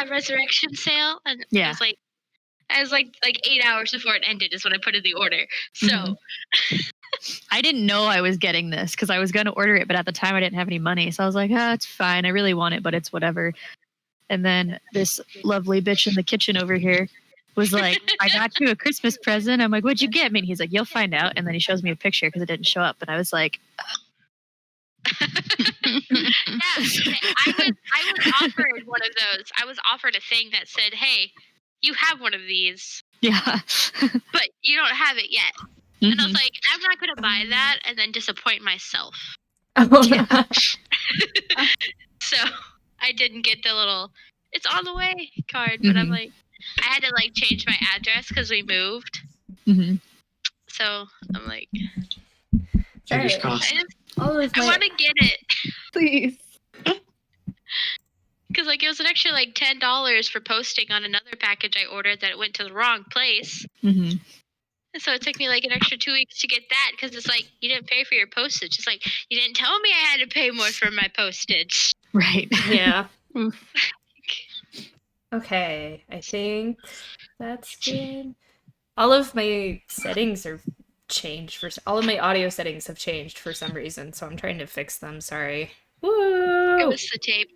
resurrection sale, and Yeah. I was like 8 hours before it ended is when I put in the order. So I didn't know I was getting this because I was going to order it, but at the time I didn't have any money. So I was like, it's fine. I really want it, but it's whatever. And then this lovely bitch in the kitchen over here was like, I got you a Christmas present. I'm like, what'd you get me? And he's like, you'll find out. And then he shows me a picture because it didn't show up. And I was like, I was offered one of those. I was offered a thing that said, hey, you have one of these. Yeah. But you don't have it yet. And I was like, I'm not going to buy that and then disappoint myself. Yeah. So I didn't get the little, it's on the way card. But I'm like, I had to change my address because we moved. So I'm like, fingers crossed. I want to get it. Please. Because it was an extra $10 for posting on another package I ordered that it went to the wrong place. And so it took me an extra 2 weeks to get that because it's you didn't pay for your postage. It's you didn't tell me I had to pay more for my postage. Right. Yeah. Okay, I think that's good. All of my settings are changed all of my audio settings have changed for some reason, so I'm trying to fix them. Sorry. Woo! It was the tape.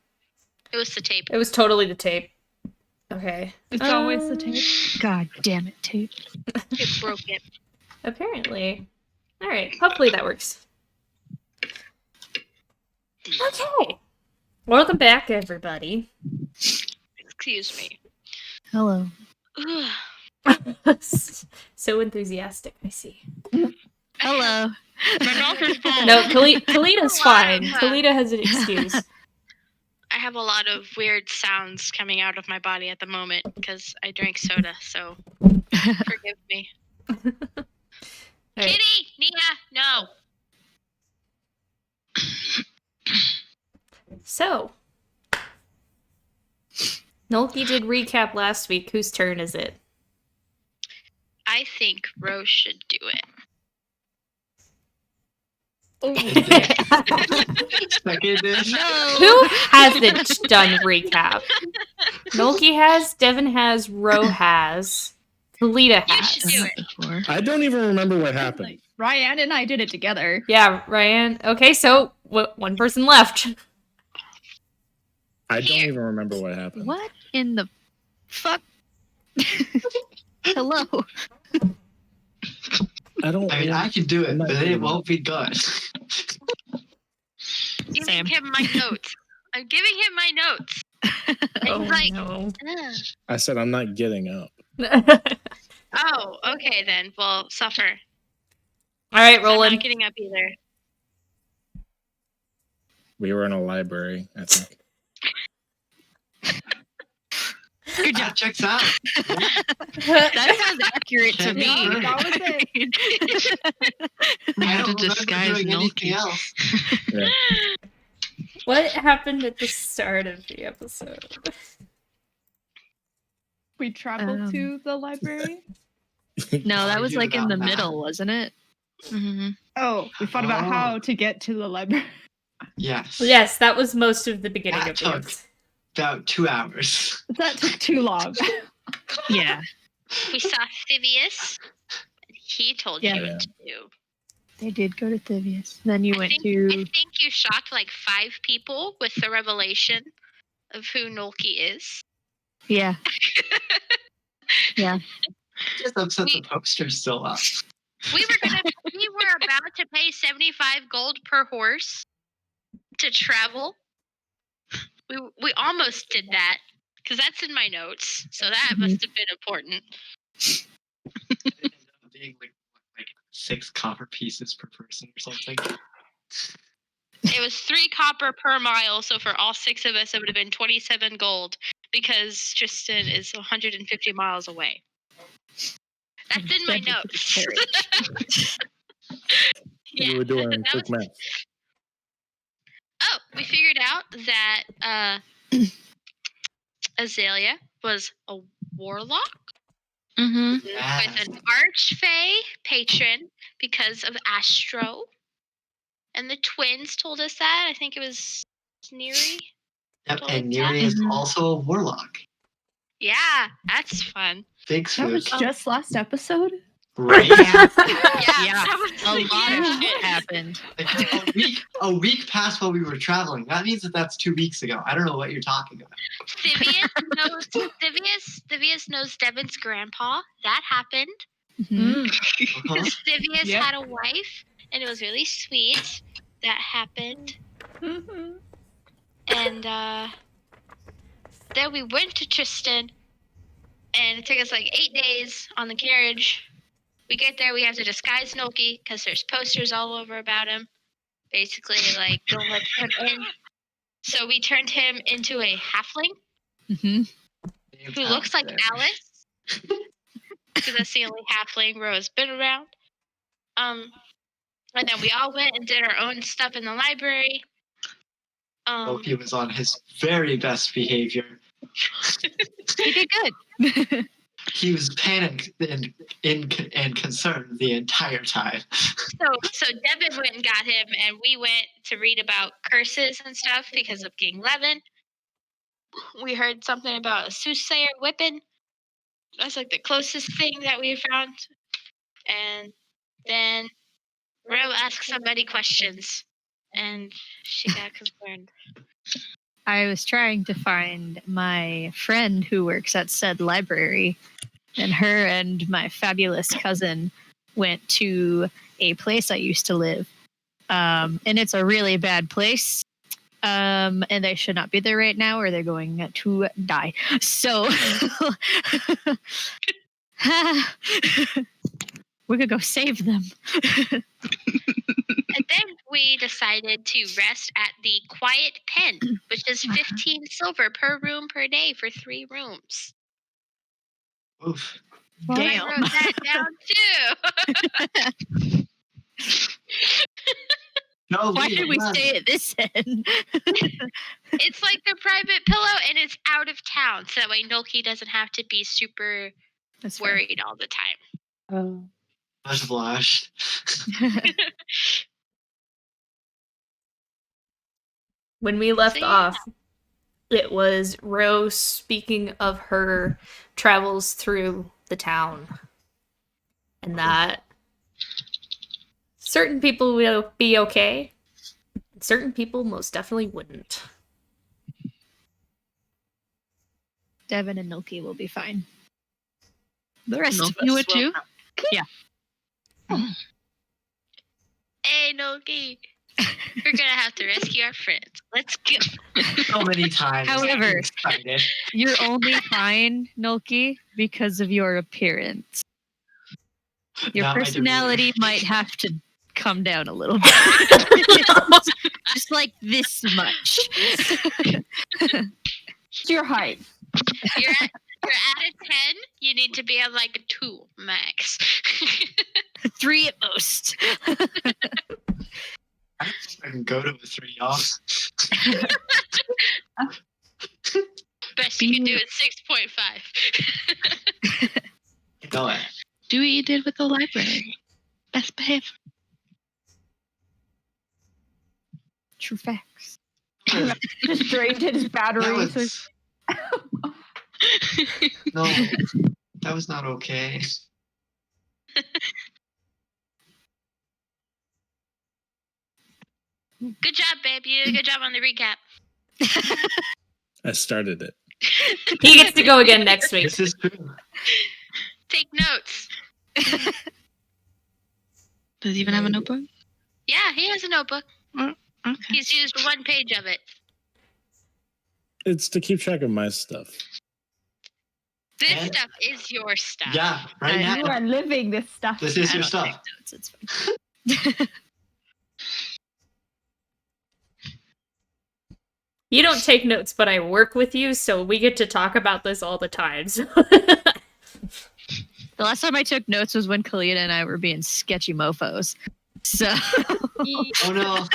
It was totally the tape. Okay. It's always the tape. God damn it, tape. It broke it. Apparently. All right. Hopefully that works. Okay. Welcome back, everybody. Excuse me. Hello. So enthusiastic, I see. Hello. My mouth is full. No, Kalita's fine. Kalita has an excuse. I have a lot of weird sounds coming out of my body at the moment because I drank soda, so forgive me. Right. Kitty! Nia! No! So, Nolky did recap last week. Whose turn is it? I think Rose should do it. Seconded. No. Who hasn't done recap? Nolky has, Devin has, Ro has, Kalita You has. should do it. I don't even remember what happened. Ryan and I did it together. Yeah, Ryan. Okay, so one person left. I don't even remember what happened. What in the fuck? Hello. I don't. I mean, I can do it, but it won't be good. Giving him my notes. I'm giving him my notes. And he's no. "Ugh." I said I'm not getting up. Oh, okay then. Well, suffer. All right, I'm Roland. not getting up either. We were in a library, I think. Good job. That checks out. That sounds accurate to me. Yeah, that was it. I How to don't remember disguise doing anything Nolky. else. Yeah. What happened at the start of the episode? We traveled to the library. No, that I was do in the without middle, wasn't it? Oh, we thought about how to get to the library. Yes. Yes, that was most of the beginning That of the took episode. about 2 hours. That took too long. Yeah. We saw Phivius. He told Yeah. you what to do. They did go to Thivius. Then you I went think to. you shocked 5 people with the revelation of who Nolky is. Yeah. Yeah. Just upset the poster's still up. We were about to pay 75 gold per horse to travel. We almost did that because that's in my notes. So that must have been important. It ended up being like 6 copper pieces per person or something. It was 3 copper per mile, so for all 6 of us, it would have been 27 gold because Tristan is 150 miles away. That's in my notes. You were doing that quick was- math. Oh, we figured out that Azalea was a warlock with an archfey patron because of Astro. And the twins told us that. I think it was Sneery. Yep, Well, and Neri is Mhm. also a warlock. Yeah, that's fun. Big That was spook. just last episode. Right? Yeah, Yeah, that was a lot yeah. of shit happened. Like, a week past while we were traveling. That means that's 2 weeks ago. I don't know what you're talking about. Stivius knows Devin's grandpa. That happened. Mhm. Uh-huh. Stivius Yep. had a wife, and it was really sweet. That happened. Mhm. And then we went to Tristan, and it took us like 8 days on the carriage. We get there, we have to disguise Noki because there's posters all over about him. Basically, like, don't let him in. So we turned him into a halfling Mhm. who looks like Alice, because that's the only halfling Ro's been around. And then we all went and did our own stuff in the library. Loki was on his very best behavior. He did good. He was panicked and concerned the entire time. So Devin went and got him, and we went to read about curses and stuff because of King Levin. We heard something about a soothsayer whipping. That's like the closest thing that we found. And then Ro asked somebody questions, and she got concerned. I was trying to find my friend who works at said library, and her and my fabulous cousin went to a place I used to live. And it's a really bad place. And they should not be there right now or they're going to die. So we could go save them. And then we decided to rest at the Quiet Pen, which is 15 silver per room per day for 3 rooms. Oof. I Damn. wrote that down too. No, Why Leah, should we run. stay at this end? It's like the private pillow, and it's out of town, so that way Nolki doesn't have to be super That's fair. worried all the time. Oh. Much blushed. When we left So, yeah. off, it was Rose speaking of her travels through the town. And that certain people will be okay, and certain people most definitely wouldn't. Devin and Milky will be fine. The rest of Milky us would will too? not. Hey, Nolki. We're gonna have to rescue our friends. Let's go. So many times. However- I'm excited. You're only fine, Nolki, because of your appearance. Your Not my personality demeanor. might have to come down a little bit. Just like this much. It's your height. You're at a 10. You need to be at like a 2 max. 3 at most. I don't know if I can go to a 3, y'all. Best you can do is 6.5. Go ahead. Do what you did with the library. Best behave. True facts. Just drained his battery. That So was... No, that was not okay. Good job, babe. You did a good job on the recap. I started it. He gets to go again next week. This is true. Take notes. Does he even have a notebook? Yeah, he has a notebook. Okay. He's used 1 page of it. It's to keep track of my stuff. This And- stuff is your stuff. Yeah, right I- you now. are living this stuff. This is I your don't stuff. take notes, it's fine. You don't take notes, but I work with you, so we get to talk about this all the time. So. The last time I took notes was when Kalina and I were being sketchy mofos. So Oh no.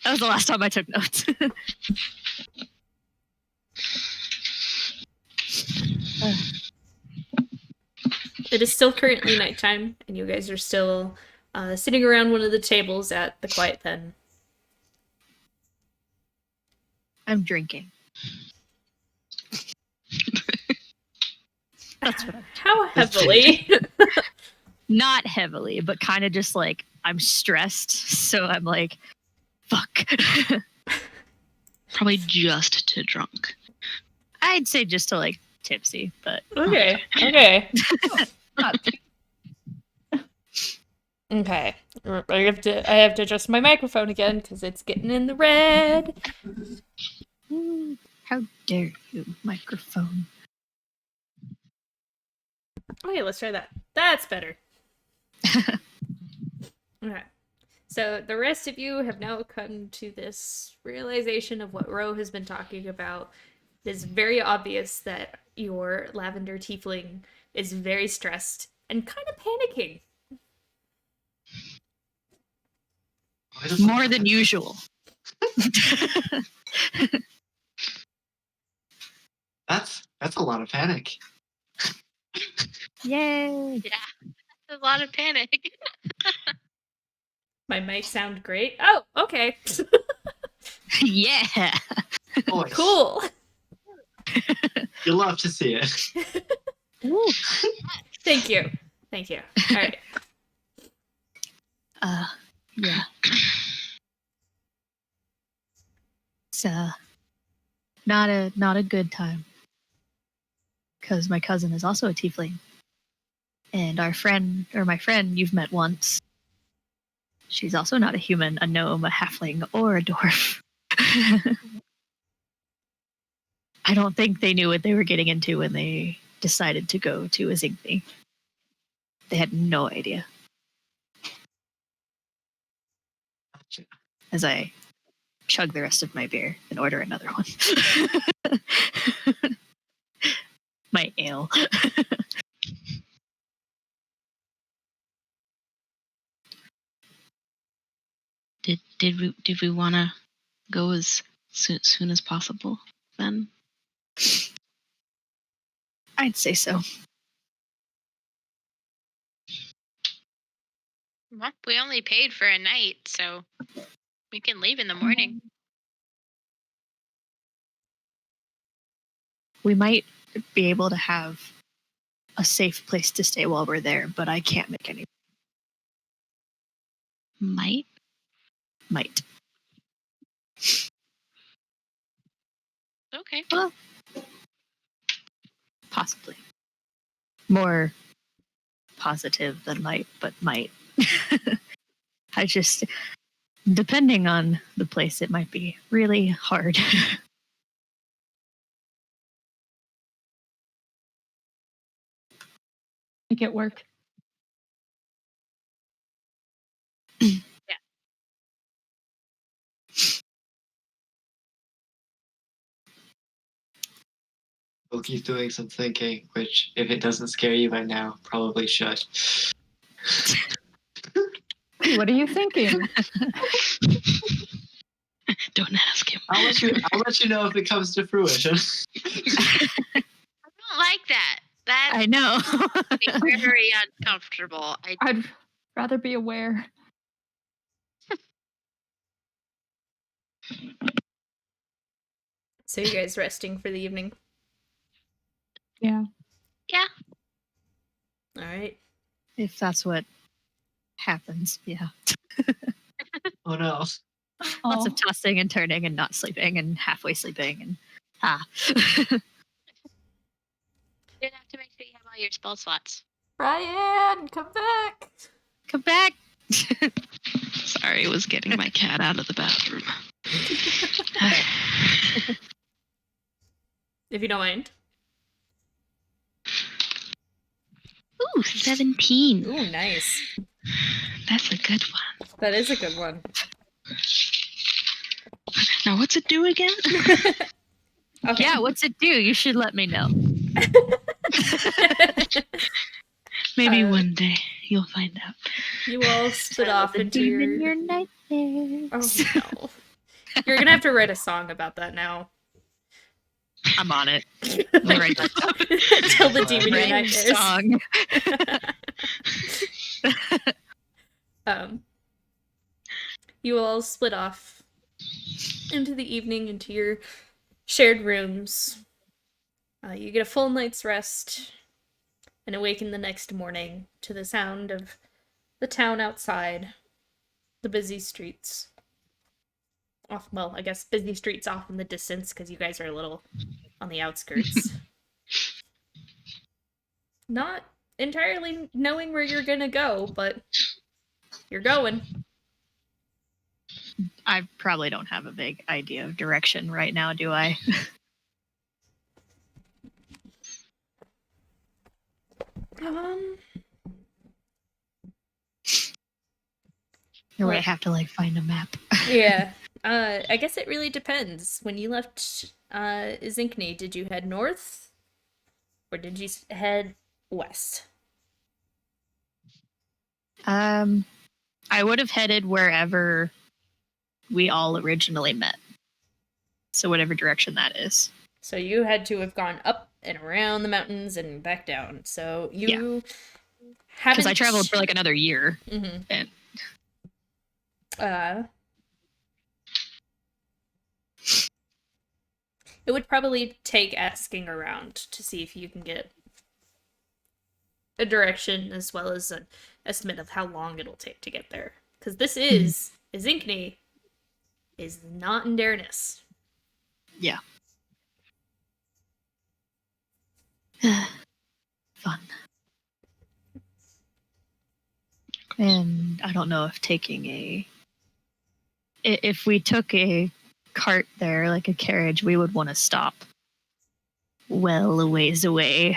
that was the last time I took notes. It is still currently nighttime, and you guys are still sitting around one of the tables at the Quiet Pen. I'm drinking. That's what I'm How heavily? not heavily, but kind of just like I'm stressed, so I'm like, fuck. Probably just to drunk. I'd say just to like tipsy, but Okay. Okay. I have to adjust my microphone again because it's getting in the red. How dare you, microphone? Okay, let's try that. That's better. Okay. So the rest of you have now come to this realization of what Ro has been talking about. It's very obvious that your lavender tiefling is very stressed and kind of panicking. More than usual. That's a lot of panic. Yay! A lot of panic. My mic sound great. Oh, okay. Yeah. Boys, Cool. you love to see it. Ooh. Thank you. All right. Yeah. It's not a good time. Because my cousin is also a tiefling. And my friend you've met once. She's also not a human, a gnome, a halfling, or a dwarf. I don't think they knew what they were getting into when they decided to go to Azigny. They had no idea. As I chug the rest of my beer and order another one. My ale. Did we want to go as soon as possible then? I'd say so. Well, we only paid for a night, so we can leave in the morning. We might be able to have a safe place to stay while we're there, but I can't make any. Might? Might. Okay. Well, possibly. More positive than might, but might. I just, depending on the place, it might be really hard. Make it work. Loki's doing some thinking, which, if it doesn't scare you by now, probably should. What are you thinking? Don't ask him. I'll let you know if it comes to fruition. I don't like that. That I know. makes me very uncomfortable. I'd rather be aware. So you guys resting for the evening? Yeah. Yeah. All right. If that's what happens, yeah. Oh no. Lots of tossing and turning and not sleeping and halfway sleeping and You didn't have to make sure you have all your spell slots. Brian, come back. Come back. Sorry, I was getting my cat out of the bathroom. If you don't mind. Ooh, 17. Ooh, nice. That's a good one. That is a good one. Now, what's it do again? Okay. Yeah, what's it do? You should let me know. Maybe one day you'll find out. You all split off into your nightmares. Oh no. You're gonna have to write a song about that now. I'm on it. Right. Tell the demon your Right nightmares. song. You all split off into the evening, into your shared rooms. You get a full night's rest and awaken the next morning to the sound of the town outside, the busy streets. Well, I guess busy streets off in the distance because you guys are a little on the outskirts. Not entirely knowing where you're gonna go, but you're going. I probably don't have a big idea of direction right now, do I? Or would I have to like find a map? Yeah. I guess it really depends. When you left Zinkney, did you head north or did you head west? I would have headed wherever we all originally met. So whatever direction that is. So you had to have gone up and around the mountains and back down. So you haven't. Because I traveled for like another year. Mm-hmm. And it would probably take asking around to see if you can get a direction as well as an estimate of how long it'll take to get there. Because this is Zinkney is not in Darnus. Yeah. Fun. And I don't know if if we took a cart there, like a carriage, we would want to stop well a ways away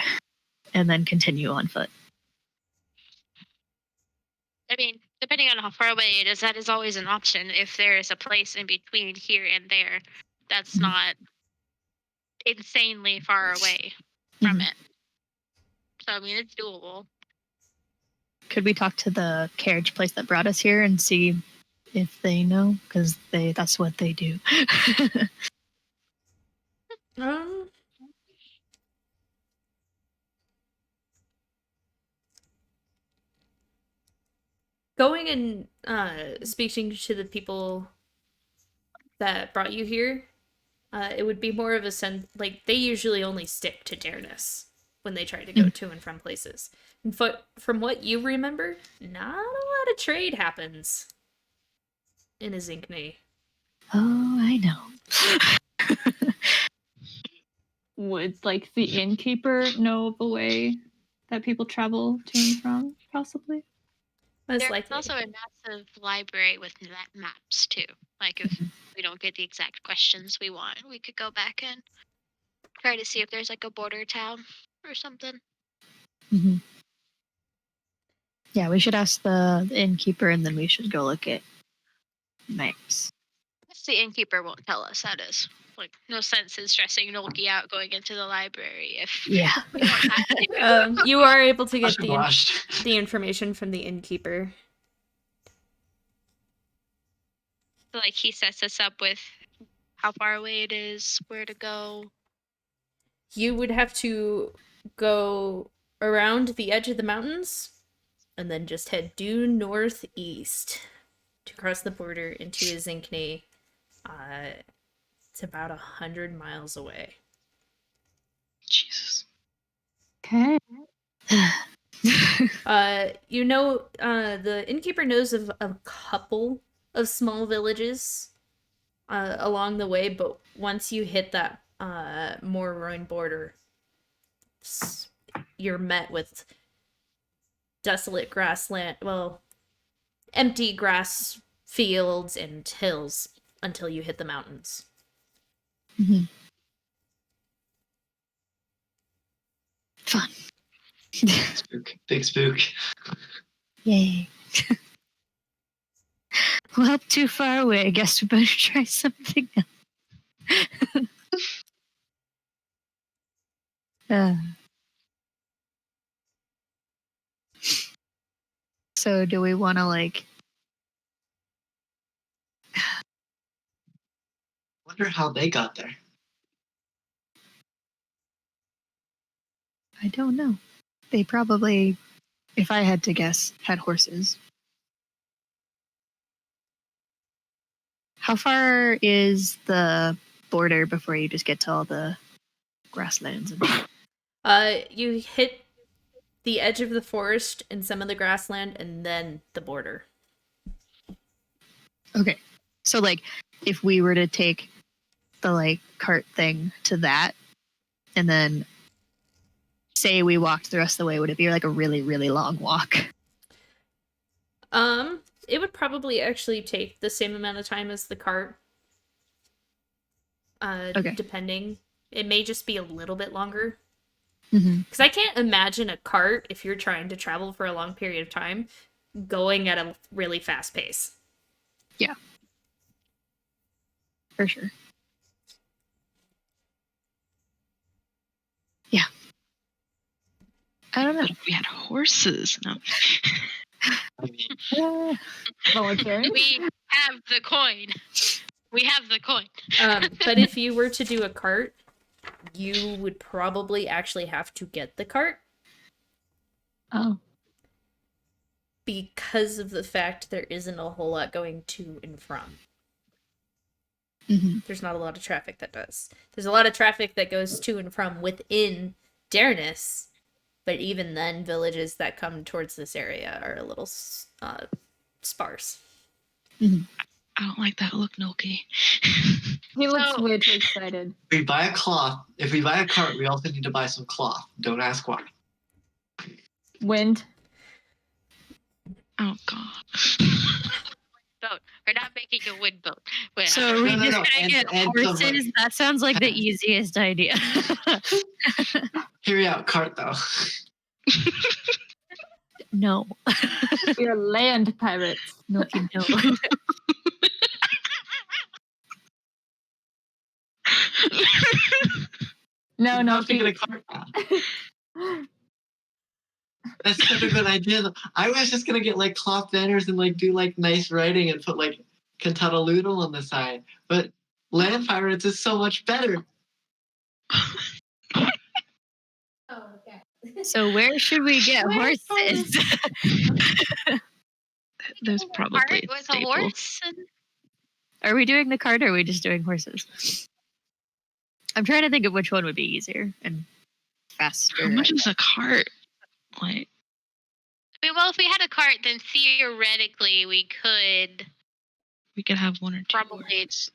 and then continue on foot. I mean, depending on how far away it is, that is always an option. If there is a place in between here and there that's not insanely far away from it. So, I mean, it's doable. Could we talk to the carriage place that brought us here and see if they know? Because that's what they do. Going and speaking to the people that brought you here, it would be more of a sense, like, they usually only stick to Darnus when they try to go to and from places. And from what you remember, not a lot of trade happens in Zinkney. Oh, I know. Would like the innkeeper know of a way that people travel to and from, possibly? Most There's likely. also a massive library with maps too. Like if we don't get the exact questions we want, we could go back and try to see if there's like a border town or something. Mm-hmm. Yeah, we should ask the innkeeper and then we should go look at maps. The innkeeper won't tell us, that is. Like, no sense in stressing Nolki out going into the library if we don't have to. You are able to get the information from the innkeeper. So, like, he sets us up with how far away it is, where to go. You would have to go around the edge of the mountains and then just head due northeast to cross the border into Zinkney. It's about 100 miles away. Jesus. Okay. The innkeeper knows of a couple of small villages along the way, but once you hit that more ruined border, you're met with desolate grassland, empty grass fields and hills until you hit the mountains. Mm-hmm. Fun. Spook. Big spook. Yay. Well, too far away. I guess we better try something else. So do we want to Wonder how they got there. I don't know. They probably, if I had to guess, had horses. How far is the border before you just get to all the grasslands? You hit the edge of the forest and some of the grassland, and then the border. Okay. So, like, if we were to take the, like, cart thing to that, and then say we walked the rest of the way, would it be, like, a really, really long walk? It would probably actually take the same amount of time as the cart. Okay. Depending. It may just be a little bit longer. Mm-hmm. Because I can't imagine a cart, if you're trying to travel for a long period of time, going at a really fast pace. Yeah. For sure. Yeah. I don't know. But if we had horses, no. I mean, Volunteering? We have the coin. We have the coin. But if you were to do a cart, you would probably actually have to get the cart. Oh. Because of the fact there isn't a whole lot going to and from. Mm-hmm. There's not a lot of traffic that does. There's a lot of traffic that goes to and from within Darnus, but even then, villages that come towards this area are a little sparse. Mm-hmm. I don't like that look, Noki. He looks So- way too excited. if we buy a cloth, if we buy a cart, we also need to buy some cloth. Don't ask why. Wind. Oh god. Boat. We're not making a wind boat. We're So are we No, no, just no. gonna And- get and some, horses? like, That sounds like the easiest idea. Hear me out, cart though. No. We are land pirates. No, you know. No, I'm no. not thinking a cart now. That's such a good idea. Though. I was just gonna get like cloth banners and like do like nice writing and put like Cantata Lutum on the side. But land pirates is so much better. So where should we get horses? There's Cart probably a with a staple. horse. And Are we doing the cart or are we just doing horses? I'm trying to think of which one would be easier and faster. How much is a cart? Like, I mean, well, if we had a cart, then theoretically we could have one or two. probably horses.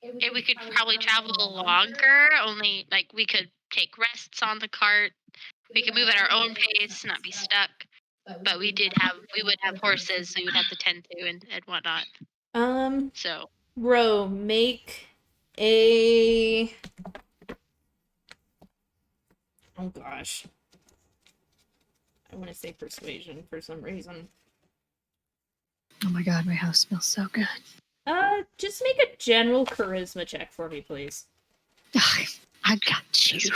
we could probably travel longer. Only like we could take rests on the cart. We could move at our own pace, not be stuck. But we would have horses, so we would have to tend to and whatnot. So Ro, make a... Oh gosh. I want to say persuasion for some reason. Oh my god, my house smells so good. Just make a general charisma check for me, please. I got you.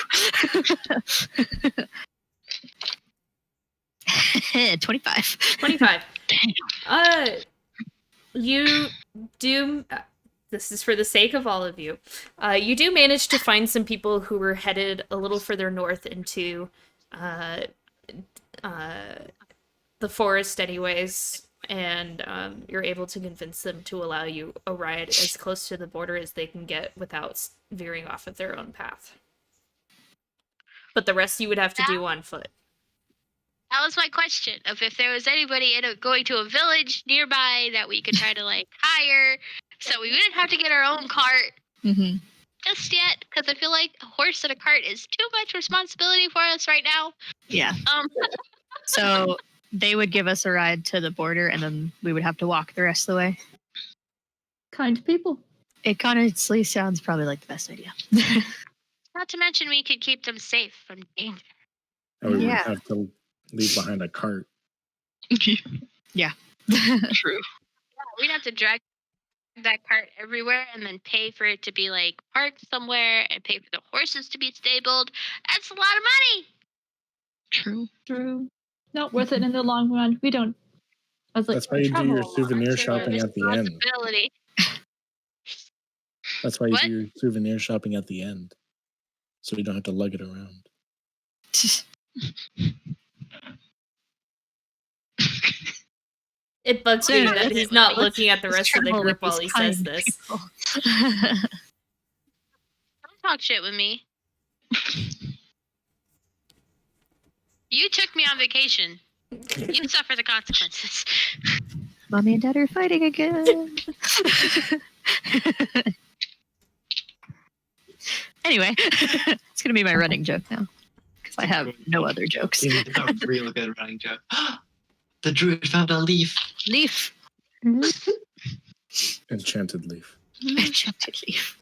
25. 25. You do... this is for the sake of all of you. You do manage to find some people who were headed a little further north into the forest anyways, and you're able to convince them to allow you a ride as close to the border as they can get without veering off of their own path. But the rest you would have to do on foot. that was my question: of if there was anybody going to a village nearby that we could try to like hire, so we wouldn't have to get our own cart Mm-hmm. just yet, because I feel like a horse and a cart is too much responsibility for us right now. Yeah. Um, So they would give us a ride to the border and then we would have to walk the rest of the way. Kind people. It honestly sounds probably like the best idea. not to mention we could keep them safe from danger. And we Yeah. would have to leave behind a cart. True. We'd have to drag that cart everywhere and then pay for it to be like parked somewhere and pay for the horses to be stabled. That's a lot of money. True. True. Not worth it in the long run. We don't. I was like, That's why you do travel your a lot, souvenir so shopping at the end. Responsibility. That's why you What? do your souvenir shopping at the end. So you don't have to lug it around. It bugs So me anyway, that let's- he's not let's- looking at the let's rest of the travel with group while these he says kind this. people. Don't talk shit with me. You took me on vacation. You suffer the consequences. Mommy and Dad are fighting again. Anyway, it's gonna be my running joke now because I have no other jokes. It's a real good running joke. The druid found a leaf. Leaf. Enchanted leaf. Enchanted leaf.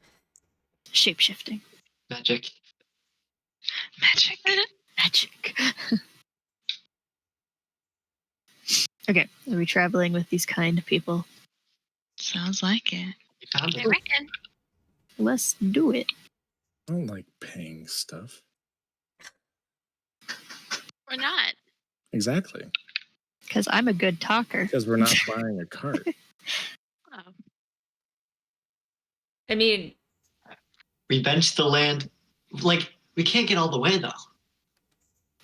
Shape-shifting. Magic. Magic. Magic. Okay, are we traveling with these kind people? Sounds like it. You found I it. reckon. Let's do it. I don't like paying stuff. Or not. Exactly. Because I'm a good talker. Because we're not buying a cart. Oh. I mean, We benched the land. Like, we can't get all the way, though.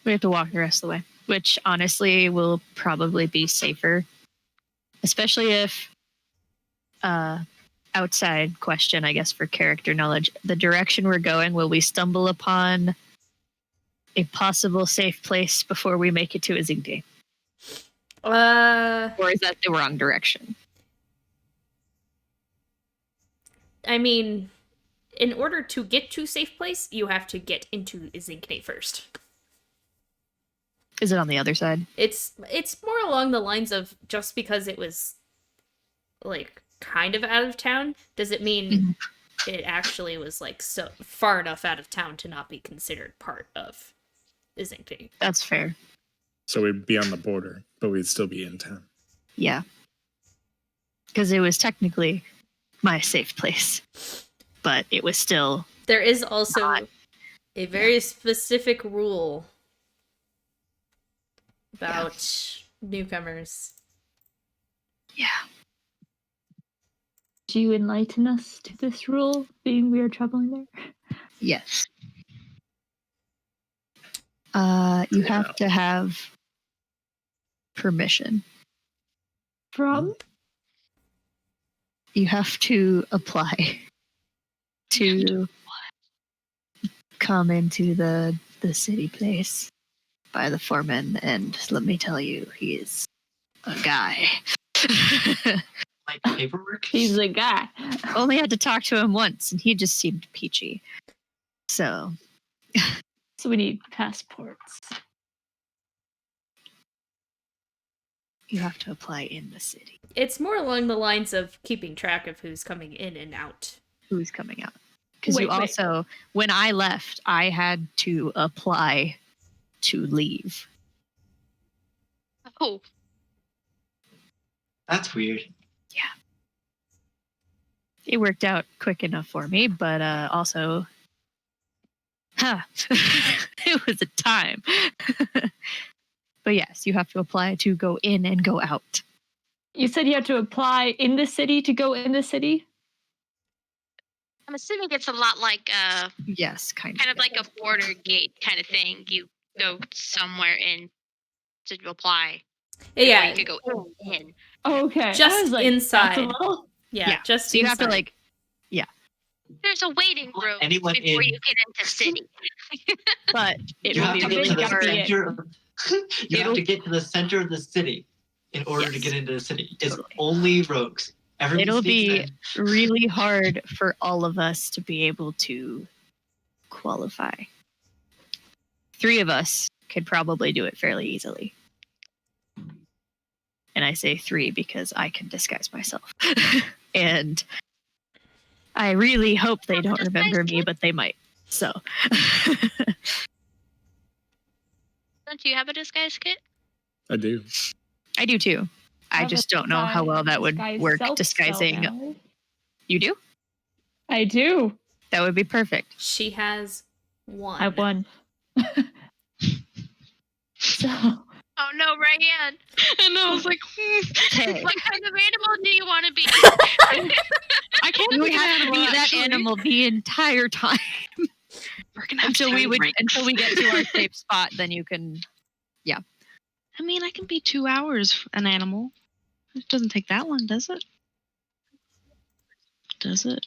We have to walk the rest of the way, which honestly will probably be safer. Especially if, outside question, I guess, for character knowledge, the direction we're going, will we stumble upon a possible safe place before we make it to Azingdi? Or is that the wrong direction? I mean, in order to get to safe place, you have to get into Izinkne first. Is it on the other side? It's more along the lines of just because it was like kind of out of town, does it mean it actually was like so far enough out of town to not be considered part of Izinkne? That's fair. So we'd be on the border, but we'd still be in town. Yeah. Because it was technically my safe place, but it was still... There is also a very specific rule about newcomers. Yeah. Do you enlighten us to this rule, being we are traveling there? Yes. You have to have permission. From? You have to apply to come into the city place by the foreman, and let me tell you, he is a guy. Like paperwork? He's a guy. Only had to talk to him once, and he just seemed peachy. So we need passports. you have to apply in the city. It's more along the lines of keeping track of who's coming in and out. Who's coming out? Because you Wait. also, when I left, I had to apply to leave. Oh. That's weird. Yeah. It worked out quick enough for me, but also, it was a time. But yes, you have to apply to go in and go out. You said you had to apply in the city to go in the city? I'm assuming it's a lot like Yes, kind of like a border gate kind of thing. You go somewhere in to apply. Yeah, Or you could go in. Okay. Just I was like, inside. That's a little... yeah, just so you have to inside. There's a waiting room Anyone before in. you get into city. but it You will have be to get to the really hard. center. You have to get to the center of the city in order to Yes. get into the city. It's Totally. only rogues. Everyone It'll speaks be then. really hard for all of us to be able to qualify. 3 of us could probably do it fairly easily. And I say 3 because I can disguise myself. And I really hope they don't remember me, but they might. So Don't you have a disguise kit? I do. I do too. I just don't know how well that would work disguising. Now. You do? I do. That would be perfect. She has one. I won. So Oh no, Ryan. And I was like, Okay. What kind of animal do you want to be? I can't You would be have to be that animal the entire time We're gonna have until to we take would breaks. until we get to our safe spot. Then you can. I mean, I can be 2 hours an animal. It doesn't take that long, does it? Does it?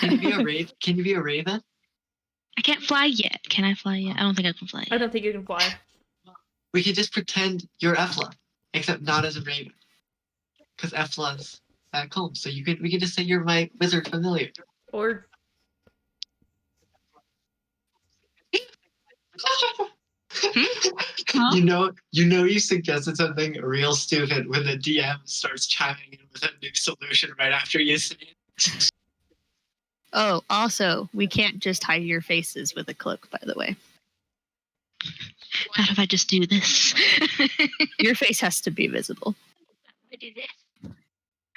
Can you be a raven? Can you be a raven? I can't fly yet. Can I fly yet? I don't think I can fly I yet. don't think you can fly. We could just pretend you're Efla, except not as a raven, because Efla's back home. So we could just say you're my wizard familiar. Or Huh? You suggested something real stupid when the DM starts chiming in with a new solution right after you say it. Oh, also, we can't just hide your faces with a cloak, by the way. Not if I just do this. Your face has to be visible. I do this.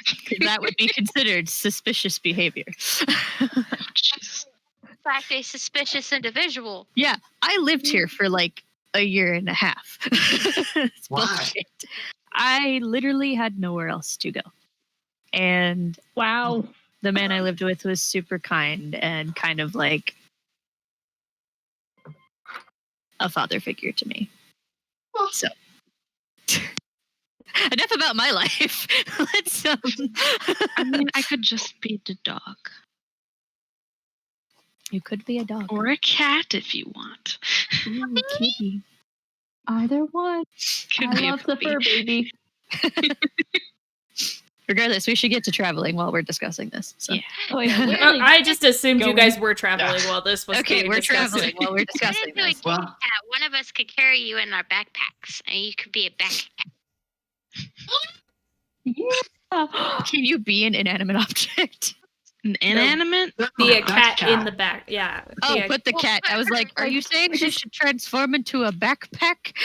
'Cause that would be considered suspicious behavior. Jesus. In fact, a suspicious individual. Yeah, I lived here for like a year and a half. It's Why? bullshit. I literally had nowhere else to go. And Wow. the man I lived with was super kind and kind of like a father figure to me. So enough about my life. Let's I mean, I could just be the dog. You could be a dog. Or a cat if you want. Ooh, kitty. Either one. Could I be a love the puppy. fur baby. Regardless, we should get to traveling while we're discussing this. So. Yeah. Oh yeah. where Oh, are they I just assumed you going? guys were traveling while this was Okay, being we're discussed. traveling while we're I discussing didn't do a this. kitty Well- cat. One of us could carry you in our backpacks, and you could be a backpack. Yeah. Can you be an inanimate object? An inanimate? Be a That's cat in the back. Yeah. Oh, be a- put the cat. I was like, are you saying she should transform into a backpack?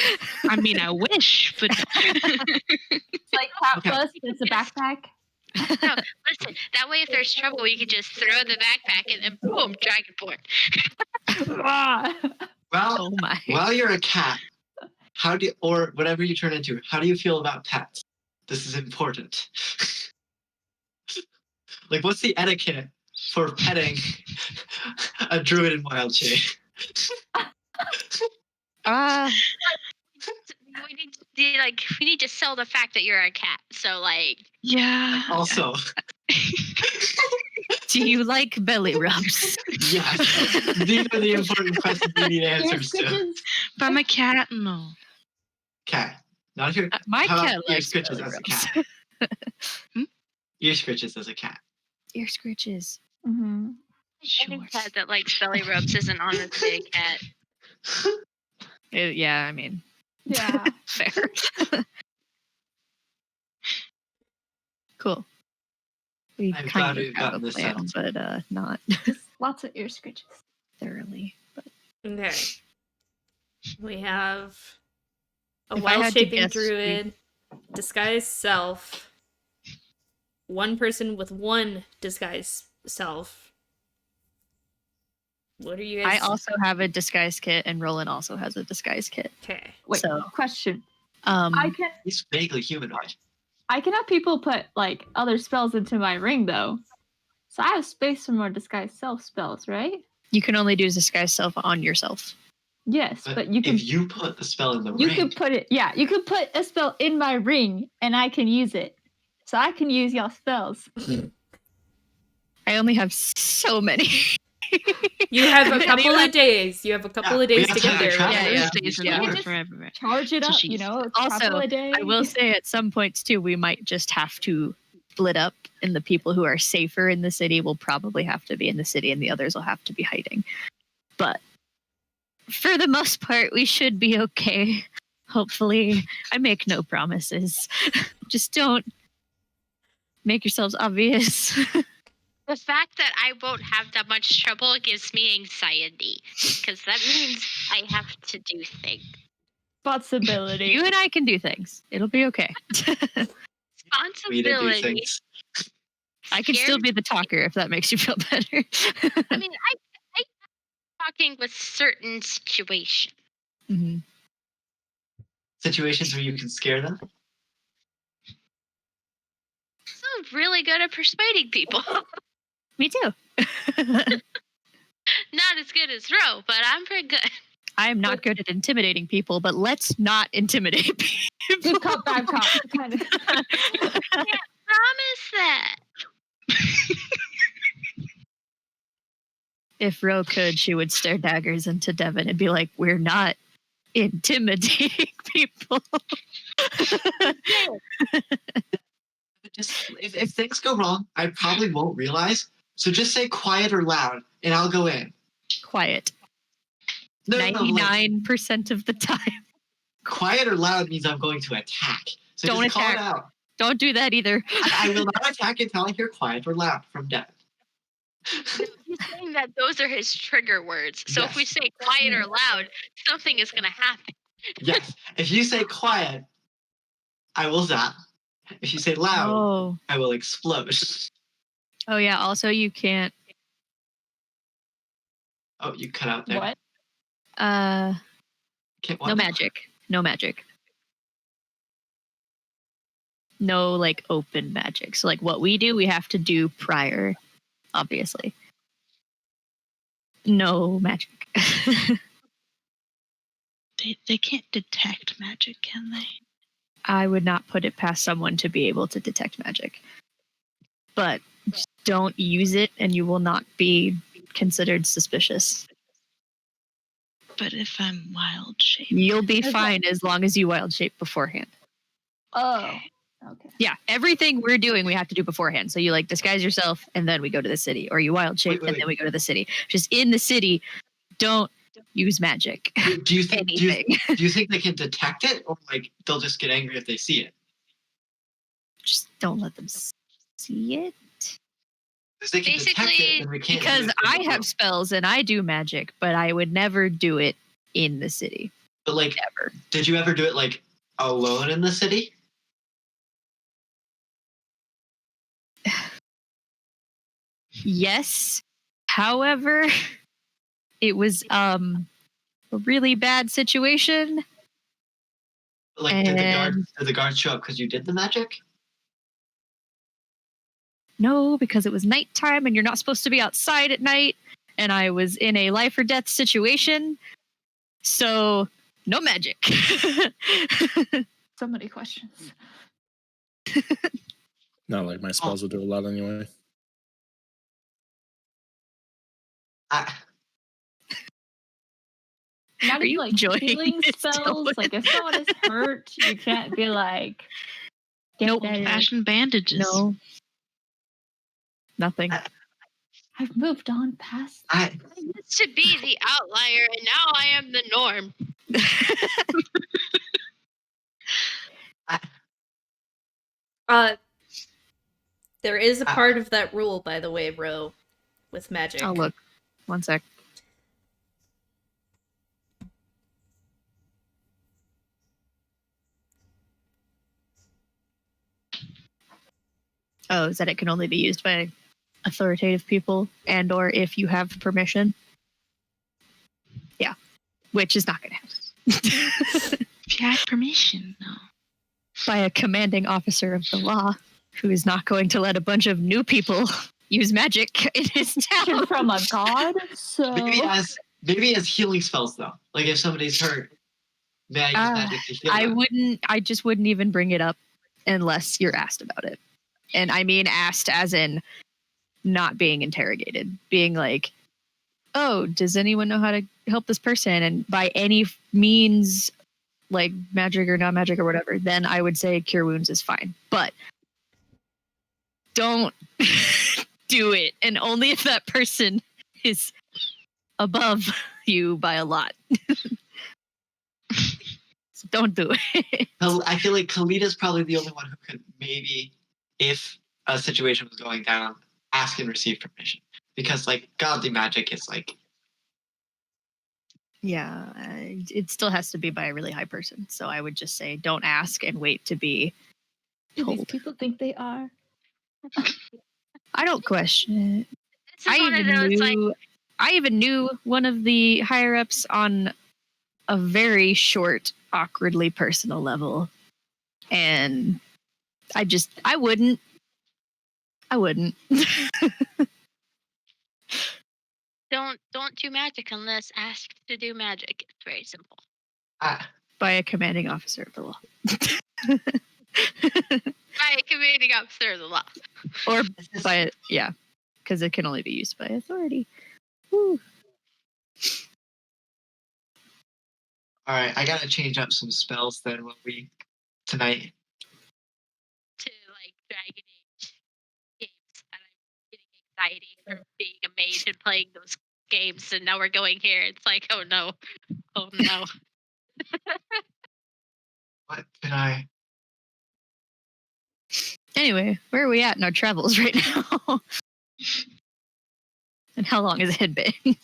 I mean, I wish, but It's like Cat Okay. Plus. It's a backpack. No, listen. That way, if there's trouble, you could just throw the backpack and then boom, dragonborn. Ah. Well, Oh my. while you're a cat, or whatever you turn into, how do you feel about pets? This is important. Like, what's the etiquette for petting a druid in Wild Shade? We need to sell the fact that you're a cat. So like, yeah. Also, Do you like belly rubs? yes, these are the important questions we need answers to. If I'm a cat, no. Cat. Not if you're. My how cat about ear likes scritches belly as a rubs. cat. Ear scritches as a cat. Ear scritches. Mm-hmm. any cat that likes belly rubs isn't honestly a cat. Yeah, I mean, Yeah. fair. Cool. We I'm glad kind of we've have a gotten this plan, settled. but not Just lots of ear scritches. thoroughly. But Okay. We have a If I had to wild-shaping guess, druid, disguised self, one person with one disguised self. What are you I guys? also have a disguise kit, and Roland also has a disguise kit. Okay. Wait. So, Question. I can He's vaguely humanoid. have people put like other spells into my ring though. So I have space for more disguised self spells, right? you can only do disguise self on yourself. Yes, but you can If you put the spell in the you ring, could put it you could put a spell in my ring and I can use it. So I can use y'all spells. I only have so many. You have a Anyone- couple of days. You have a couple of we days have to get time to there. travel. Yeah, Those days are yeah. not Just- forever. Charge it So up, she's- you know, Also, travel a day. I will say at some points too, we might just have to split up, and the people who are safer in the city will probably have to be in the city, and the others will have to be hiding. But for the most part, we should be okay. Hopefully, I make no promises. Just don't make yourselves obvious. The fact that I won't have that much trouble gives me anxiety because that means I have to do things. Responsibility. You and I can do things. It'll be okay. we to do Responsibility. things. I can still be the talker if that makes you feel better. I mean, I talking with certain situations. Mhm. Situations where you can scare them. So I'm really good at persuading people. Me too. Not as good as Ro, but I'm pretty good. I'm not good at intimidating people, but let's not intimidate people. Good cop, bad cop, kind of. I can't promise that. If Ro could, she would stare daggers into Devin and be like, "We're not intimidating people." Just if things go wrong, I probably won't realize. So just say quiet or loud, and I'll go in. Quiet. No, 99% of the time. Quiet or loud means I'm going to attack. So Don't just call attack. it out. Don't do that either. I will not attack until I hear quiet or loud from Devin. No, he's saying that those are his trigger words. So if we Yes. say quiet or loud, something is going to happen. Yes. If you say quiet, I will zap. If you say loud, I will explode. Oh yeah. Also, you can't. Oh, you cut out there. What? Can't what? No magic. No magic. No like open magic. So like what we do, we have to do prior, obviously. No magic. They can't detect magic, can they? I would not put it past someone to be able to detect magic. But just don't use it and you will not be considered suspicious. But if I'm wild shape, You'll be fine as long as you wild shape beforehand. Oh. Okay. Yeah, everything we're doing we have to do beforehand. So you like disguise yourself and then we go to the city, or you wild shape and then we go to the city. Just in the city, don't use magic. Do you think Anything. do you think they can detect it, or like they'll just get angry if they see it? Just don't let them see it. Because they can detect it, then we can't. Because do it I have spells and I do magic, but I would never do it in the city. But like, Never. Did you ever do it like alone in the city? Yes. However, it was a really bad situation. Like, did the guards show up because you did the magic? No, because it was nighttime and you're not supposed to be outside at night. And I was in a life or death situation. So, no magic. So many questions. Not like my spells will do a lot anyway. Not Are even you like enjoying healing this, spells. Dylan? Like if someone is hurt, you can't be like, Nope. Old-fashioned bandages. No. Nothing. I've moved on past. I used to be the outlier, and now I am the norm. There is a part of that rule, by the way, Ro, with magic. Oh, look. One sec. Oh, is that it can only be used by authoritative people and or if you have permission? Yeah. Which is not going to happen. If you had permission, no. By a commanding officer of the law who is not going to let a bunch of new people use magic in his town. From a god? So Maybe as healing spells though. Like if somebody's hurt, may I use magic to heal them? I just wouldn't even bring it up unless you're asked about it. And I mean asked as in not being interrogated, being like, oh, does anyone know how to help this person? And by any means, like magic or not magic or whatever, then I would say cure wounds is fine. But don't do it. And only if that person is above you by a lot. So don't do it. I feel like Kalita's probably the only one who could maybe, if a situation was going down, ask and receive permission. Because like godly magic is like. Yeah, it still has to be by a really high person. So I would just say don't ask and wait to be do told. these people think they are? I don't question it. This is one of those I even knew one of the higher ups on a very short, awkwardly personal level. And I wouldn't. Don't do magic unless asked to do magic. It's very simple. By a commanding officer of the law. By a commanding officer of the law. Or by, yeah, because it can only be used by authority. Woo. All right, I gotta change up some spells then tonight. To like Dragon Age games, and I'm getting anxiety from being a mage and playing those games, and now we're going here. It's like, oh no. What can I? Anyway, where are we at in our travels right now? And how long has it been?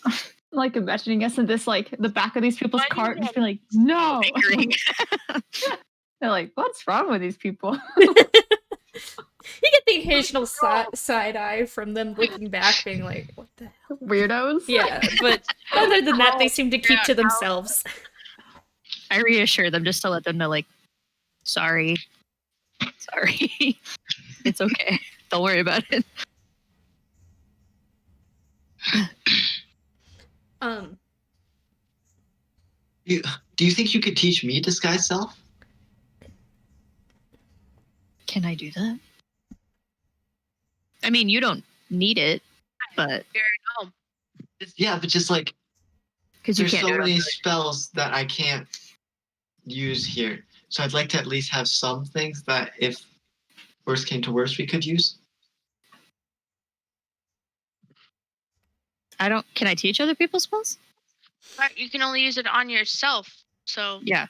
Like imagining us in this, like the back of these people's cart, and just be like, no. They're like, what's wrong with these people? You get the occasional side eye from them looking back, being like, what the hell? Weirdos. Yeah, but other than that, they seem to keep to themselves. I reassure them just to let them know, like, sorry. It's okay. Don't worry about it. Do you think you could teach me disguise self? Can I do that? I mean, you don't need it, but Yeah, but just like because you there's can't so do it. many spells that I can't use here. So I'd like to at least have some things that if worst came to worst, we could use. Can I teach other people's spells? But you can only use it on yourself. So Yeah.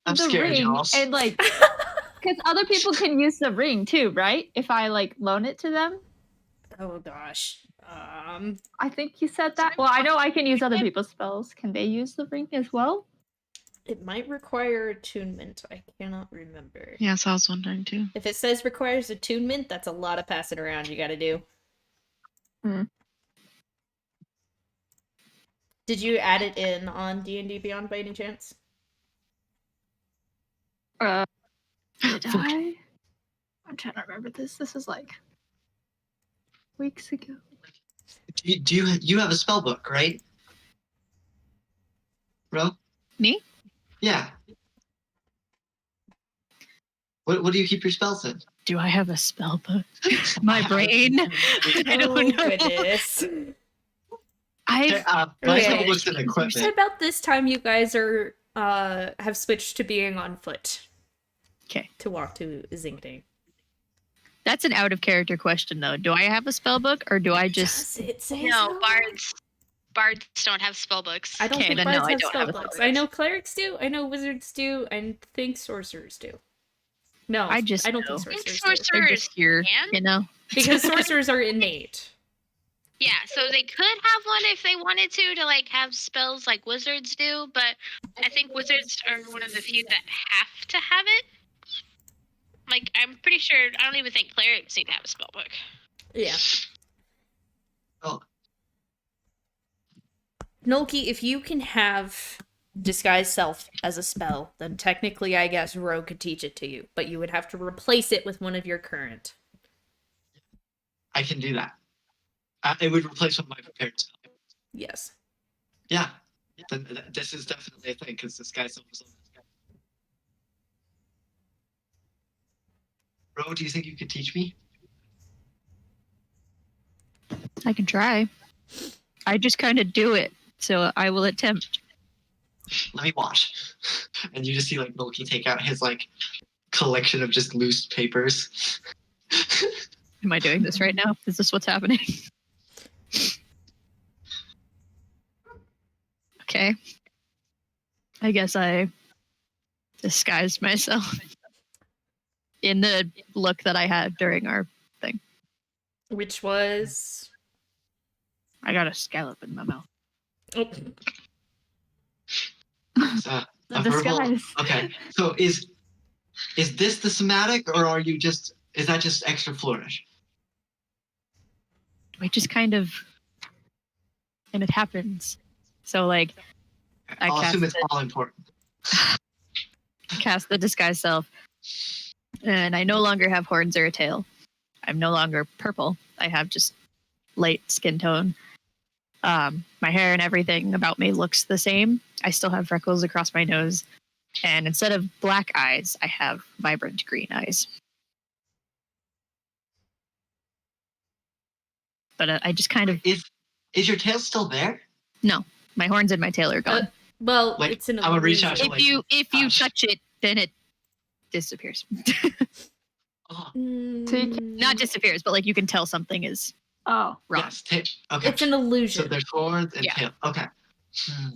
I'm the scared, ring, y'all. and like, because other people can use the ring too, right? If I like loan it to them. Oh gosh. I think you said that. Well, I know I can use other people's spells. Can they use the ring as well? It might require attunement. I cannot remember. Yeah, so I was wondering too. If it says requires attunement, that's a lot of passing around you gotta do. Did you add it in on D&D Beyond by any chance? Did I? I'm trying to remember this. This is like weeks ago. Do you have a spell book, right? Ro? Me? Yeah. What do you keep your spells in? Do I have a spell book? My brain. I don't know. Goodness. My spell book's in equipment. About this time, you guys are have switched to being on foot. Okay. To walk to Zingding. That's an out of character question, though. Do I have a spell book, or do I just? Does it say no, so? bards don't have spell books. I don't Okay, think then bards no, I have don't spell have a books. spell I know clerics do. I know wizards do. I think sorcerers do. No, I don't know. think sorcerers do. They're Sorcerers just here, can? you know. Because sorcerers are innate. Yeah, so they could have one if they wanted to like have spells like wizards do, but I think wizards are one of the few that have to have it. Like, I'm pretty sure, I don't even think clerics need to have a spell book. Yeah. Oh. Nolki, if you can have disguise self as a spell, then technically I guess Rogue could teach it to you, but you would have to replace it with one of your current. I can do that. It would replace one of my prepared spells. Yes. Yeah. Then this is definitely a thing because this guy's so. Ro, do you think you could teach me? I can try. I just kind of do it, so I will attempt. Let me watch. And you just see like Milky take out his like collection of just loose papers. Am I doing this right now? Is this what's happening? Okay. I guess I disguised myself in the look that I had during our thing. Which was... I got a scallop in my mouth. Oh. A verbal. Okay, so is this the somatic, or are you just? Is that just extra flourish? We just kind of, and it happens. So like, I'll assume it's all important. Cast the disguise self, and I no longer have horns or a tail. I'm no longer purple. I have just light skin tone. My hair and everything about me looks the same. I still have freckles across my nose. And instead of black eyes, I have vibrant green eyes. But I just kind of... Is your tail still there? No, my horns and my tail are gone. Well, Like, it's an I would reach out illusion. to, If you touch it, then it disappears. Oh, Not disappears, but like you can tell something is Oh. wrong. yes. Okay. It's an illusion. So there's horns and Yeah. tail. Okay.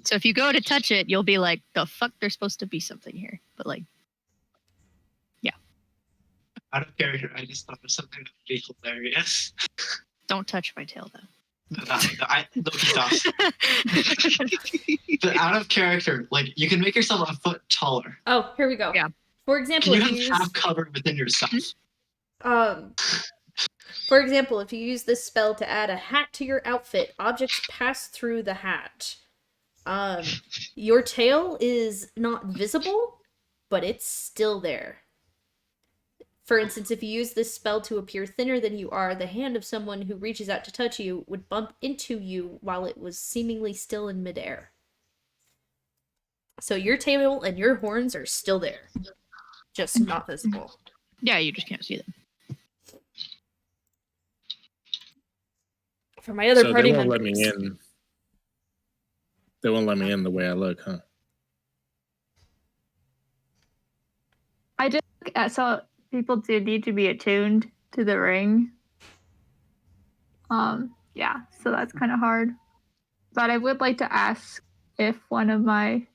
So if you go to touch it, you'll be like, the fuck, there's supposed to be something here. But like, yeah. Out of character, I just thought of something that would be hilarious. Don't touch my tail though. Loki does. But out of character, like you can make yourself a foot taller. Oh, here we go. Yeah. For example, Can if you you have use half covered within yourself? for example, if you use this spell to add a hat to your outfit, objects pass through the hat. Your tail is not visible, but it's still there. For instance, if you use this spell to appear thinner than you are, the hand of someone who reaches out to touch you would bump into you while it was seemingly still in midair. So your tail and your horns are still there, just not visible. Yeah, you just can't see them. For my other So party they won't members, let me in. They won't let me in the way I look, huh? I did. So people do need to be attuned to the ring. Yeah, so that's kind of hard. But I would like to ask if one of my,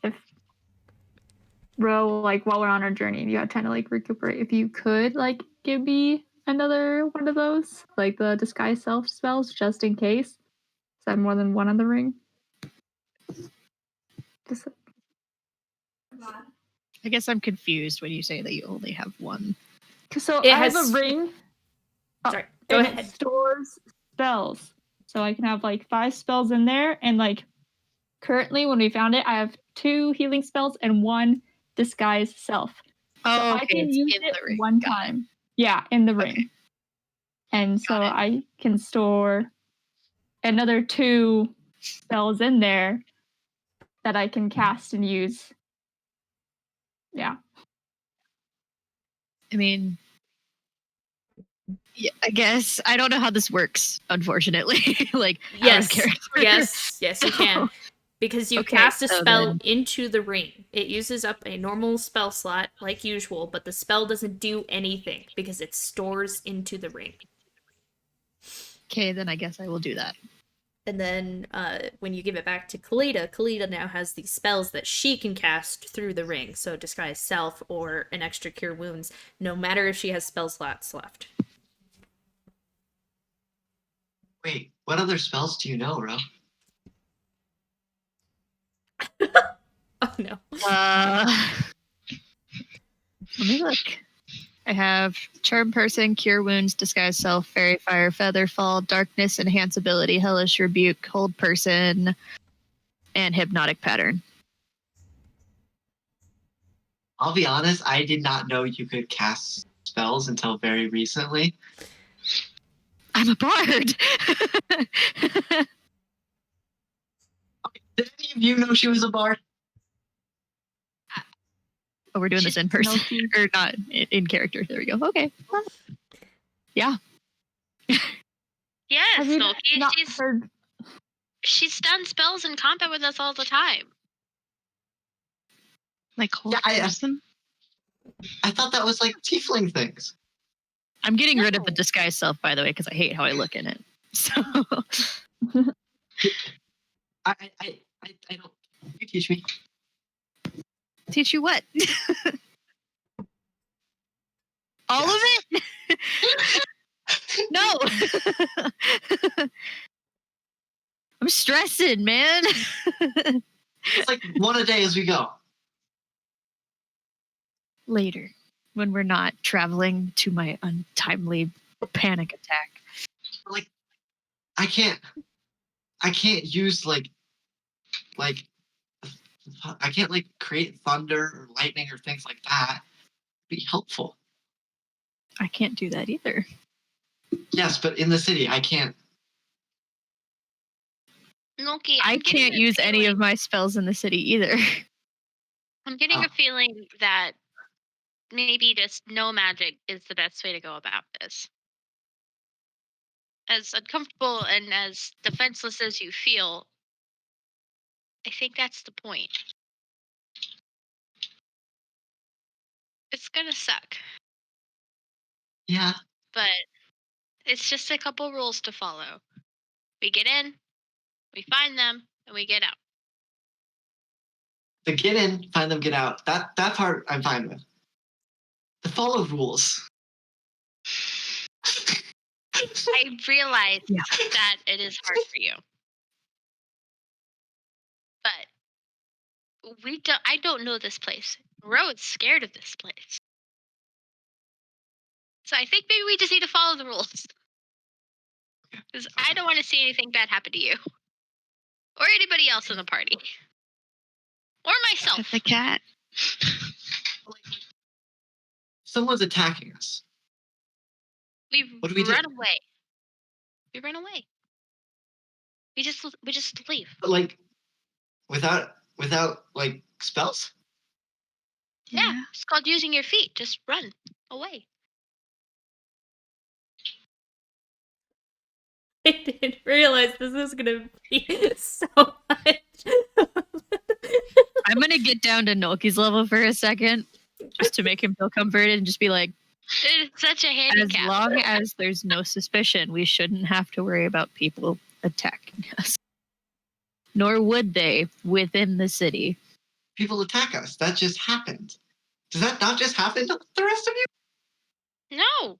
if Ro, like while we're on our journey, and you had time to like recuperate, if you could like give me another one of those, like the disguise self spells, just in case. Is that more than one on the ring? Just I guess I'm confused when you say that you only have one. so It I have has- a ring. Sorry, go and ahead. It stores spells, so I can have like 5 spells in there. And like currently, when we found it, I have 2 healing spells and 1 disguise self. Oh, So I can use it one time. Yeah, in the ring. And so I can store another 2 spells in there that I can cast and use. Yeah. I mean, yeah, I guess I don't know how this works, unfortunately. Like, out of character. yes, you can. Because you Okay, cast a so spell then- into the ring. It uses up a normal spell slot, like usual, but the spell doesn't do anything because it stores into the ring. Okay, then I guess I will do that. And then when you give it back to Kalita now has these spells that she can cast through the ring. So Disguise Self or an extra Cure Wounds, no matter if she has spell slots left. Wait, what other spells do you know, Ro? Oh no. Let me look. I have Charm Person, Cure Wounds, Disguise Self, Fairy Fire, Feather Fall, Darkness, Enhance Ability, Hellish Rebuke, Hold Person, and Hypnotic Pattern. I'll be honest, I did not know you could cast spells until very recently. I'm a bard! Did any of you know she was a bard? Oh, we're doing this in person, or not in character. There we go. Okay. Yeah. Yes, Have you Loki. not heard? She's done spells in combat with us all the time. Like whole Yeah, person? I thought that was like tiefling things. I'm getting rid of the Disguise Self, by the way, because I hate how I look in it. So. I don't. You teach me. Teach you what? All of it? No. I'm stressing, man. It's like one a day as we go. Later, when we're not traveling to my untimely panic attack. Like, I can't use like I can't like create thunder or lightning or things like that. It'd be helpful. I can't do that either. Yes, but in the city, I can't. Loki, I can't use any of my spells in the city either. I'm getting a feeling that maybe just no magic is the best way to go about this. As uncomfortable and as defenseless as you feel, I think that's the point. It's gonna suck. Yeah. But it's just a couple rules to follow. We get in, we find them, and we get out. The get in, find them, get out. That part I'm fine with. The follow rules. I realize that it is hard for you. But I don't know this place. Ro is scared of this place. So I think maybe we just need to follow the rules. Because I don't want to see anything bad happen to you. Or anybody else in the party. Or myself. Pet the cat. Someone's attacking us. What do we run do? away. We run away. We just leave. But like, without like spells? Yeah, it's called using your feet. Just run away. I didn't realize this was gonna be so much. I'm gonna get down to Nolki's level for a second, just to make him feel comforted and just be like, it's such a handicap. As long as there's no suspicion, we shouldn't have to worry about people attacking us. Nor would they within the city. People attack us. That just happened. Does that not just happen to the rest of you? No.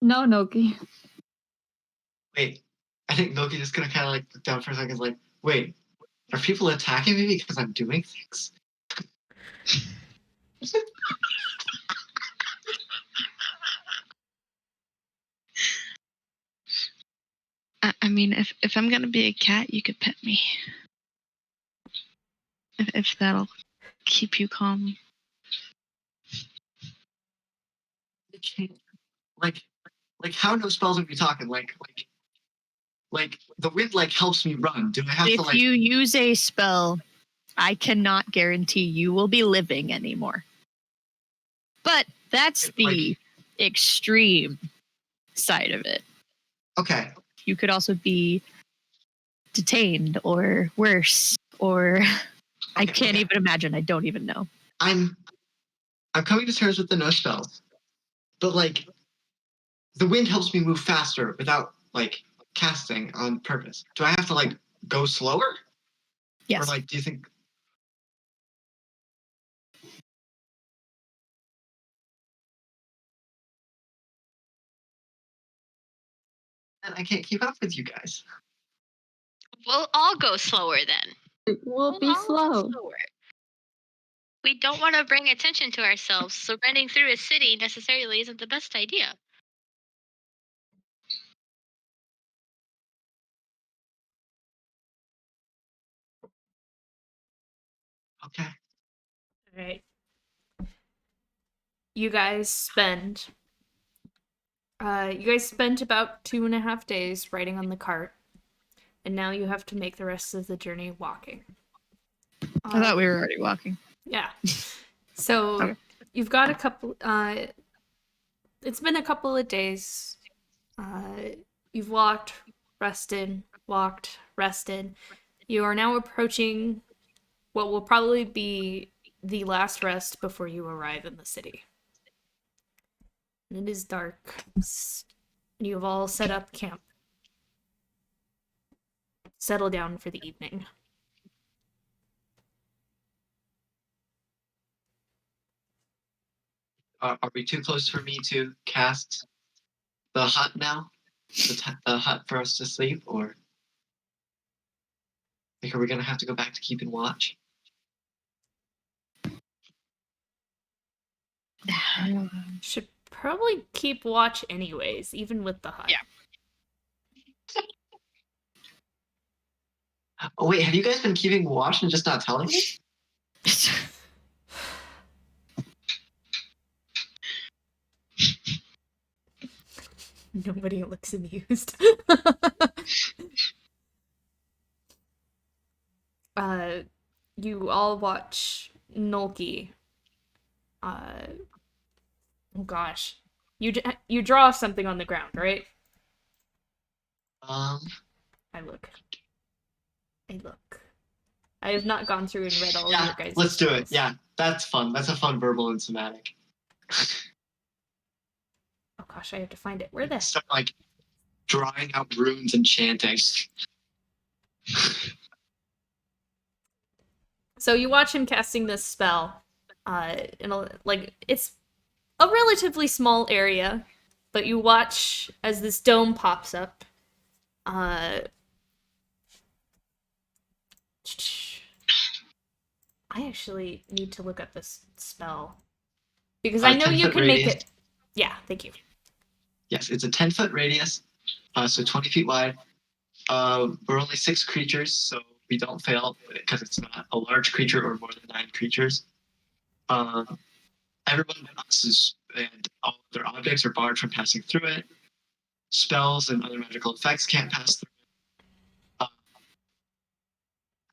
No, Noki. Wait, I think Noki just gonna kind of like look down for a second, like, wait, are people attacking me because I'm doing things? I mean, if I'm gonna be a cat, you could pet me. If that'll keep you calm. Like how no spells are we talking? Like the wind like helps me run. Do I have to If like? you use a spell, I cannot guarantee you will be living anymore. But that's the extreme side of it. Okay. You could also be detained or worse, or I can't even imagine. I don't even know. I'm coming to terms with the no spells, but like the wind helps me move faster without like casting on purpose. Do I have to like go slower? Yes. Or like, do you think? And I can't keep up with you guys. We'll all go slower then. We'll be slow. We don't want to bring attention to ourselves, so running through a city necessarily isn't the best idea. Okay. All right. You guys spend about 2.5 days riding on the cart, and now you have to make the rest of the journey walking. I thought we were already walking. Yeah. So Okay. You've got a couple. It's been a couple of days. You've walked, rested. You are now approaching what will probably be the last rest before you arrive in the city. And it is dark. You have all set up camp. Settle down for the evening. Are we too close for me to cast the hut now? The hut for us to sleep, or like, are we gonna have to go back to keeping watch? Should probably keep watch anyways, even with the hut. Yeah. Oh wait, have you guys been keeping watch and just not telling me? Nobody looks amused. You all watch Nolki. Oh gosh. You draw something on the ground, right? Um, I look. I have not gone through and read all of your guys' let's do it. spells. Yeah, that's fun. That's a fun verbal and somatic. Oh gosh, I have to find it. Where the Start like drawing out runes and chanting. So you watch him casting this spell. It's a relatively small area, but you watch as this dome pops up. I actually need to look up this spell because I know you can make it. Yeah, thank you. Yes, it's a 10-foot radius, so 20 feet wide. We're only 6 creatures, so we don't fail because it's not a large creature or more than 9 creatures. Everyone but us and all other objects are barred from passing through it. Spells and other magical effects can't pass through it.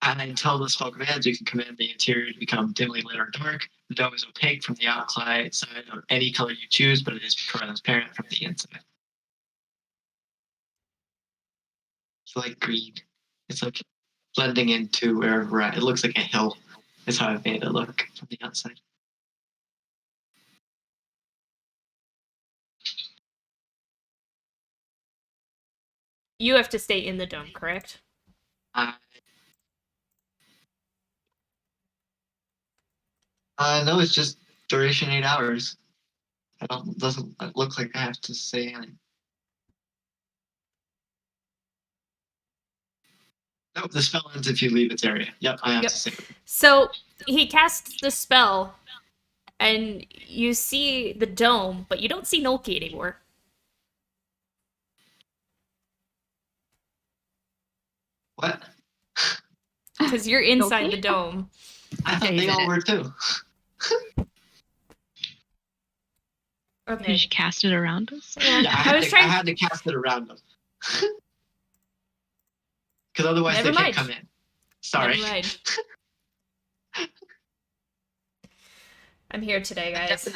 And until the spell commands, you can command the interior to become dimly lit or dark. The dome is opaque from the outside of any color you choose, but it is transparent from the inside. It's like green. It's like blending into wherever we're at. It looks like a hill. Is how I've made it look from the outside. You have to stay in the dome, correct? No, it's just duration 8 hours. Doesn't look like I have to say anything. Nope, the spell ends if you leave its area. Yep, I have to say it. So he casts the spell, and you see the dome, but you don't see Nolki anymore. What? Because you're inside the dome. I thought they all were too. Okay. Did you cast it around us? Yeah, I had to cast it around them. Because otherwise they can't come in. Sorry. Never mind. I'm here today, guys.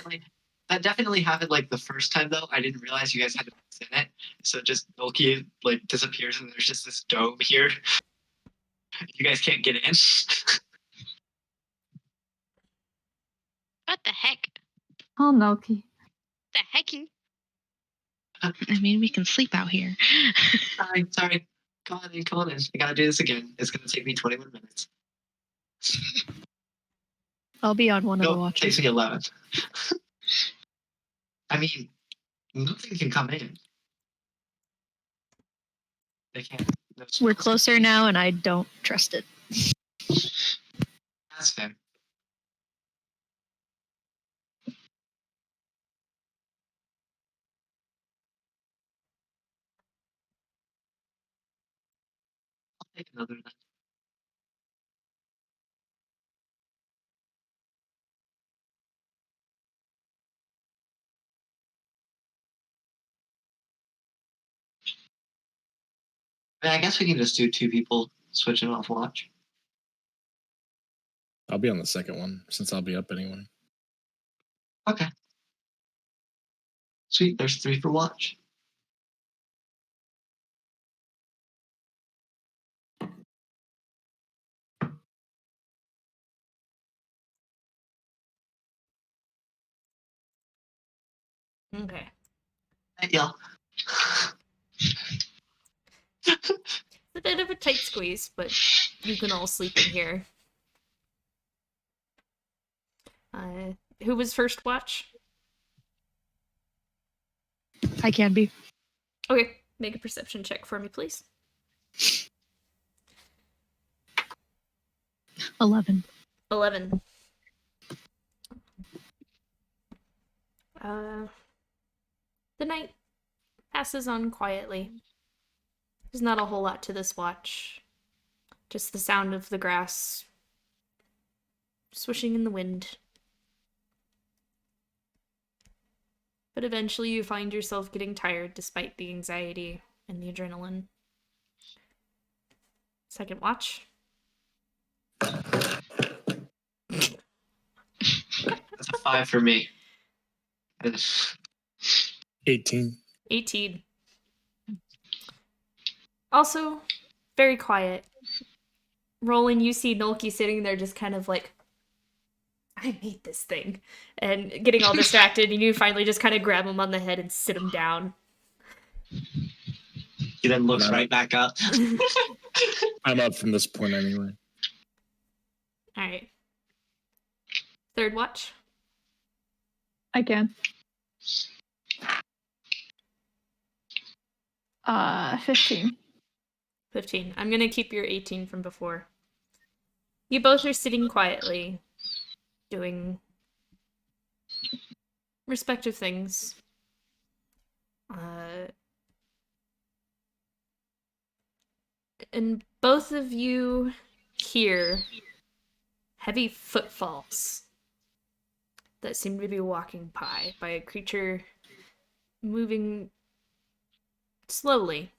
That definitely happened like the first time though. I didn't realize you guys had to mix in it. So just Nolki like disappears and there's just this dome here. You guys can't get in. What the heck? Oh, Nolki. The hecky? I mean, we can sleep out here. Sorry. Come on in. I gotta do this again. It's gonna take me 21 minutes. I'll be on one of the watches. It takes me 11. I mean, nothing can come in. They can't. We're closer now, and I don't trust it. That's fair. I'll take another then. I guess we can just do 2 people switching off watch. I'll be on the second one since I'll be up anyway. Okay. Sweet. There's 3 for watch. Okay. Hey, y'all. It's a bit of a tight squeeze, but you can all sleep in here. Who was first watch? I can be. Okay, make a perception check for me, please. 11. 11. The night passes on quietly. There's not a whole lot to this watch. Just the sound of the grass swishing in the wind. But eventually you find yourself getting tired despite the anxiety and the adrenaline. Second watch. That's a 5 for me. 18. 18. Also, very quiet. Rolling, you see Nolki sitting there just kind of like, I made this thing. And getting all distracted, and you finally just kind of grab him on the head and sit him down. He then looks right back up. I'm up from this point anyway. Alright. Third watch. I can. 15. 15. I'm gonna keep your 18 from before. You both are sitting quietly, doing respective things. And both of you hear heavy footfalls that seem to be walking by a creature moving slowly.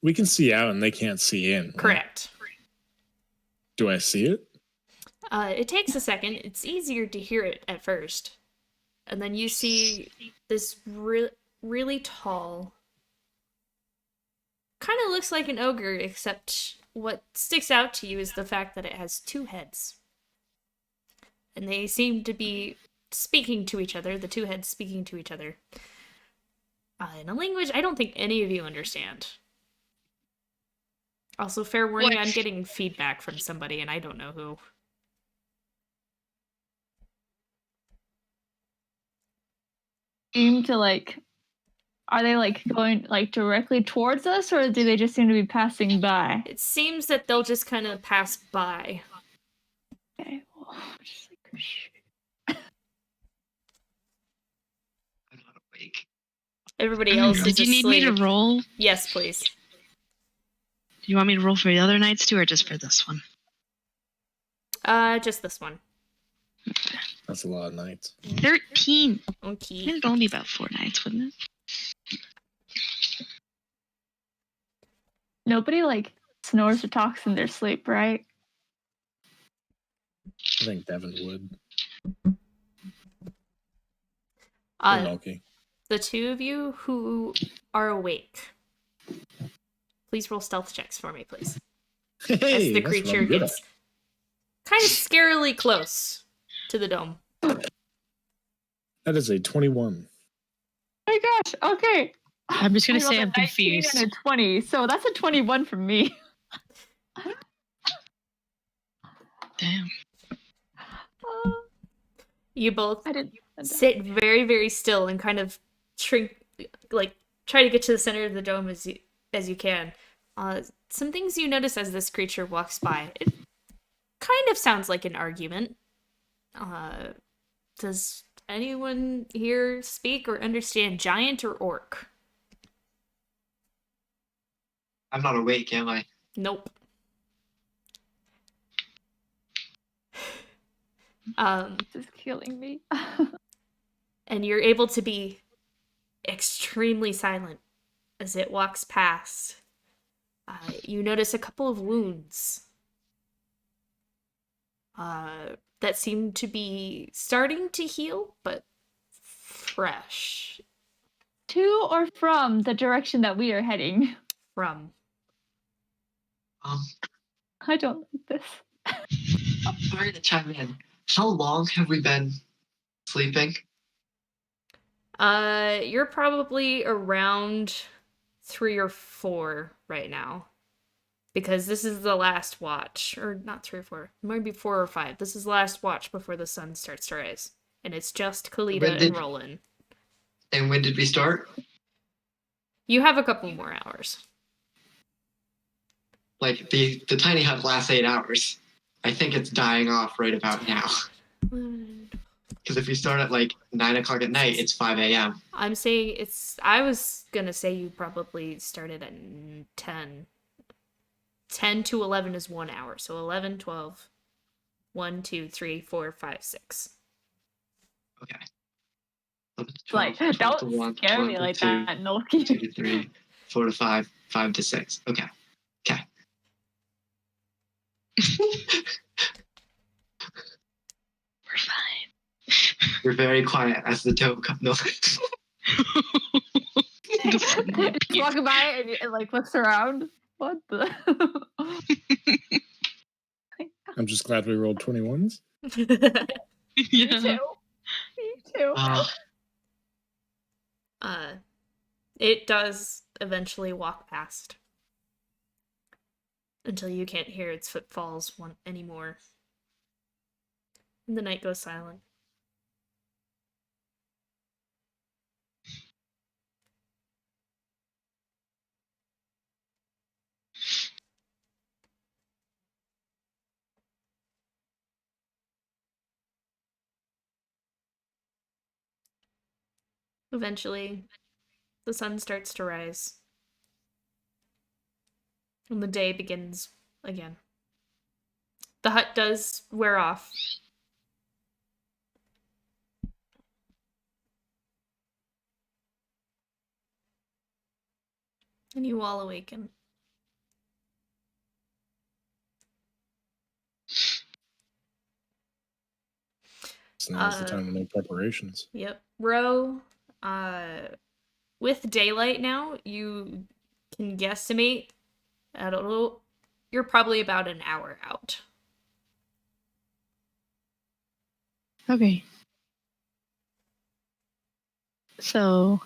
We can see out and they can't see in. Right? Correct. Do I see it? It takes a second. It's easier to hear it at first. And then you see this really tall, kind of looks like an ogre, except what sticks out to you is the fact that it has 2 heads. And they seem to be speaking to each other, the 2 heads speaking to each other. In a language I don't think any of you understand. Also, fair warning, I'm getting feedback from somebody and I don't know who. Seem to like, are they like going like directly towards us, or do they just seem to be passing by? It seems that they'll just kind of pass by. Okay, well, just like, I'm not awake. Everybody else is asleep. Did you need me to roll? Yes, please. Do you want me to roll for the other nights too, or just for this one? Just this one. Okay. That's a lot of nights. 13. Okay. It'd only be about 4 nights, wouldn't it? nobody like snores or talks in their sleep, right? I think Devin would. The 2 of you who are awake, please roll stealth checks for me, please. Hey, as the creature gets kind of scarily close to the dome. That is a 21. Oh my gosh, okay. I'm just gonna say I'm 19 confused. and a 20, so that's a 21 from me. Damn. You both sit very, very still and kind of shrink, like try to get to the center of the dome as you can. Some things you notice as this creature walks by. It kind of sounds like an argument. Does anyone here speak or understand giant or orc? I'm not awake, am I? Nope. This is killing me. And you're able to be extremely silent as it walks past. You notice a couple of wounds that seem to be starting to heal, but fresh. To or from the direction that we are heading? From. I don't like this. I'm sorry to chime in. How long have we been sleeping? You're probably around 3 or 4 right now. Because this is the last watch. Or not 3 or 4. Maybe 4 or 5. This is the last watch before the sun starts to rise. And it's just Kalita and Roland. And when did we start? You have a couple more hours. Like, the tiny hut lasts 8 hours. I think it's dying off right about now. Because if we start at like 9 o'clock at night, it's 5 a.m. I'm saying I was gonna say you probably started at 10. 10 to 11 is 1 hour. So 11, 12, 1, 2, 3, 4, 5, 6. Okay. 11 to 12, Like, 12 to don't 1, scare 1 me to like 2, that, no. 2 to 3, 4 to 5, 5 to 6. Okay. Okay. We're fine. You're very quiet as the dough comes. No. Walking by and like looks around. What the? I'm just glad we rolled 21s. Me too. Me too. It does eventually walk past until you can't hear its footfalls anymore. And the night goes silent. Eventually, the sun starts to rise. And the day begins again. The hut does wear off. And you all awaken. So now's the time to make preparations. Yep. Ro, with daylight now, you can guesstimate at a little. You're probably about an hour out. Okay. So,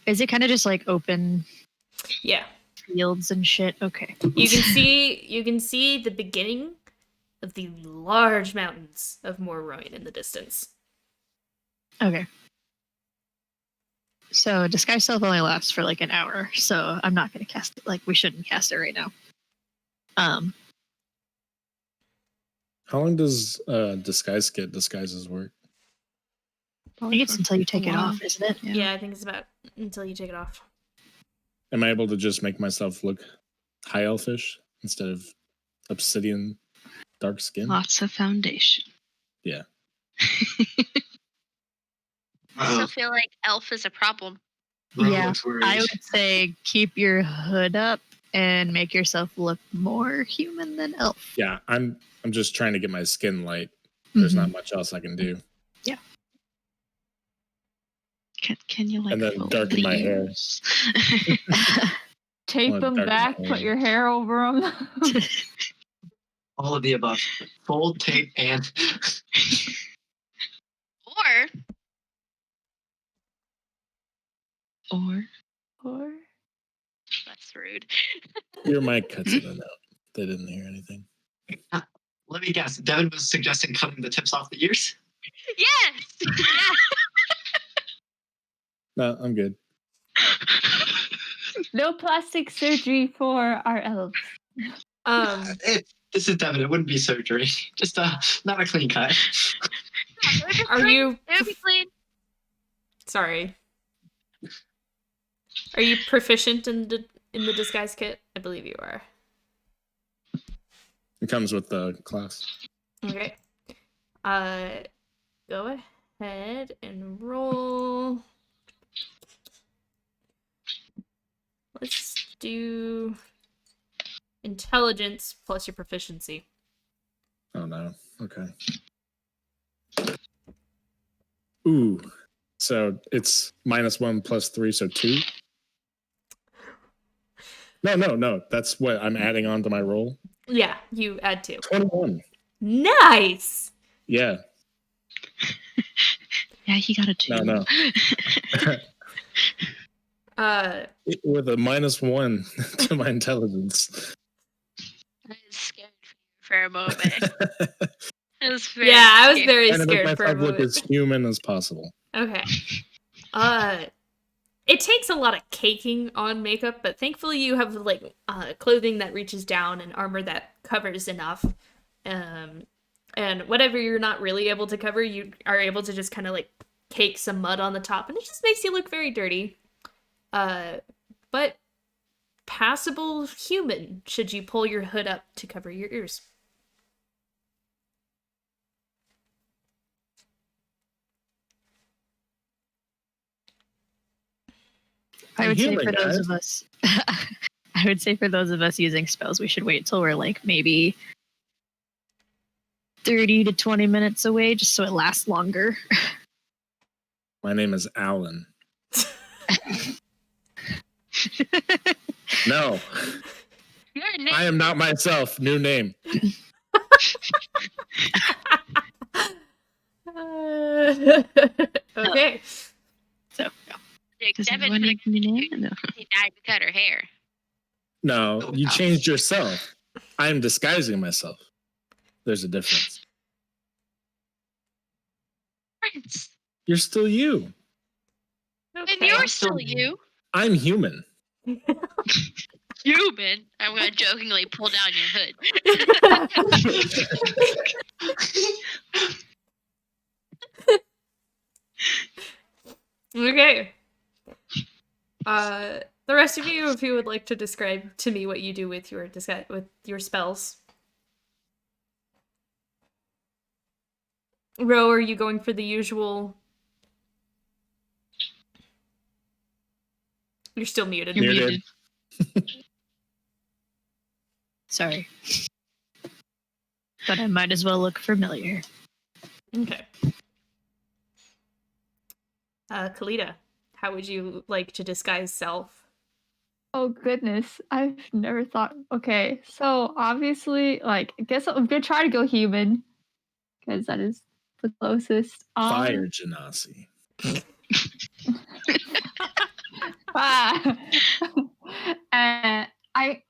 is it kind of just like open Yeah. fields and shit? Okay. You can see the beginning of the large mountains of Morrowind in the distance. Okay. So disguise self only lasts for like an hour, so I'm not going to cast it. Like, we shouldn't cast it right now. How long does disguises work? I think it's until you take it off, isn't it? Yeah, I think it's about until you take it off. Am I able to just make myself look high elfish instead of obsidian dark skin? Lots of foundation. Yeah. I still feel like elf is a problem. Yeah, I would say keep your hood up and make yourself look more human than elf. Yeah, I'm just trying to get my skin light. There's not much else I can do. Yeah. Can you like and then darken my hair? Tape them back, put your hair over them. All of the above. Fold, tape, and... Or that's rude. Your mic cuts in and out. They didn't hear anything. Let me guess. Devin was suggesting cutting the tips off the ears? Yes! Yeah. No, I'm good. No plastic surgery for our elves. This is Devin. It wouldn't be surgery. Just not a clean cut. Are you... It would be clean. Sorry. Are you proficient in the disguise kit? I believe you are. It comes with the class. Okay. Go ahead and roll. Let's do intelligence plus your proficiency. Oh no. Okay. Ooh. So it's -1 + 3, so 2? No. That's what I'm adding on to my roll. Yeah, you add 2. 21. Nice! Yeah. Yeah, he got a 2. No. With a -1 to my intelligence. I was scared for a moment. I was very I was very scared scared for a moment. Look as human as possible. Okay. It takes a lot of caking on makeup, but thankfully you have like clothing that reaches down and armor that covers enough. And whatever you're not really able to cover, you are able to just kind of like cake some mud on the top, and it just makes you look very dirty. But passable human should you pull your hood up to cover your ears. I would say human, for those guys. of us, I would say for those of us using spells, we should wait till we're like maybe 30 to 20 minutes away, just so it lasts longer. My name is Alan. No, Your name I am not myself. New name. Okay. So, yeah. Does Devin everyone put make me name? No. she died to cut her hair. No, you changed yourself. I am disguising myself. There's a difference. Prince. You're still you. And Okay. you're still you. I'm human. Human. I'm gonna jokingly pull down your hood. Okay. The rest of you, if you would like to describe to me what you do with your spells. Ro, are you going for the usual? You're still muted. You're Muted. muted. Sorry. But I might as well look familiar. Okay. Kalita, how would you like to disguise self? Oh goodness, I've never thought. Okay, so obviously, like, I guess I'm gonna try to go human because that is the closest. Fire Genasi.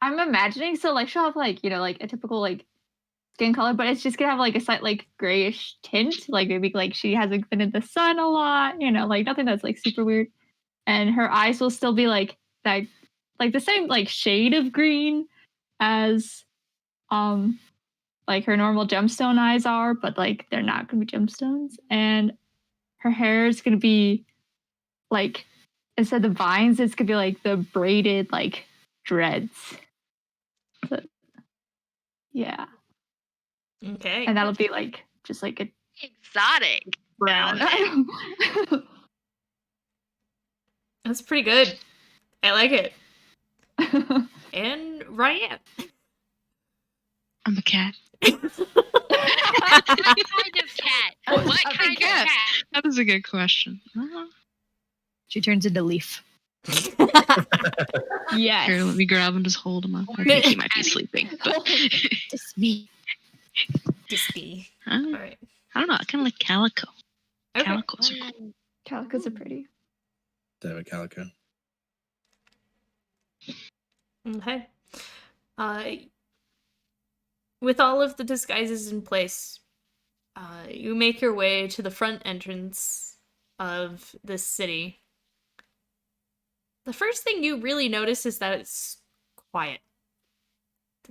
I'm imagining, so like she'll have like, you know, like a typical like skin color, but it's just gonna have like a slight like grayish tint, like maybe like she hasn't been in the sun a lot, you know, like nothing that's like super weird. And her eyes will still be like that, like the same like shade of green as like her normal gemstone eyes are, but like they're not gonna be gemstones. And her hair is gonna be like, instead of vines, it's gonna be like the braided like dreads. So, yeah. Okay. And that'll be like just like a Exotic. brown. That's pretty good. I like it. And Ryan. I'm a cat. What kind of cat? What kind of cat? That is a good question. She turns into Leaf. Yes. Here, let me grab him, just hold him up. I think he might be sleeping, but Just me. Dispy. I All right. don't know. I kind of like calico. Okay. Calicos are cool. Calicos are pretty. David Calico. Okay. With all of the disguises in place, you make your way to the front entrance of this city. The first thing you really notice is that it's quiet.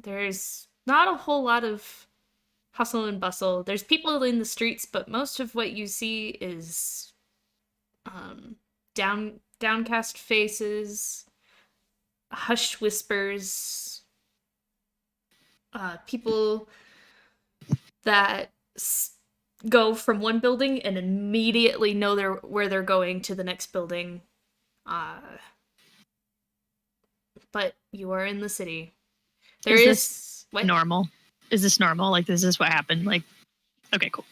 There's not a whole lot of hustle and bustle. There's people in the streets, but most of what you see is downcast faces, hushed whispers, people that go from one building and immediately know where they're going to the next building. But you are in the city. There is this what? normal? Is this normal? Like, is this what happened? Like, okay, cool.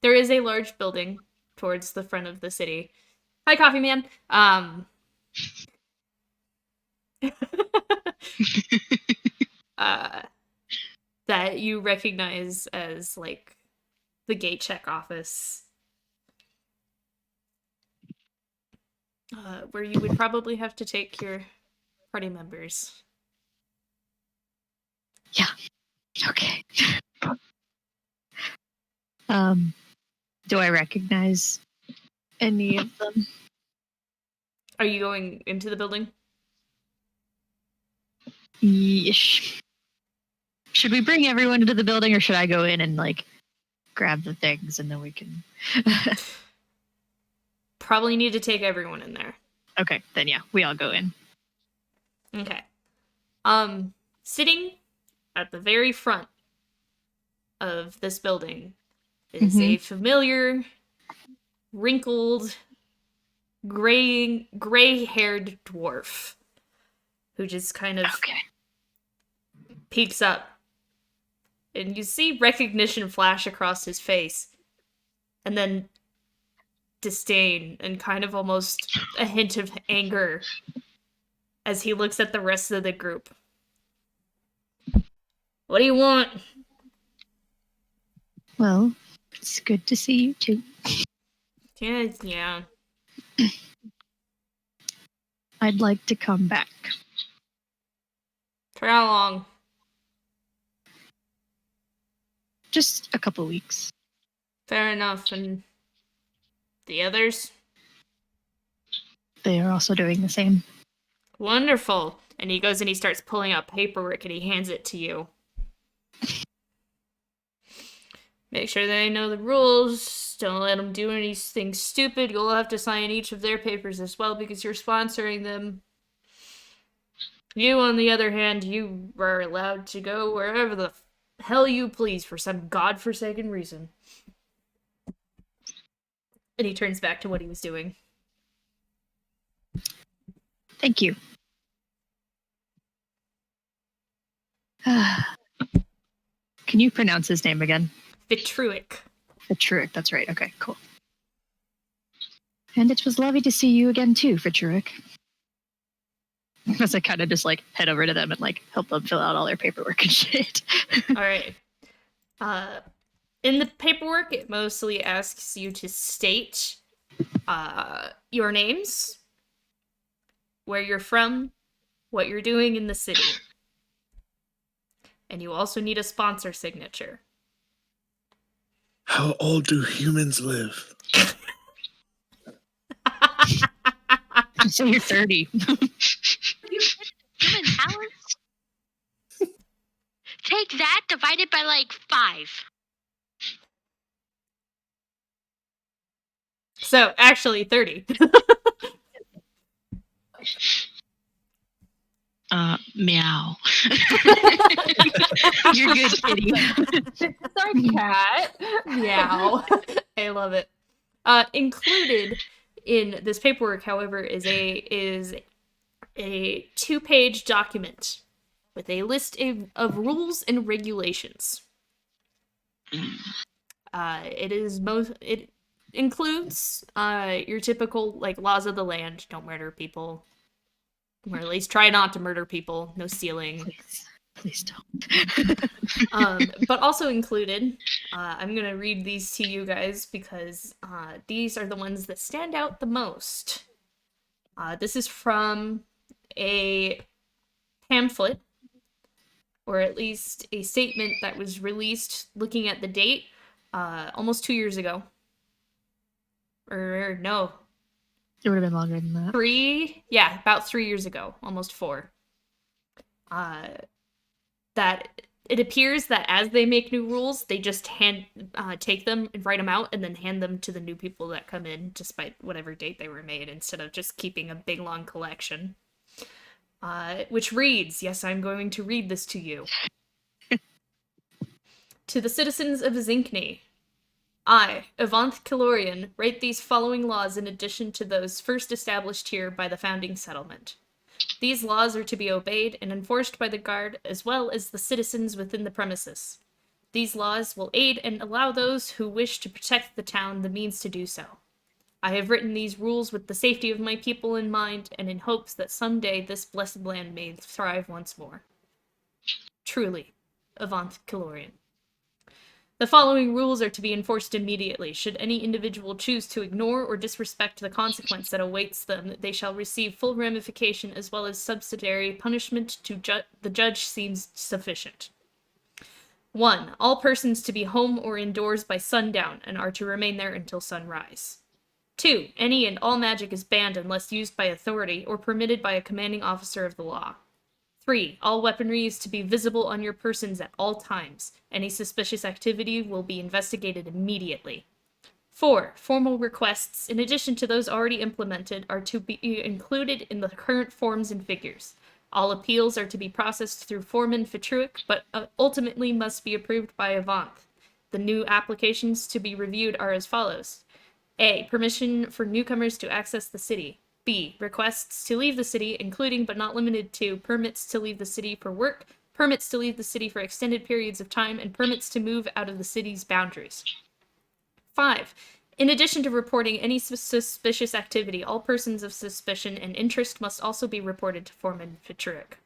There is a large building towards the front of the city. Hi, Coffee Man. That you recognize as like the gate check office, where you would probably have to take your party members. Yeah. Okay. Do I recognize any of them? Are you going into the building? Yeesh. Should we bring everyone into the building, or should I go in and like grab the things and then we can? Probably need to take everyone in there. Okay, then yeah, we all go in. Okay. Sitting at the very front of this building is a familiar, wrinkled gray-haired dwarf who just kind of peeks up. And you see recognition flash across his face. And then disdain and kind of almost a hint of anger as he looks at the rest of the group. What do you want? Well, it's good to see you too. Yeah. I'd like to come back. For how long? Just a couple weeks. Fair enough. And the others? They are also doing the same. Wonderful. And he goes and he starts pulling out paperwork and he hands it to you. Make sure they know the rules. Don't let them do anything stupid. You'll have to sign each of their papers as well because you're sponsoring them. You, on the other hand, you are allowed to go wherever the hell you please for some godforsaken reason. And he turns back to what he was doing. Thank you. Can you pronounce his name again? Vitruic. Vitruic, that's right. Okay, cool. And it was lovely to see you again too, Vitruic. As I kind of just like head over to them and like help them fill out all their paperwork and shit. All right. In the paperwork, it mostly asks you to state your names, where you're from, what you're doing in the city. And you also need a sponsor signature. How old do humans live? So you're 30. Human talents? Take that divided by like 5. So, actually, 30. Meow. You're good, kitty. It's our cat. Meow. I love it. Included in this paperwork, however, is a 2-page document with a list of rules and regulations. It includes your typical like laws of the land: don't murder people, or at least try not to murder people, no stealing. Please don't. But also included, I'm gonna read these to you guys because these are the ones that stand out the most. This is from a pamphlet, or at least a statement that was released looking at the date almost 2 years ago. Or no. It would have been longer than that. About 3 years ago, almost 4. That it appears that as they make new rules, they just take them and write them out and then hand them to the new people that come in, despite whatever date they were made, instead of just keeping a big long collection. Which reads, yes, I'm going to read this to you. To the citizens of Zinkni, I, Avant Kilorian, write these following laws in addition to those first established here by the founding settlement. These laws are to be obeyed and enforced by the guard as well as the citizens within the premises. These laws will aid and allow those who wish to protect the town the means to do so. I have written these rules with the safety of my people in mind and in hopes that someday this blessed land may thrive once more. Truly, Avant Kilorian. The following rules are to be enforced immediately. Should any individual choose to ignore or disrespect the consequence that awaits them, they shall receive full ramification as well as subsidiary punishment to the judge seems sufficient. 1. All persons to be home or indoors by sundown and are to remain there until sunrise. 2. Any and all magic is banned unless used by authority or permitted by a commanding officer of the law. 3. All weaponry is to be visible on your persons at all times. Any suspicious activity will be investigated immediately. 4. Formal requests, in addition to those already implemented, are to be included in the current forms and figures. All appeals are to be processed through Foreman Vitruic, but ultimately must be approved by Avant. The new applications to be reviewed are as follows. A. Permission for newcomers to access the city. B. Requests to leave the city, including but not limited to permits to leave the city for work, permits to leave the city for extended periods of time, and permits to move out of the city's boundaries. 5. In addition to reporting any suspicious activity, all persons of suspicion and interest must also be reported to Foreman Petrick.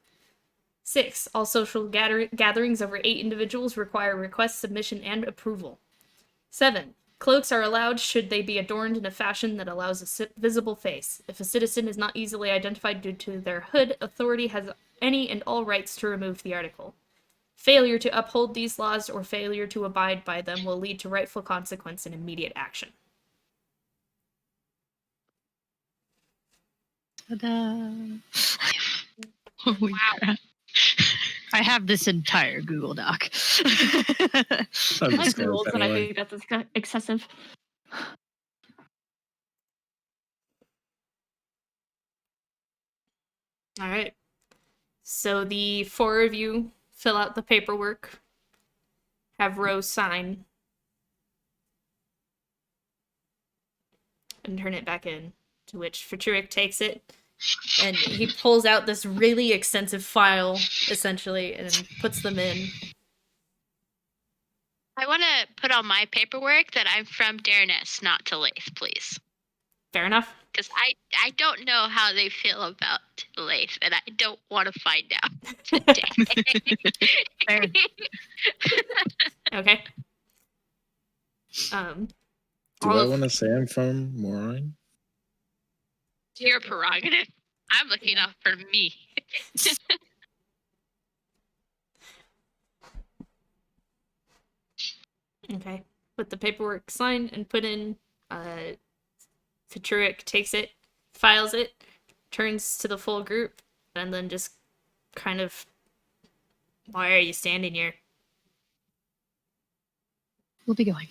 6. All social gatherings over 8 individuals require request, submission, and approval. 7. Cloaks are allowed should they be adorned in a fashion that allows a visible face. If a citizen is not easily identified due to their hood, authority has any and all rights to remove the article. Failure to uphold these laws or failure to abide by them will lead to rightful consequence and immediate action. Ta-da. Holy crap. I have this entire Google Doc. I like Scared, rules, and I anyway. think that's excessive. All right. So the 4 of you fill out the paperwork, have Rose sign, and turn it back in, to which Faturik takes it, and he pulls out this really extensive file, essentially, and puts them in. I want to put on my paperwork that I'm from Dareness, not to Lathe, please. Fair enough. Because I don't know how they feel about Lathe, and I don't want to find out today. Fair. Okay. Do I want to say I'm from Moraine? Your prerogative. I'm looking out for me. Okay. Put the paperwork signed and put in. Faturik takes it, files it, turns to the full group, and then just kind of, why are you standing here? We'll be going.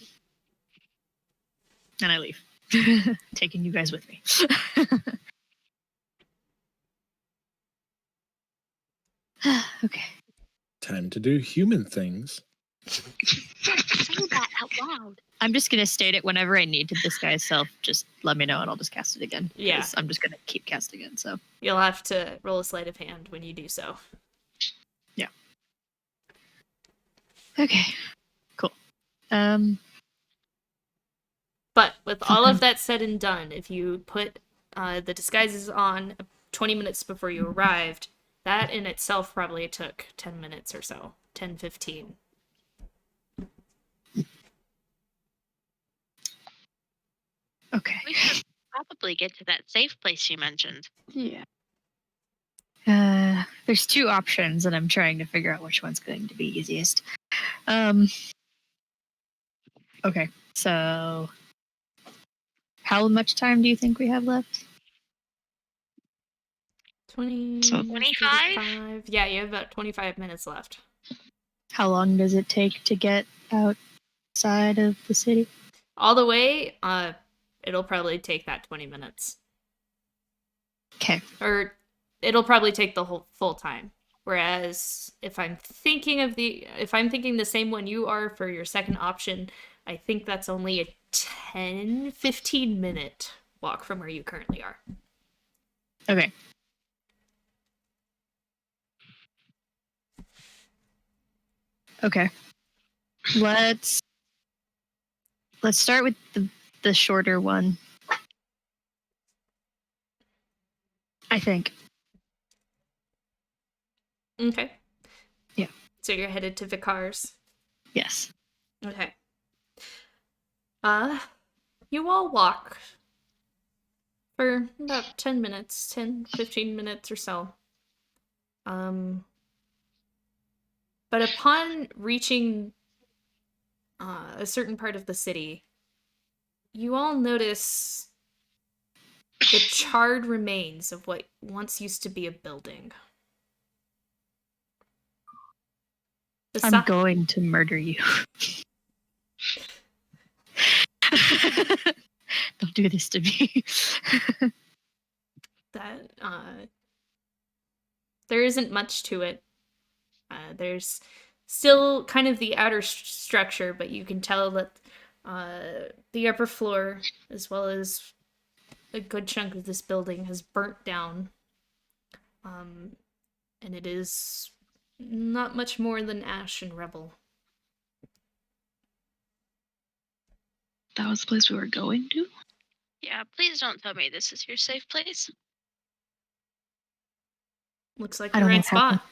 And I leave. Taking you guys with me. Okay. Time to do human things. Say that out loud. I'm just going to state it whenever I need to disguise self. Just let me know and I'll just cast it again. Yeah. I'm just going to keep casting it, so. You'll have to roll a sleight of hand when you do so. Yeah. Okay. Cool. But with all of that said and done, if you put the disguises on 20 minutes before you arrived, that in itself probably took 10 minutes or so. 10, 15. Okay. We should probably get to that safe place you mentioned. Yeah. There's 2 options, and I'm trying to figure out which one's going to be easiest. Okay, so how much time do you think we have left? 20, So 25? 25. Yeah, you have about 25 minutes left. How long does it take to get outside of the city? All the way, it'll probably take that 20 minutes. Okay. Or it'll probably take the whole full time. Whereas if I'm thinking the same one you are for your second option, I think that's only a 10-15 minute walk from where you currently are. Okay. Okay. Let's start with the shorter one. I think. Okay. Yeah. So you're headed to Vicar's. Yes. Okay. You all walk for about 10 minutes, 10-15 minutes or so. But upon reaching a certain part of the city, you all notice the charred remains of what once used to be a building. I'm going to murder you. Don't do this to me. That there isn't much to it. There's still kind of the outer structure, but you can tell that The upper floor, as well as a good chunk of this building, has burnt down. And it is not much more than ash and rubble. That was the place we were going to? Yeah, please don't tell me this is your safe place. Looks like the right spot.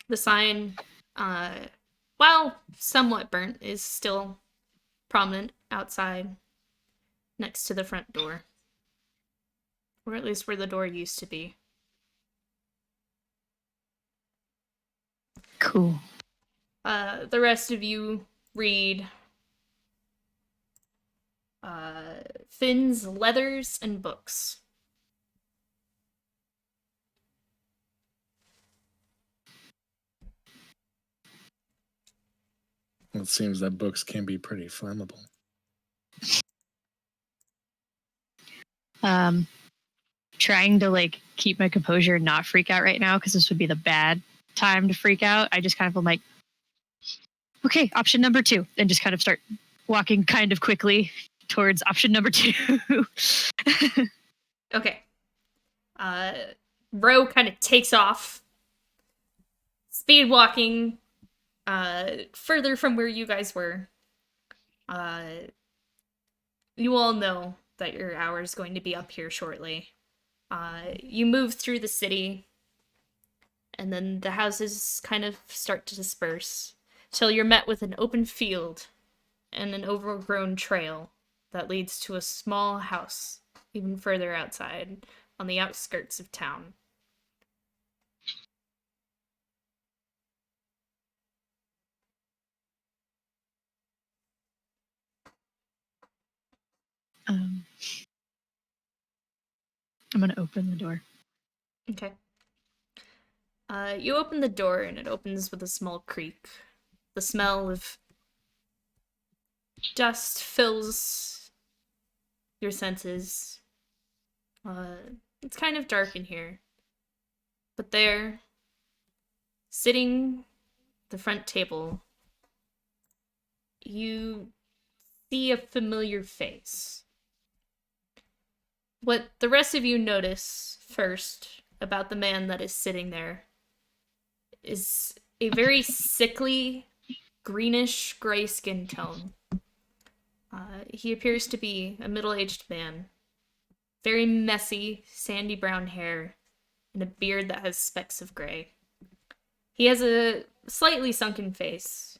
The sign, while somewhat burnt, is still prominent outside next to the front door. Or at least where the door used to be. Cool. The rest of you read Finn's Leathers and Books. It seems that books can be pretty flammable. Trying to like keep my composure and not freak out right now because this would be the bad time to freak out. I just kind of am like, okay, option number 2, and just kind of start walking kind of quickly towards option number 2. Okay. Ro kind of takes off, speed walking further from where you guys were. You all know that your hour is going to be up here shortly. You move through the city, and then the houses kind of start to disperse, till you're met with an open field and an overgrown trail that leads to a small house even further outside on the outskirts of town. I'm going to open the door. Okay. You open the door, and it opens with a small creak. The smell of dust fills your senses. It's kind of dark in here. But there, sitting at the front table, you see a familiar face. What the rest of you notice first about the man that is sitting there is a very sickly, greenish gray skin tone. He appears to be a middle-aged man. Very messy, sandy brown hair, and a beard that has specks of gray. He has a slightly sunken face,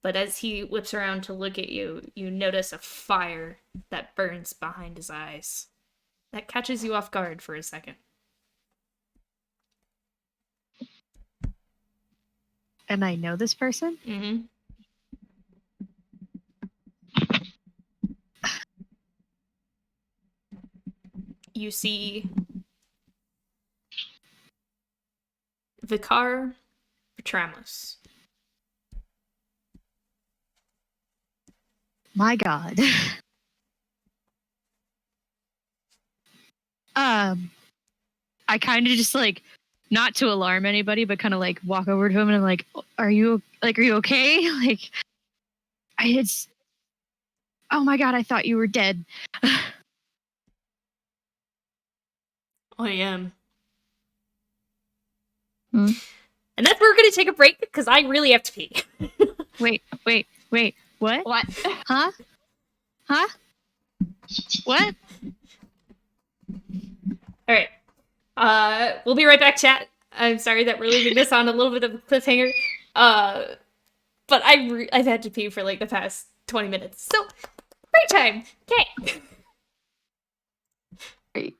but as he whips around to look at you, you notice a fire that burns behind his eyes. That catches you off guard for a second. And I know this person? Mm-hmm. You see Vicar Petramos. My God. I kind of just like, not to alarm anybody, but kind of like walk over to him and I'm like, are you okay? Like, oh my God, I thought you were dead. I am. Hmm? And that's where we're going to take a break because I really have to pee. Wait. What? What? Huh? What? All right. We'll be right back, chat. I'm sorry that we're leaving this on a little bit of a cliffhanger. But I've had to pee for like the past 20 minutes. So, break time. Okay. Great.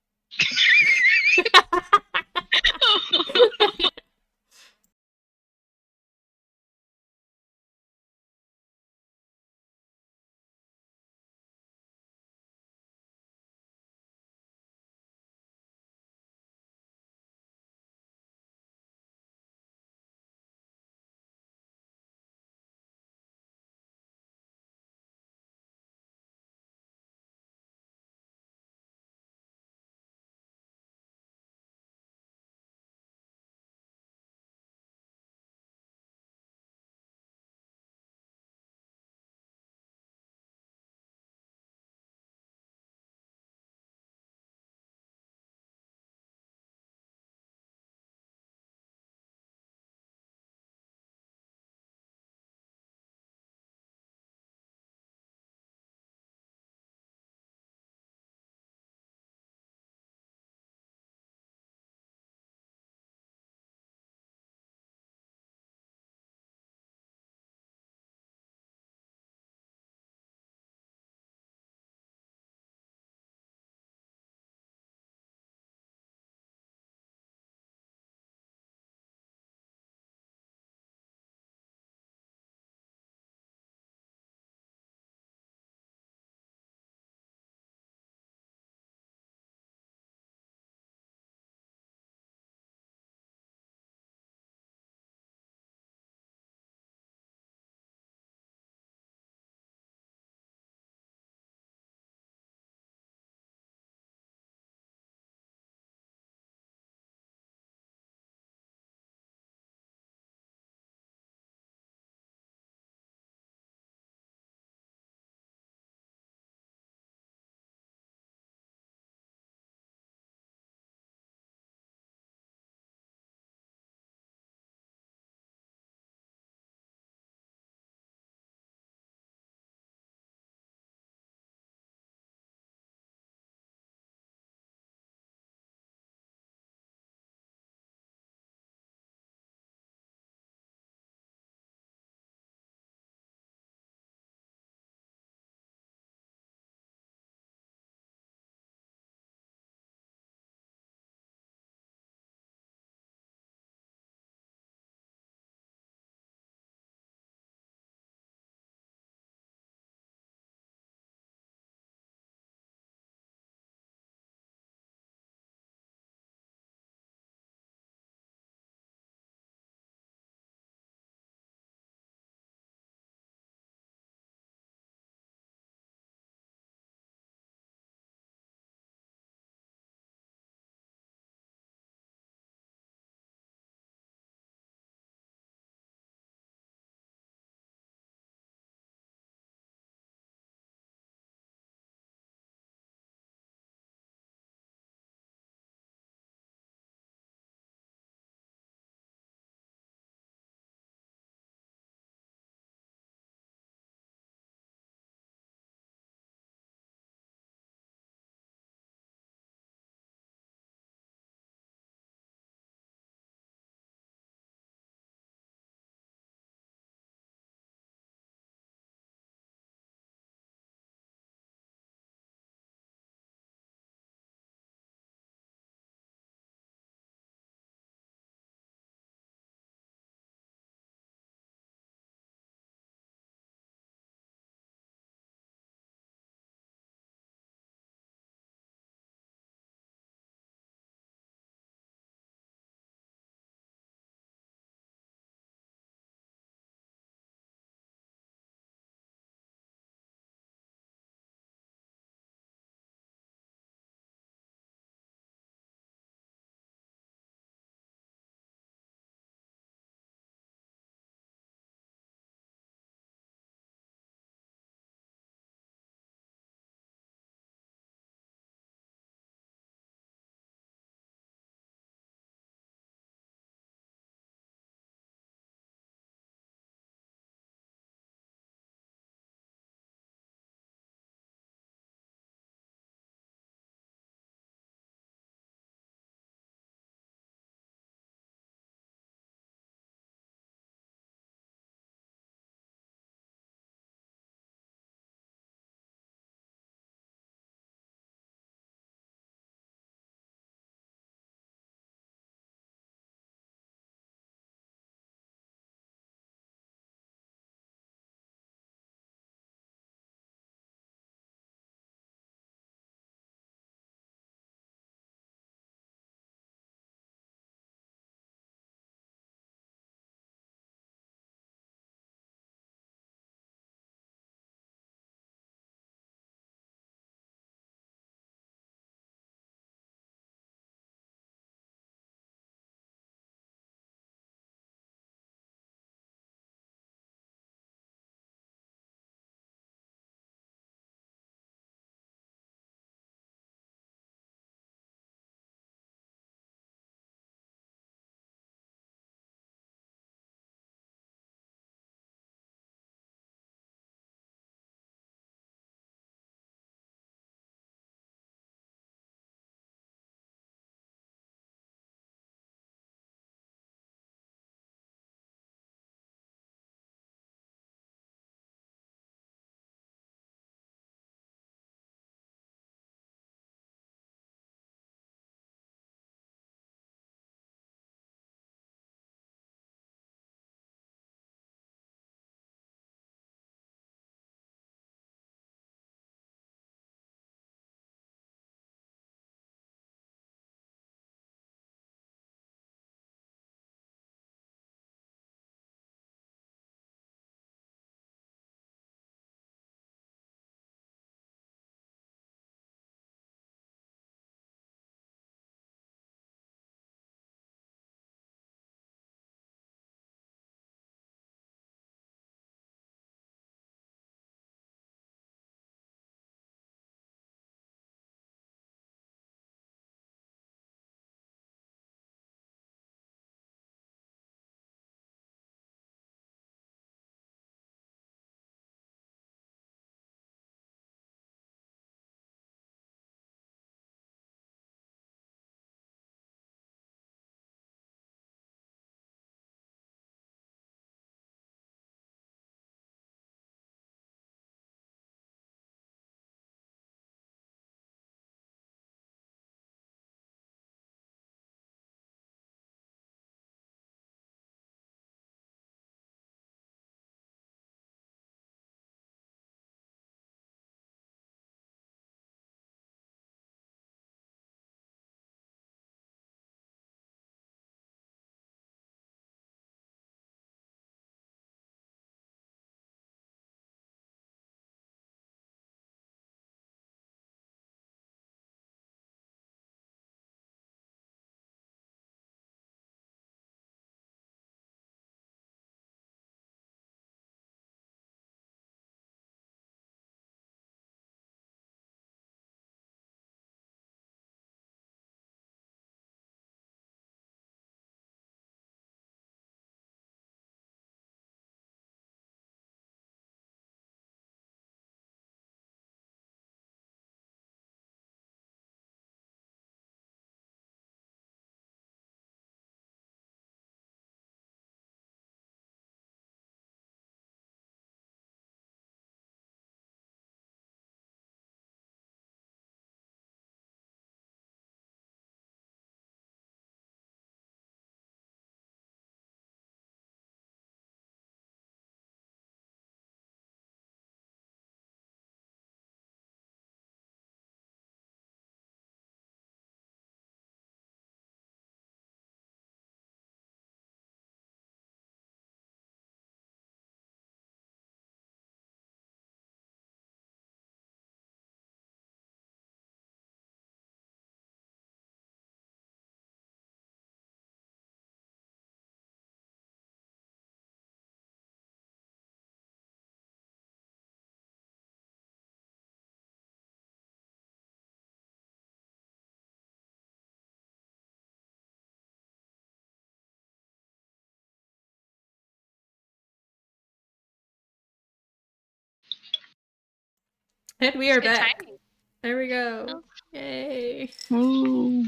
And we are Good back. timing. There we go. Yay. Ooh.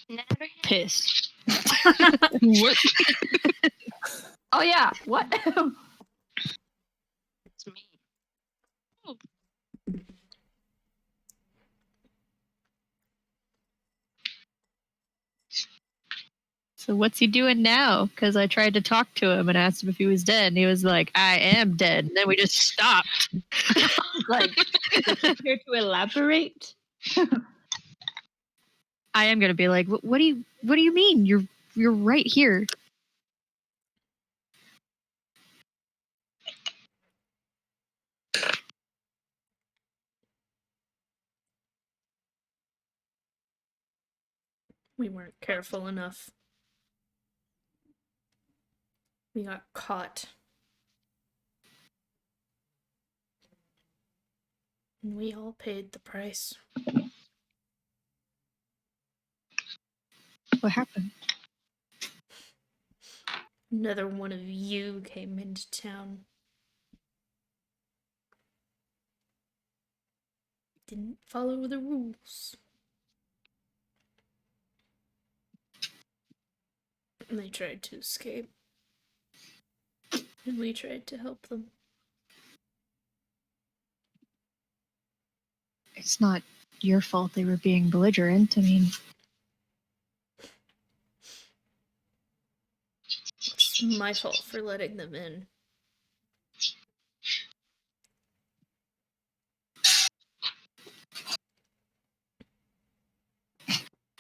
Never Pissed. What? Oh yeah, what? It's me. Oh. So what's he doing now? Because I tried to talk to him and asked him if he was dead, and he was like, "I am dead." And then we just stopped. Like, here to elaborate. I am gonna be like, "What do you mean? You're right here." We weren't careful enough. We got caught. And we all paid the price. What happened? Another one of you came into town. Didn't follow the rules. And they tried to escape. And we tried to help them. It's not your fault they were being belligerent. I mean, It's my fault for letting them in.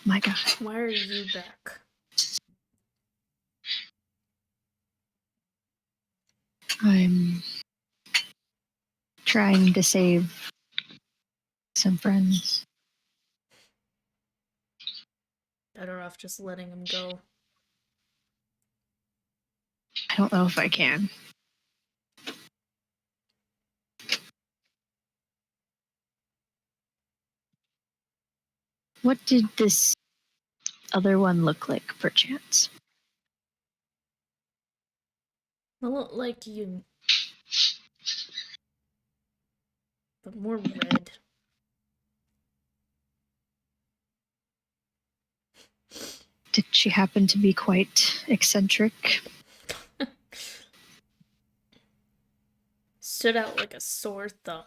my God. Why are you back? I'm trying to save some friends. Better off just letting them go. I don't know if I can. What did this other one look like, perchance? A lot like you. But more red. Did she happen to be quite eccentric? Stood out like a sore thumb.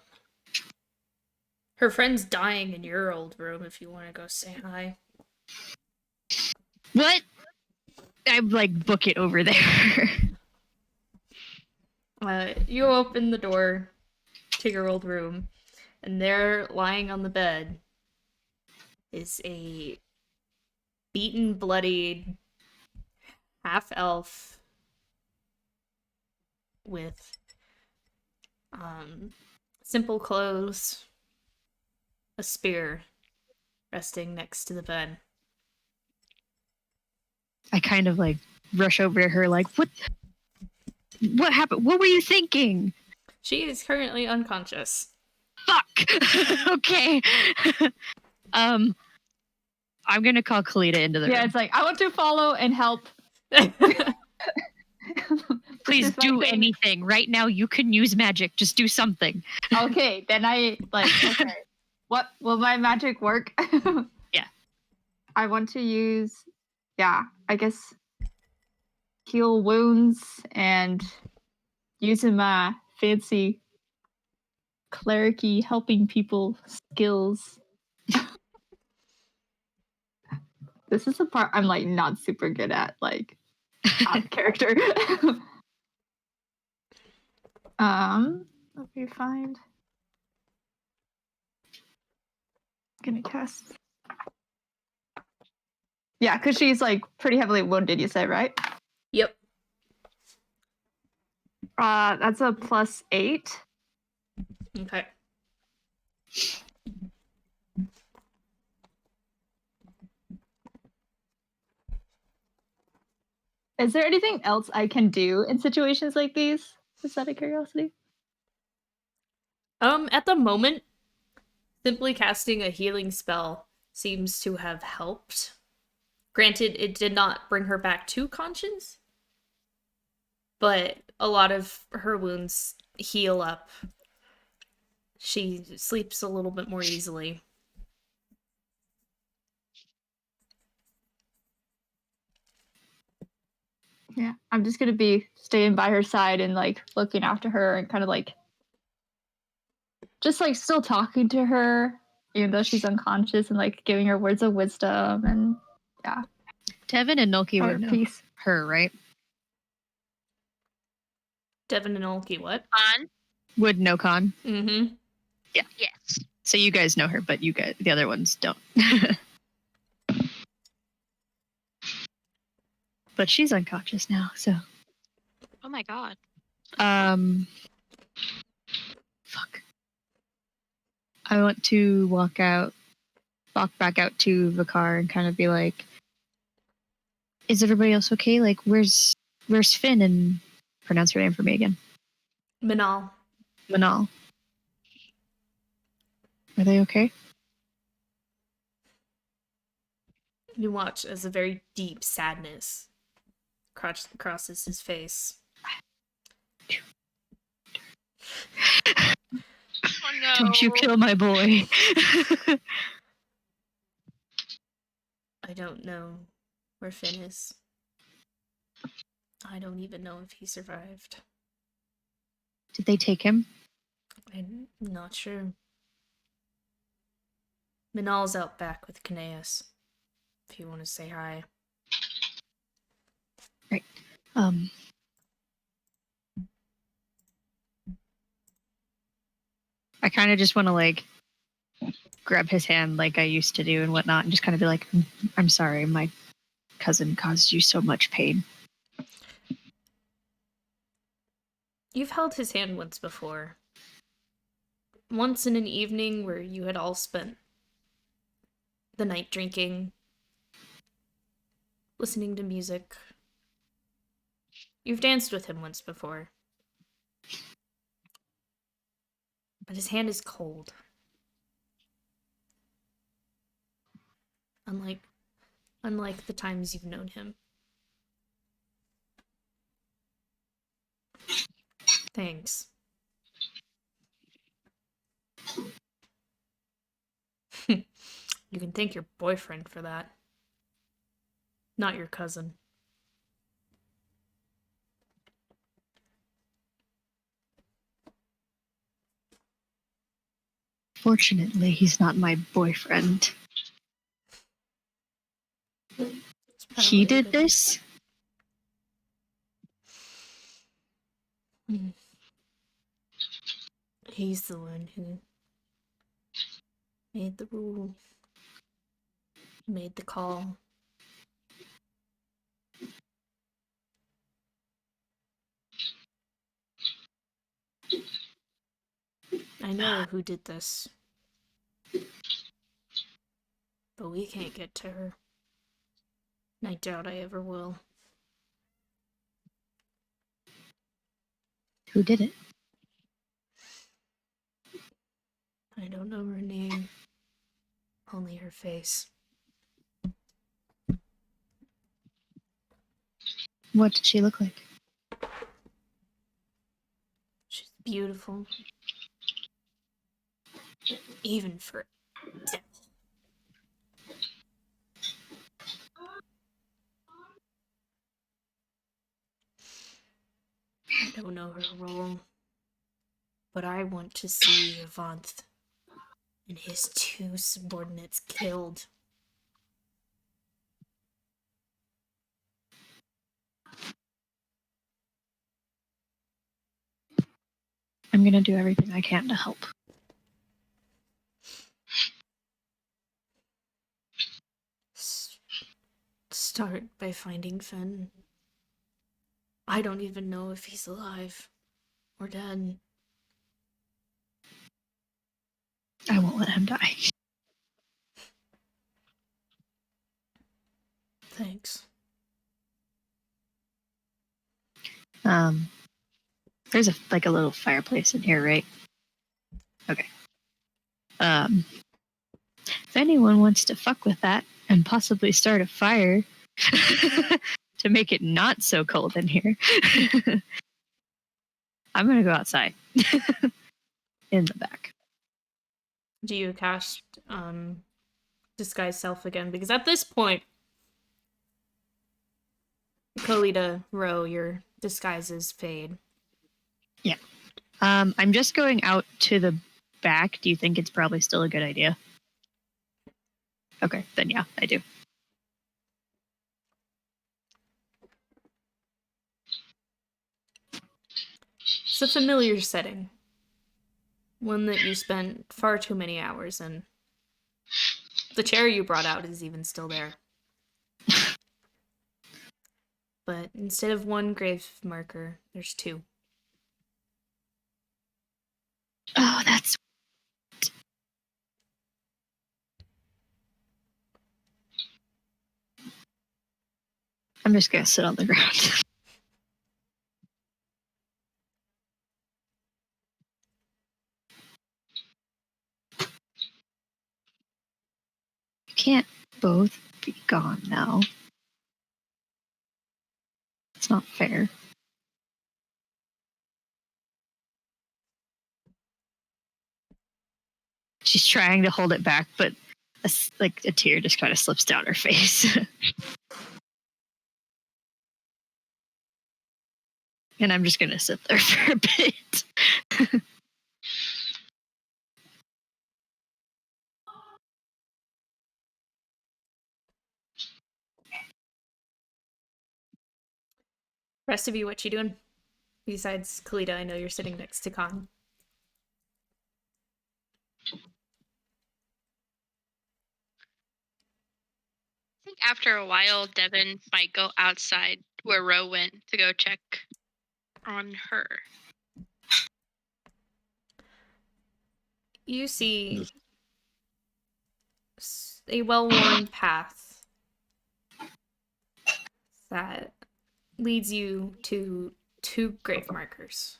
Her friend's dying in your old room if you want to go say hi. What? I like book it over there. You open the door to your old room, and there, lying on the bed, is a beaten, bloodied half-elf with simple clothes, a spear, resting next to the bed. I kind of like rush over to her like, what happened? What were you thinking? She is currently unconscious. Fuck. Okay. I'm gonna call Kalita into the room. Yeah, it's like, I want to follow and help. Please do anything. Right now you can use magic. Just do something. Okay, then I like, okay. What will my magic work? Yeah. I want to use, I guess, heal wounds and using my fancy clericy helping people skills. This is the part I'm like not super good at, like out of character. Let me find. Gonna cast. Yeah, because she's like pretty heavily wounded, you said, right? Yep. That's a +8. Okay. Is there anything else I can do in situations like these? Just out of curiosity. At the moment, simply casting a healing spell seems to have helped. Granted, it did not bring her back to conscience, but a lot of her wounds heal up She sleeps a little bit more easily. Yeah, I'm just gonna be staying by her side and like looking after her and kind of like just like still talking to her even though she's unconscious and like giving her words of wisdom and yeah. Devin and Nolki would know Peace. her, right? Devin and Olki, what? Con? Would know Con. Mm-hmm. Yeah. Yes. So you guys know her, but you guys, the other ones don't. But she's unconscious now, so. Oh my god. Fuck. I want to walk back out to the car and kind of be like, is everybody else okay? Like, where's Finn? And pronounce her name for me again. Manal. Are they okay? You watch as a very deep sadness crosses his face. Oh no. Don't you kill my boy. I don't know where Finn is. I don't even know if he survived. Did they take him? I'm not sure. Manal's out back with Kineas. If you want to say hi. Right. I kind of just want to like grab his hand like I used to do and whatnot and just kind of be like, I'm sorry, my cousin caused you so much pain. You've held his hand once before. Once in an evening where you had all spent the night drinking, listening to music. You've danced with him once before. But his hand is cold. Unlike the times you've known him. Thanks. You can thank your boyfriend for that. Not your cousin. Fortunately, he's not my boyfriend. He did this? He's the one who made the rule. Made the call. I know who did this. But we can't get to her. And I doubt I ever will. Who did it? I don't know her name. Only her face. What did she look like? She's beautiful. Even for death. I don't know her role. But I want to see Avanth and his 2 subordinates killed. I'm gonna do everything I can to help. Start by finding Finn. I don't even know if he's alive or dead. I won't let him die. Thanks. There's a little fireplace in here, right? Okay. If anyone wants to fuck with that and possibly start a fire to make it not so cold in here, I'm gonna go outside in the back. do you cast disguise self again? Because at this point, Kalita, Ro, your disguises fade. Yeah. I'm just going out to the back. Do you think it's probably still a good idea? Okay, then yeah, I do. It's a familiar setting. One that you spent far too many hours in. The chair you brought out is even still there. But instead of one grave marker, there's two. Oh, that's... I'm just gonna sit on the ground. You can't both be gone now. It's not fair. She's trying to hold it back, but a tear just kind of slips down her face. And I'm just gonna sit there for a bit. Rest of you, what you doing? Besides Kalita, I know you're sitting next to Khan. I think after a while, Devin might go outside where Ro went to go check on her. You see a well-worn path that leads you to two grave markers.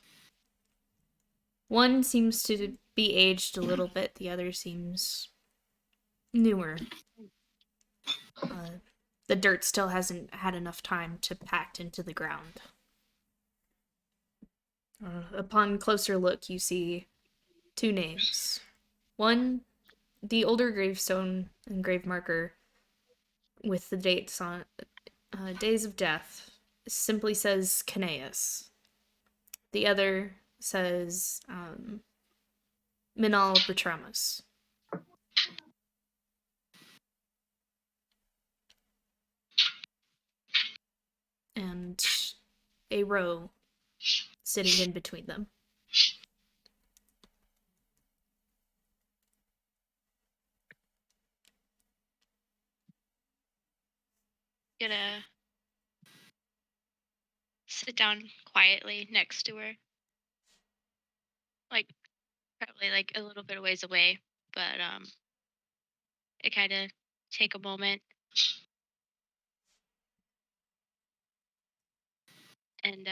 One seems to be aged a little bit, the other seems newer. The dirt still hasn't had enough time to pack into the ground. Upon closer look, you see two names. One, the older gravestone and grave marker with the dates on days of death, simply says Caneus. The other says Minal Bertramus. And a row sitting in between them. Gonna sit down quietly next to her. Like, probably like a little bit of ways away, but I kind of take a moment and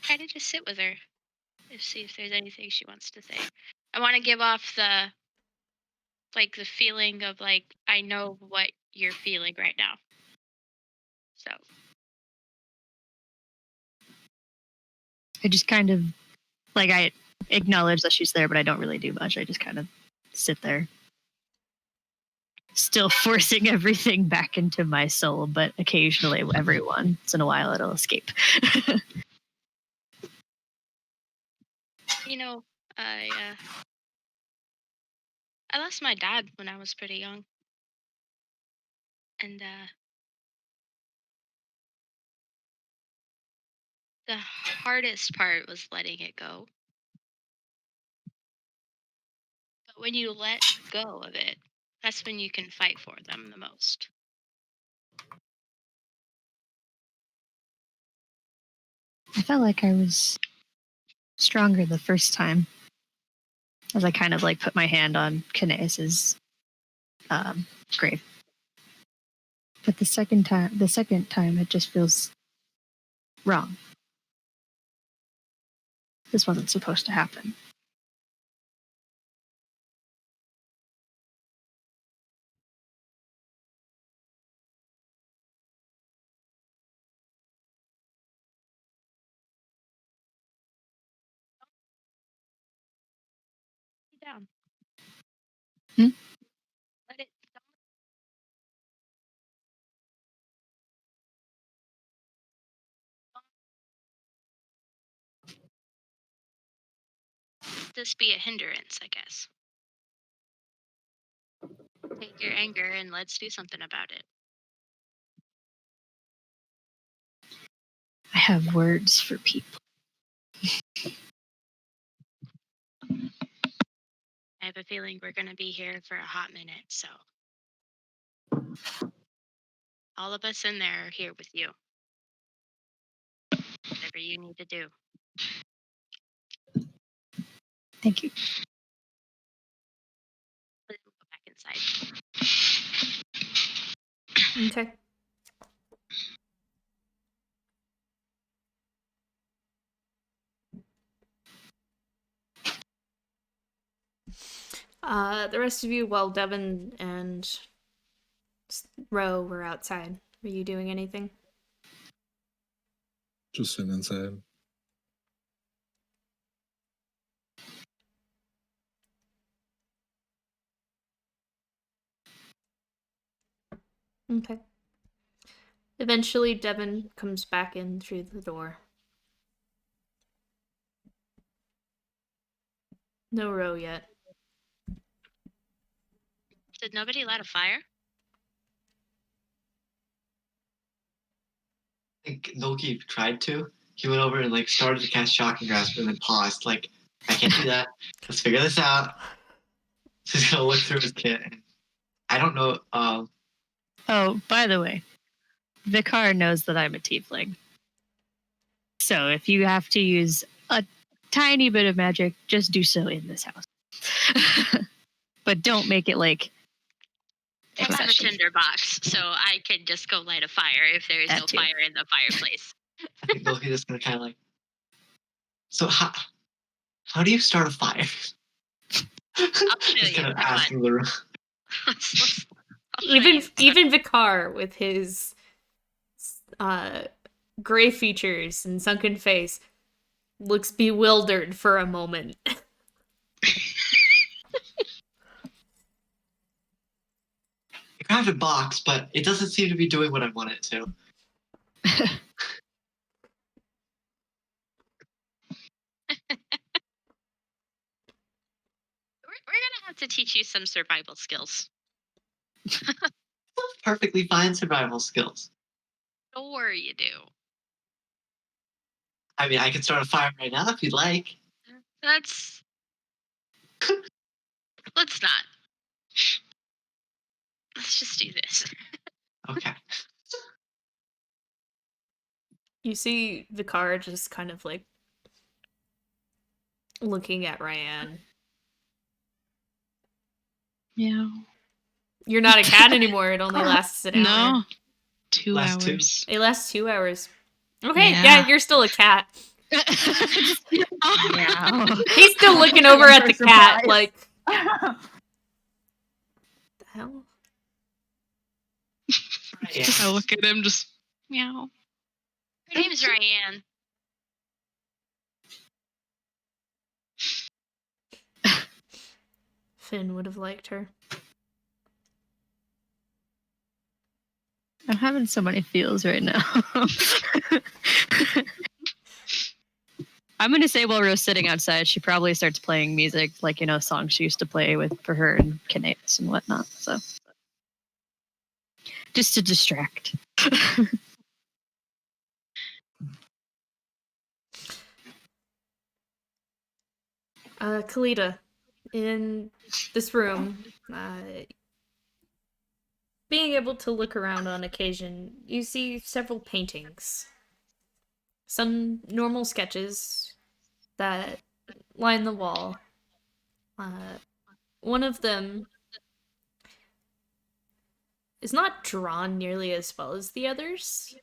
kind of just sit with her and see if there's anything she wants to say. I want to give off the feeling of like I know what you're feeling right now. So I just kind of I acknowledge that she's there, but I don't really do much. I just kind of sit there, still forcing everything back into my soul, but occasionally, every once in a while, it'll escape. you know, I lost my dad when I was pretty young, and the hardest part was letting it go. But when you let go of it, that's when you can fight for them the most. I felt like I was stronger the first time, as I kind of put my hand on Caneus's grave. But the second time, it just feels wrong. This wasn't supposed to happen. down. Hmm? Let it. This be a hindrance, I guess. Take your anger and let's do something about it. I have words for people. I have a feeling we're going to be here for a hot minute, so all of us in there are here with you. Whatever you need to do. Thank you. Let's go back inside. Okay. The rest of you, while Devin and Ro were outside, were you doing anything? Just sitting inside. Okay. Eventually, Devin comes back in through the door. No Ro yet. Did nobody light a fire? I think Loki tried to. He went over and like started to cast shocking grasp and then paused. Like, I can't do that. Let's figure this out. So he's gonna look through his kit. And I don't know. Oh, by the way, Vicar knows that I'm a tiefling. So if you have to use a tiny bit of magic, just do so in this house. But don't make it like I have a excessive. tinderbox, so I can just go light a fire if there is That no too. fire in the fireplace. I think Loki's just gonna kind of like. So how do you start a fire? I'll show Just you. kind of Come asking the room. I'll show you. Even Vicar with his gray features and sunken face looks bewildered for a moment. I grabbed a box, but it doesn't seem to be doing what I want it to. We're gonna have to teach you some survival skills. Perfectly fine survival skills. Sure you do. I mean, I can start a fire right now if you'd like. Let's not. Let's just do this. Okay. You see Vicar just kind of like looking at Ryan. Yeah. You're not a cat anymore. It only lasts an hour. No. 2 Last two. hours. It lasts 2 hours. Okay, Yeah. yeah, you're still a cat. Meow. He's still looking over at the cat, like, the hell? Yeah. I look at him, just meow. Her name's Ryan. Finn would have liked her. I'm having so many feels right now. I'm gonna say while Ro's sitting outside, she probably starts playing music, like songs she used to play with for her and Kinates and whatnot. So just to distract. Kalita, in this room, being able to look around on occasion, you see several paintings. Some normal sketches that line the wall. One of them is not drawn nearly as well as the others.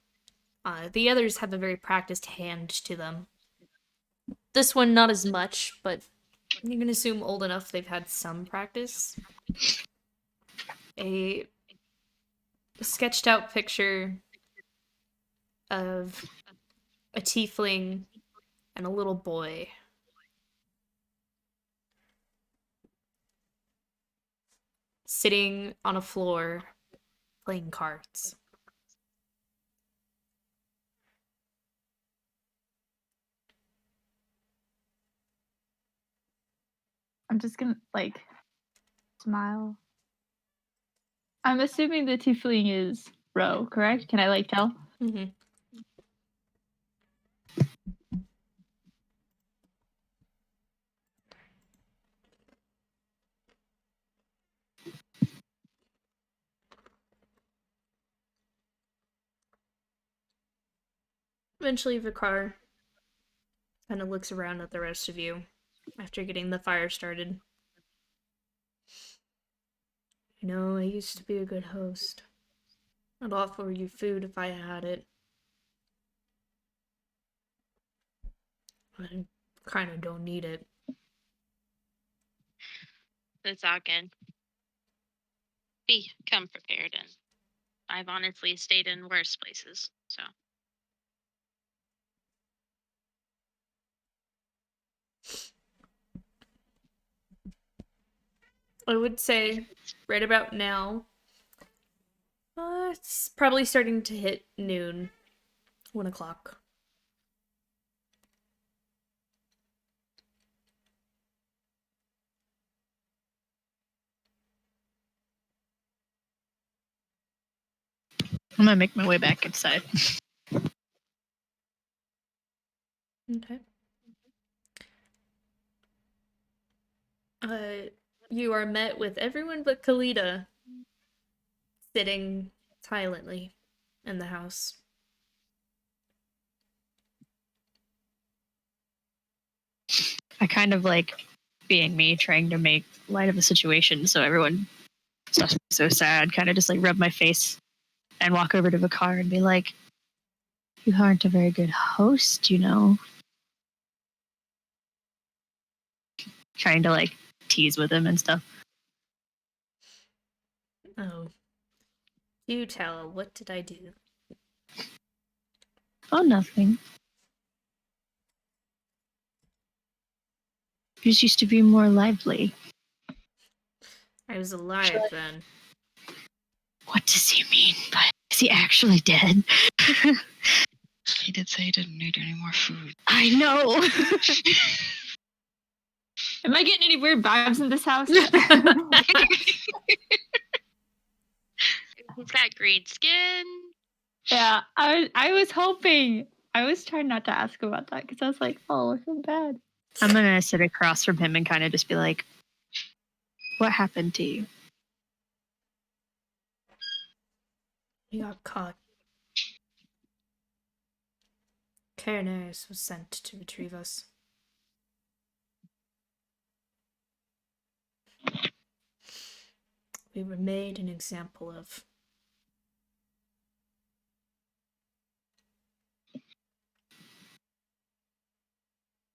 The others have a very practiced hand to them. This one, not as much, but you can assume old enough they've had some practice. A sketched out picture of a tiefling and a little boy. sitting on a floor playing cards. I'm just gonna smile. I'm assuming the tiefling is Ro, correct? Can I tell? Mm-hmm. Eventually, Vikar kind of looks around at the rest of you after getting the fire started. You know, I used to be a good host. I'd offer you food if I had it. I kind of don't need it. It's all good. Become prepared, and I've honestly stayed in worse places, so. I would say right about now, it's probably starting to hit noon, 1 o'clock. I'm gonna make my way back inside. Okay. You are met with everyone but Kalita sitting silently in the house. I kind of being me, trying to make light of the situation so everyone stops being so sad, kind of just rub my face and walk over to Vikar and be like, "You aren't a very good host, you know." Trying to tease with him and stuff. Oh. You tell, what did I do? Oh, nothing. You just used to be more lively. I was alive then. What does he mean? But is he actually dead? He did say he didn't need any more food. I know. Am I getting any weird vibes in this house? He's got green skin. Yeah, I was hoping. I was trying not to ask about that because I was like, oh, I feel bad. I'm gonna sit across from him and kind of just be like, "What happened to you?" We got caught. Caraneris was sent to retrieve us. We were made an example of.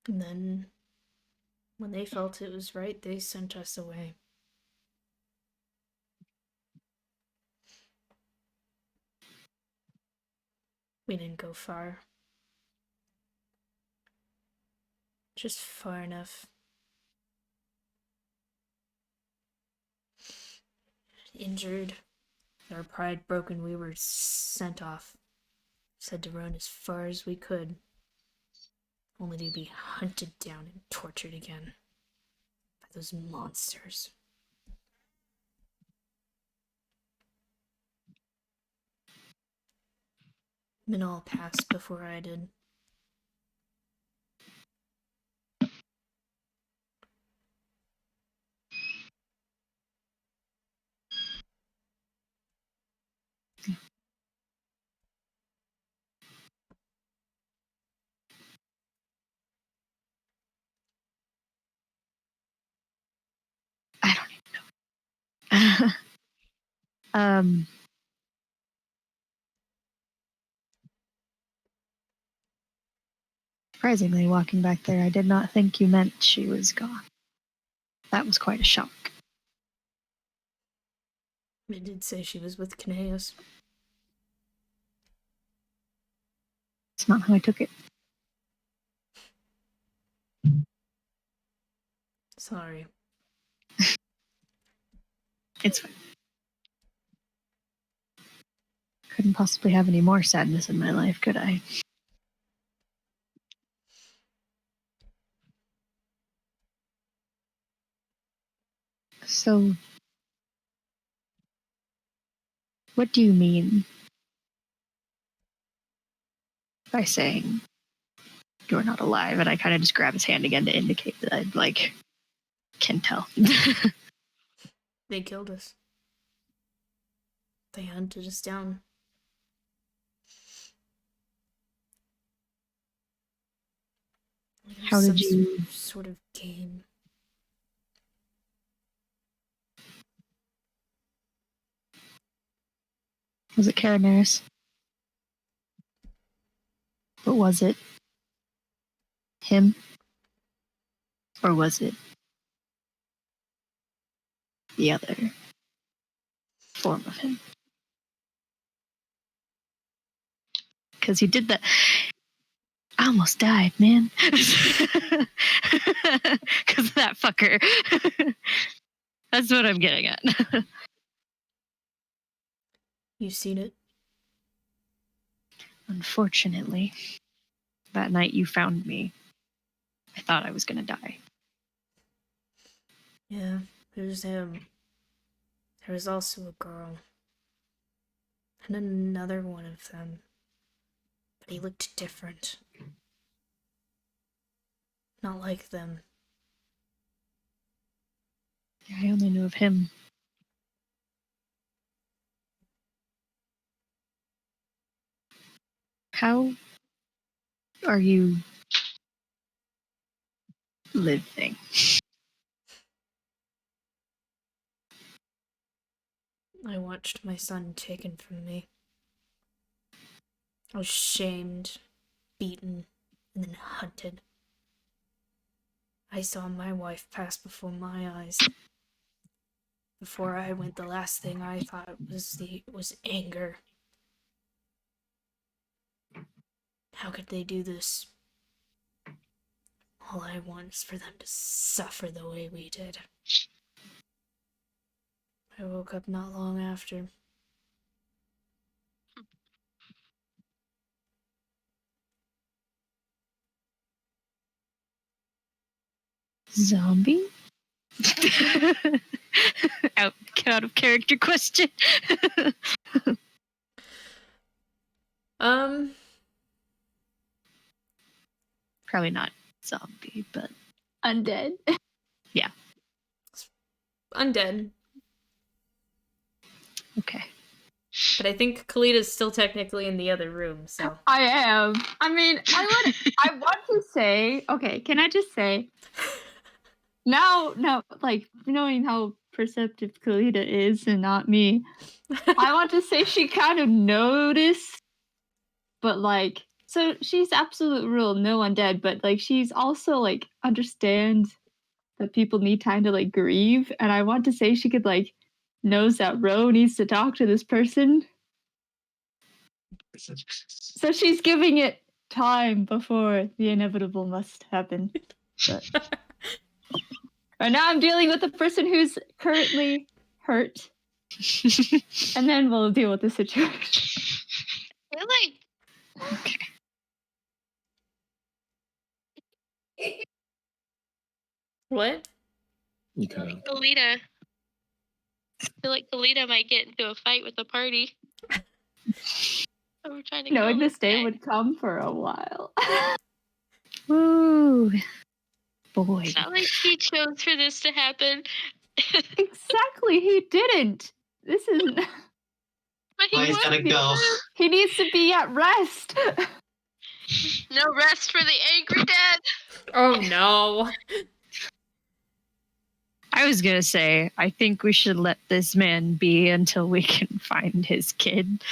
And then, when they felt it was right, they sent us away. We didn't go far. Just far enough. Injured, our pride broken, we were sent off. Said to run as far as we could, only to be hunted down and tortured again by those monsters. Minal passed before I did. I don't even know. Surprisingly, walking back there, I did not think you meant she was gone. That was quite a shock. It did say she was with Caneus. It's not how I took it. Sorry. It's fine. Couldn't possibly have any more sadness in my life, could I? So, what do you mean by saying you're not alive? And I kind of just grab his hand again to indicate that I'd like can tell. They killed us. They hunted us down. How did you... Sort of game. Was it Carameris? But was it him? Or was it the other form of him? Because he did that. I almost died, man. Because of that fucker. That's what I'm getting at. You seen it? Unfortunately, that night you found me, I thought I was going to die. Yeah, there's him. There was also a girl. And another one of them. But he looked different. Not like them. I only knew of him. How are you living? I watched my son taken from me. I was shamed, beaten, and then hunted. I saw my wife pass before my eyes. Before I went, the last thing I thought was anger. How could they do this? All I want is for them to suffer the way we did. I woke up not long after. Zombie? Get out of character question. Probably not zombie, but undead. Yeah. Undead. Okay. But I think Kalita's still technically in the other room, so. I am. I mean, I want to say, okay, can I just say, now, like, knowing how perceptive Kalita is and not me, I want to say she kind of noticed, but like, so she's absolute rule, no undead, but like, she's also like, understands that people need time to like grieve, and I want to say she could like, knows that Ro needs to talk to this person. So she's giving it time before the inevitable must happen. But right now I'm dealing with the person who's currently hurt. And then we'll deal with the situation. Really? What? You kind of. Kalita. I feel like Kalita might get into a fight with the party. So we're trying to Knowing kill this day guy. would come for a while. Ooh. Boy. It's not like he chose for this to happen. Exactly, he didn't. This isn't. But he He's gotta go. He needs to be at rest. No rest for the angry dad. Oh no. I was gonna say, I think we should let this man be until we can find his kid.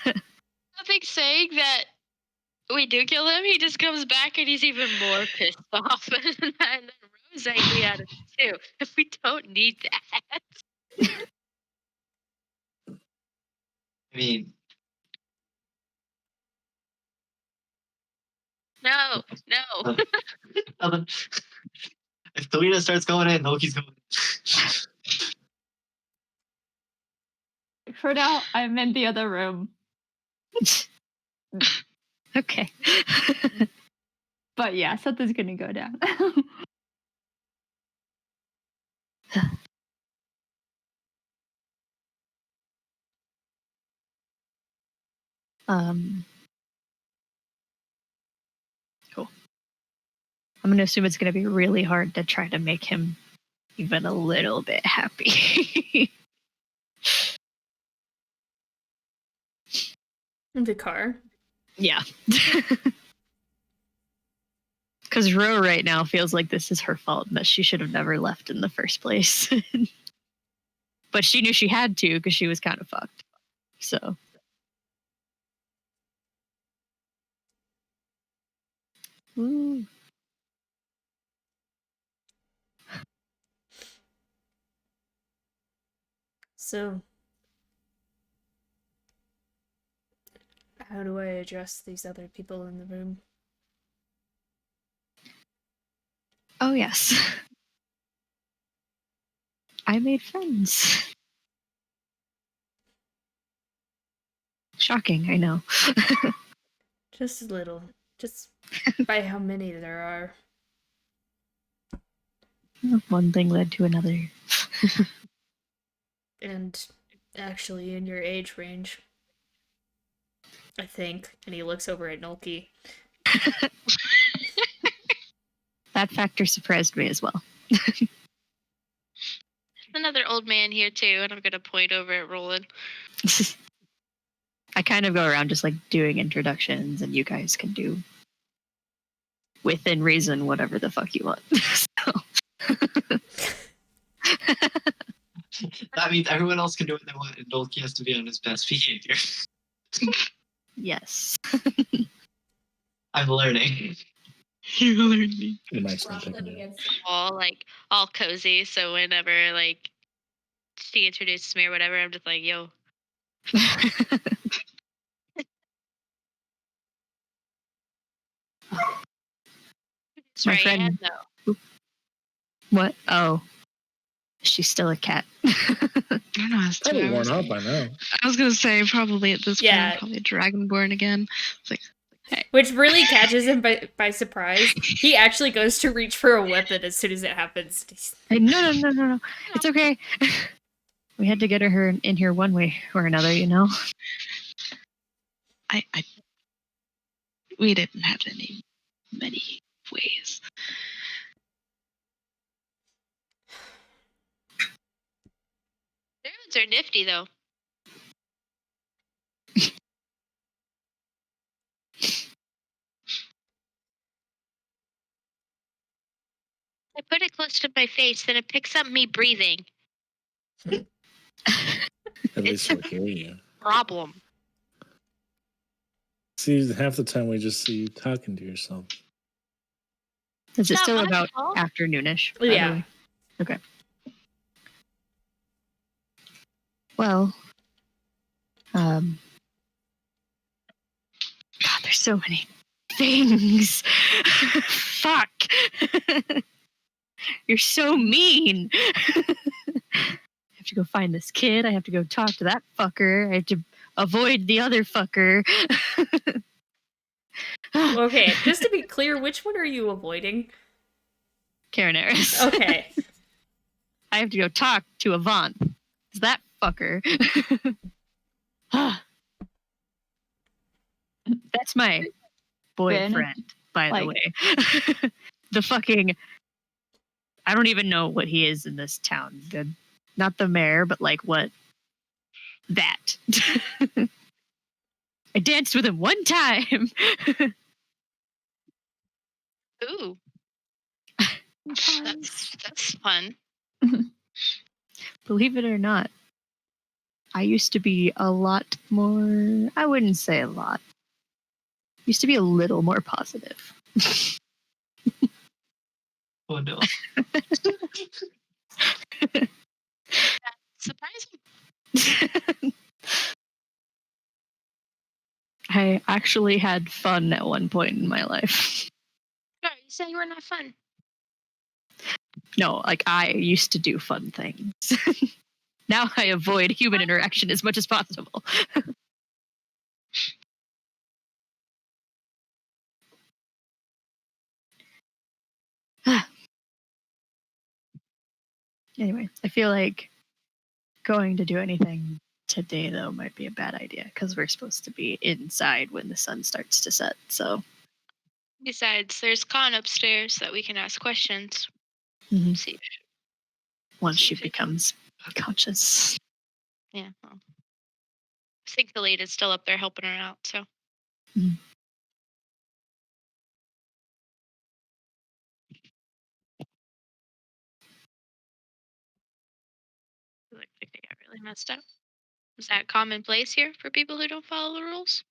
Nothing saying that we do kill him. He just comes back and he's even more pissed off. And then Rose angry at him too. We don't need that. I mean, No. if Kalita starts going in, Loki's going in. For now, I'm in the other room. Okay. But yeah, something's gonna go down. Cool. I'm gonna assume it's gonna be really hard to try to make him even a little bit happy. The car. Yeah. Because Ro right now feels like this is her fault and that she should have never left in the first place. But she knew she had to because she was kind of fucked. So. Ooh. So, how do I address these other people in the room? Oh, yes. I made friends. Shocking, I know. Just a little. Just by how many there are. One thing led to another. And actually in your age range. I think. And he looks over at Nulky. That factor surprised me as well. Another old man here too, and I'm gonna point over at Roland. I kind of go around just like doing introductions, and you guys can do within reason whatever the fuck you want. That means everyone else can do what they want, and Dolky has to be on his best behavior. Yes. I'm learning. You're learning. All cozy, so whenever like she introduces me or whatever, I'm just like, yo. My friend. No. What? Oh. She's still a cat. I don't know. It's 2 Probably hours. worn out by now. I was gonna say probably at this Yeah. point, probably Dragonborn again. It's like, hey. Which really catches him by surprise. He actually goes to reach for a weapon as soon as it happens. Hey, no. It's okay. We had to get her in here one way or another, you know? We didn't have many ways. Druids are nifty though. I put it close to my face, then it picks up me breathing. At least we'll hear you. Problem. See, half the time we just see you talking to yourself. Is it Not still my about fault. afternoonish? by the Yeah. way? Okay. Well, God, there's so many things. Fuck. You're so mean. I have to go find this kid. I have to go talk to that fucker. I have to avoid the other fucker. Okay, just to be clear, which one are you avoiding? Caraneris. Okay. I have to go talk to Avant. It's that fucker. That's my boyfriend, by the way. The fucking... I don't even know what he is in this town. Not the mayor, but like what? That. I danced with him one time. Ooh. That's fun. Believe it or not, I used to be a lot more... I wouldn't say a lot. Used to be a little more positive. Oh no. Surprising. I actually had fun at one point in my life. No, you said you were not fun. No, like I used to do fun things. Now I avoid human interaction as much as possible. Anyway, I feel like going to do anything today, though, might be a bad idea because we're supposed to be inside when the sun starts to set. So, Besides, there's Con upstairs that we can ask questions. Mhm. See. Once she becomes conscious. Yeah. Well, I think the lead is still up there helping her out. So. Mhm. I think they got really messed up. Is that commonplace here for people who don't follow the rules?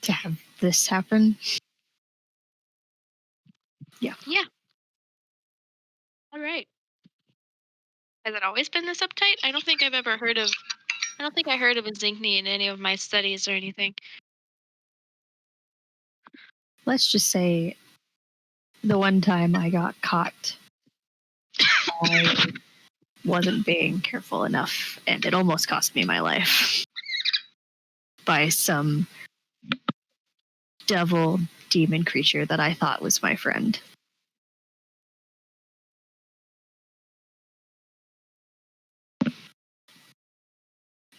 To have this happen? Yeah. Yeah. All right. Has it always been this uptight? I don't think I heard of a Zinkney in any of my studies or anything. Let's just say the one time I got caught, I wasn't being careful enough, and it almost cost me my life by some devil demon creature that I thought was my friend.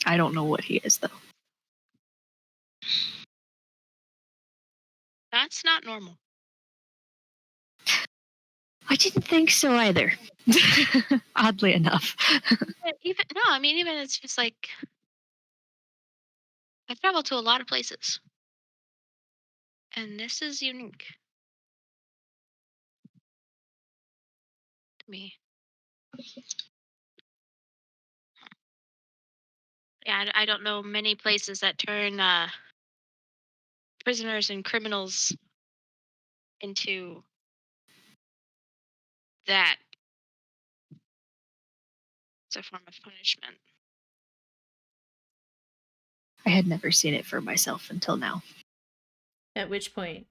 I don't know what he is, though. That's not normal. I didn't think so either. Oddly enough. Even it's just like I've traveled to a lot of places, and this is unique to me. Yeah, I don't know many places that turn prisoners and criminals into that as a form of punishment. I had never seen it for myself until now. At which point,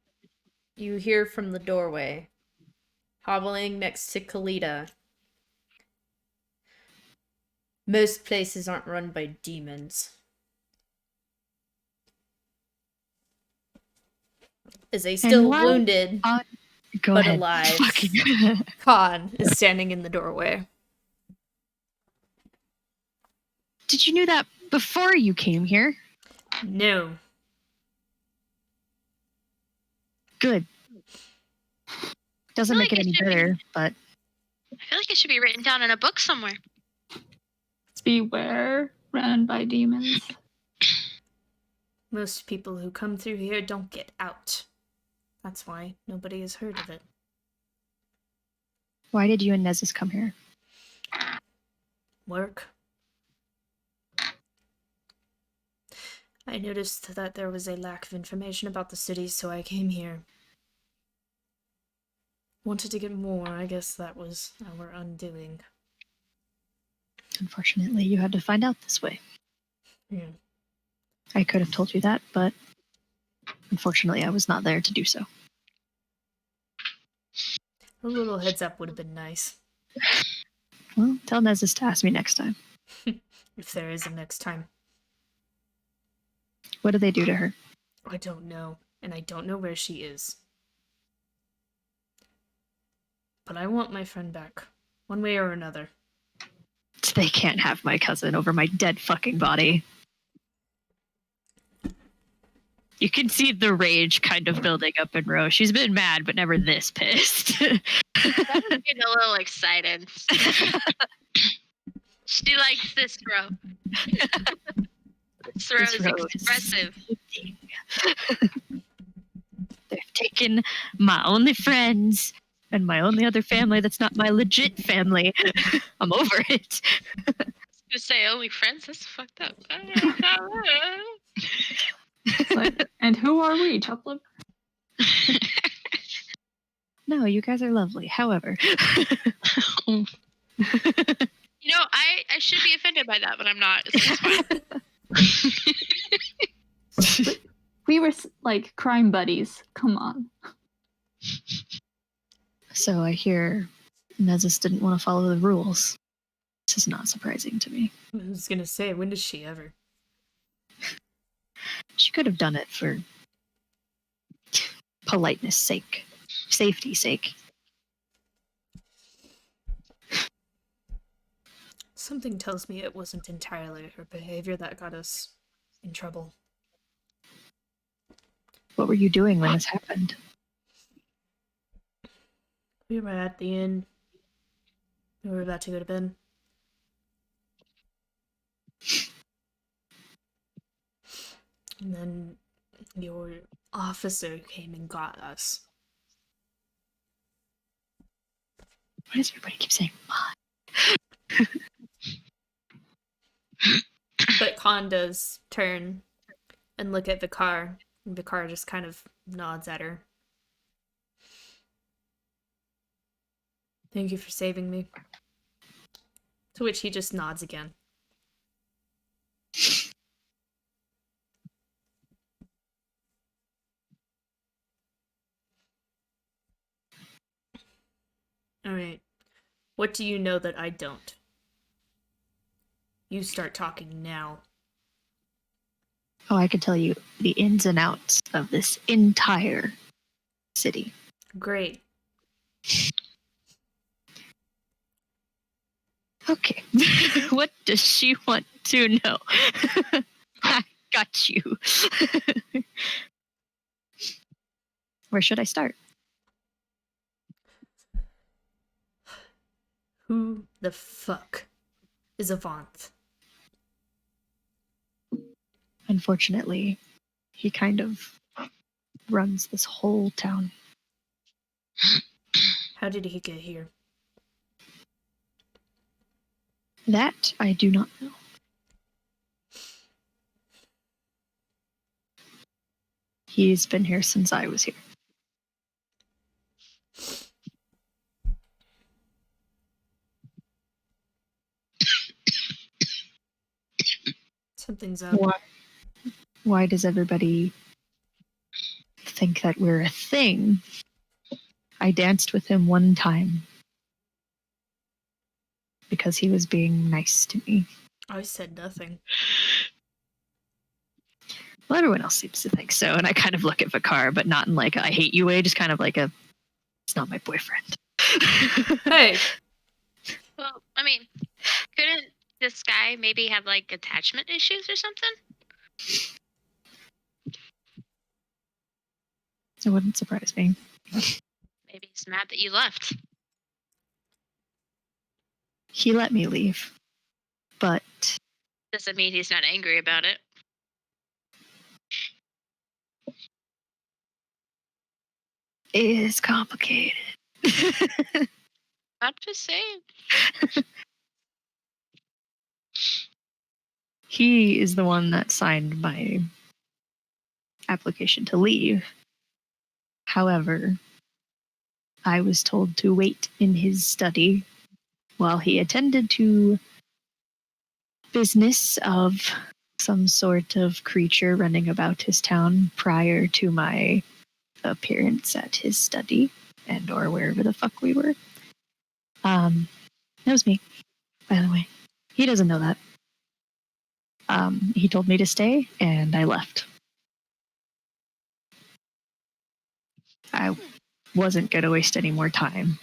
you hear from the doorway, hobbling next to Kalita. Most places aren't run by demons. Is a still wounded but alive Khan is standing in the doorway. Did you know that before you came here? No. Good. Doesn't make it any better, but I feel like it should be written down in a book somewhere. Beware, ran by demons. Most people who come through here don't get out. That's why nobody has heard of it. Why did you and Nezis come here? Work. I noticed that there was a lack of information about the city, so I came here. Wanted to get more. I guess that was our undoing. Unfortunately, you had to find out this way. Yeah. I could have told you that, but unfortunately, I was not there to do so. A little heads up would have been nice. Well, tell Nezis to ask me next time. If there is a next time. What did they do to her? I don't know, and I don't know where she is. But I want my friend back, one way or another. They can't have my cousin over my dead fucking body. You can see the rage kind of building up in Rose. She's been mad, but never this pissed. I'm getting a little excited. She likes this throw. This throw is expressive. They've taken my only friends and my only other family that's not my legit family. I'm over it. You say only friends? That's fucked up. Like, and who are we, Chuplip? No, you guys are lovely. However. I should be offended by that, but I'm not. So We were like crime buddies. Come on. So I hear Nezus didn't want to follow the rules. This is not surprising to me. I was gonna say, when does she ever? She could have done it for politeness sake, safety's sake. Something tells me it wasn't entirely her behavior that got us in trouble. What were you doing when this happened? We were at the inn. We were about to go to bed. And then your officer came and got us. Why does everybody keep saying But Khan does turn and look at Vikar. And Vikar just kind of nods at her. Thank you for saving me. To which he just nods again. Alright. What do you know that I don't? You start talking now. Oh, I could tell you the ins and outs of this entire city. Great. Okay. What does she want to know? I got you. Where should I start? Who the fuck is Avant? Unfortunately, he kind of runs this whole town. How did he get here? That I do not know. He's been here since I was here. Something's up. Why does everybody think that we're a thing? I danced with him one time because he was being nice to me. I said nothing. Well, everyone else seems to think so, and I kind of look at Vikar, but not in like a I hate you way, just kind of like a it's not my boyfriend. Hey! Well, I mean, couldn't this guy maybe have like attachment issues or something? It wouldn't surprise me. Maybe he's mad that you left. He let me leave, but Doesn't mean he's not angry about it. it is complicated. I'm just saying. He is the one that signed my application to leave. However, I was told to wait in his study while he attended to business of some sort of creature running about his town prior to my appearance at his study and or wherever the fuck we were. That was me, by the way. He doesn't know that. He told me to stay and I left. I wasn't going to waste any more time.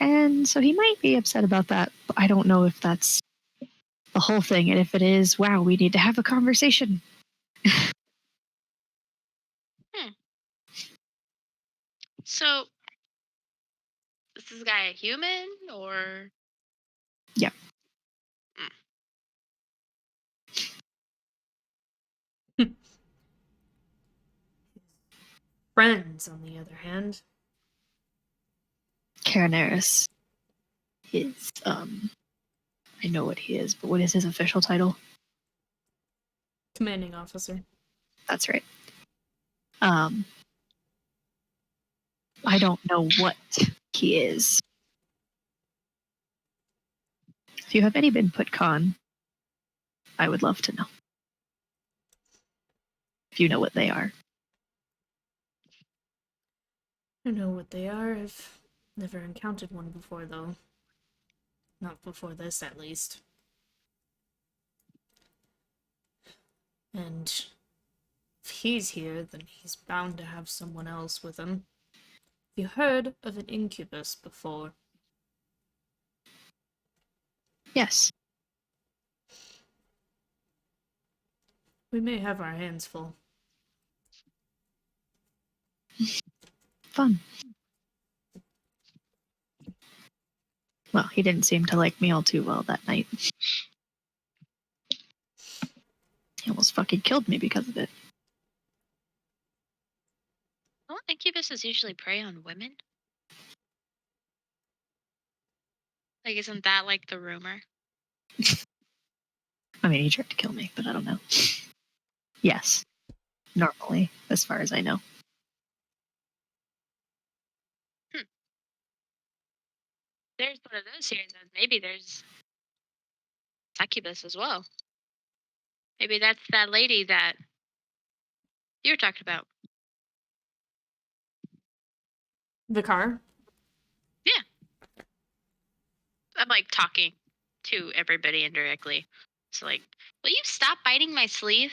And so he might be upset about that, but I don't know if that's the whole thing. And if it is, wow, we need to have a conversation. So, is this guy a human or? Yeah. Friends, on the other hand. Caraneris is, I know what he is, but what is his official title? Commanding officer. That's right. I don't know what he is. If you have any input, Khan, I would love to know. If you know what they are. I don't know what they are. I've Never encountered one before, though. Not before this, at least. And if he's here, then he's bound to have someone else with him. Have you heard of an incubus before? Yes. We may have our hands full. Fun. Well, he didn't seem to like me all too well that night. He almost fucking killed me because of it. Don't incubuses usually prey on women? Like, isn't that like the rumor? I mean, he tried to kill me, but I don't know. Yes. Normally, as far as I know. There's one of those here, then maybe there's succubus as well. Maybe that's that lady that you were talking about. The car? Yeah. I'm like talking to everybody indirectly. So like, will you stop biting my sleeve?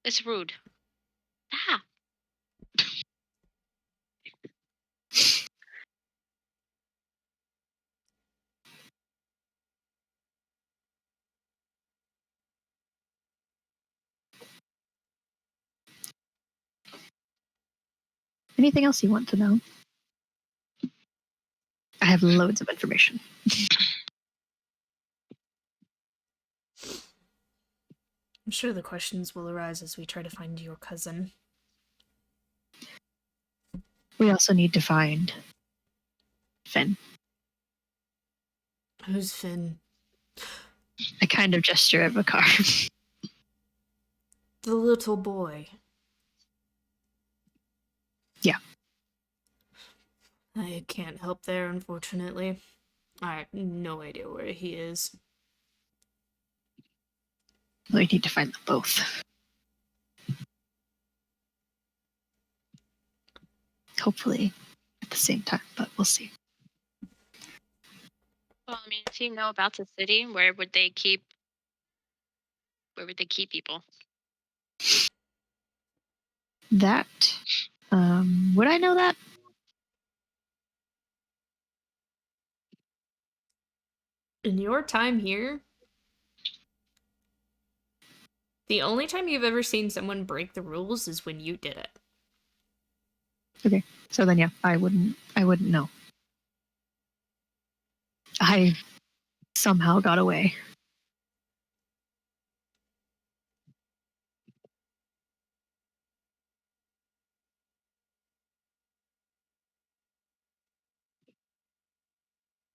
It's rude. Ah. Anything else you want to know? I have loads of information. I'm sure the questions will arise as we try to find your cousin. We also need to find Finn. Who's Finn? A kind of gesture of a car. The little boy. Yeah. I can't help there, unfortunately. I have no idea where he is. We need to find them both. Hopefully at the same time, but we'll see. Well, I mean, if you know about the city, where would they keep people? That, would I know that? In your time here, the only time you've ever seen someone break the rules is when you did it. Okay, so then yeah, I wouldn't know. I somehow got away.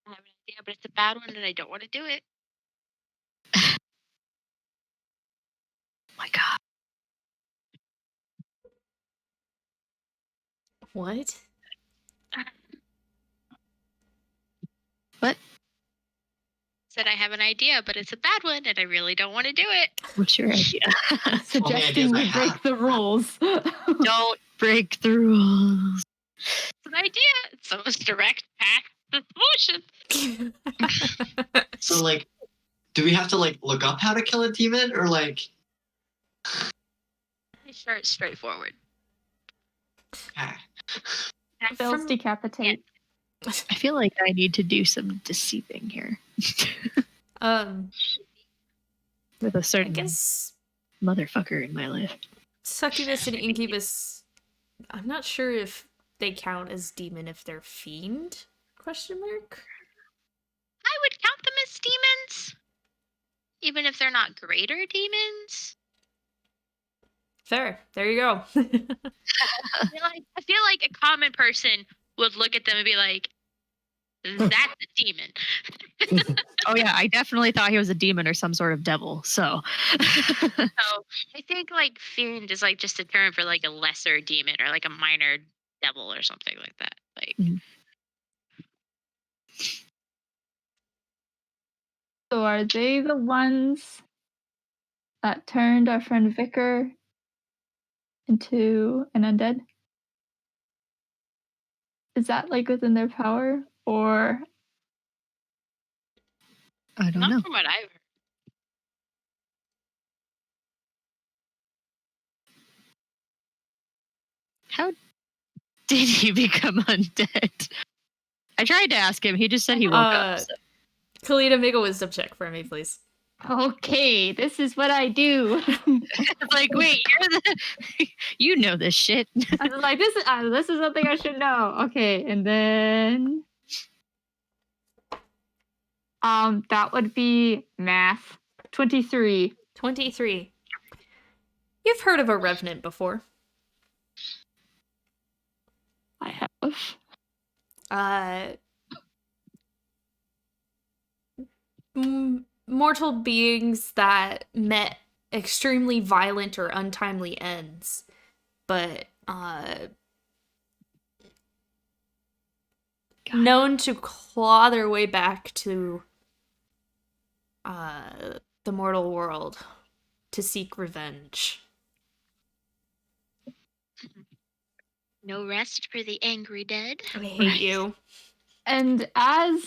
I have an idea, but it's a bad one, and I don't want to do it. My God. What? What? Said I have an idea, but it's a bad one, and I really don't want to do it. What's your idea? Suggesting we break the rules. Don't break the rules. It's an idea. It's the most direct path to solution. So, like, do we have to, like, look up how to kill a demon, or, like... Sure, it's straightforward. Okay. Bill's decapitate. I feel like I need to do some deceiving here. With a certain I guess motherfucker in my life. succubus and incubus, I'm not sure if they count as demon if they're fiend? Question mark? I would count them as demons, even if they're not greater demons. Fair. There you go. I feel like a common person would look at them and be like, "That's a demon." Oh yeah, I definitely thought he was a demon or some sort of devil. So So I think like fiend is like just a term for like a lesser demon or like a minor devil or something like that. Like, So are they the ones that turned our friend Vicar into an undead? Is that like within their power, or I don't Not know. from what I've heard. How did he become undead? I tried to ask him. He just said he woke up. So. Kalita, make a wisdom check for me, please. okay, this is what I do. Like, wait, you're the you know this shit. I was like, this is something I should know. Okay, and then that would be math. 23. 23. You've heard of a revenant before. I have. Mortal beings that met extremely violent or untimely ends, but known to claw their way back to the mortal world to seek revenge. No rest for the angry dead. I hate you. And as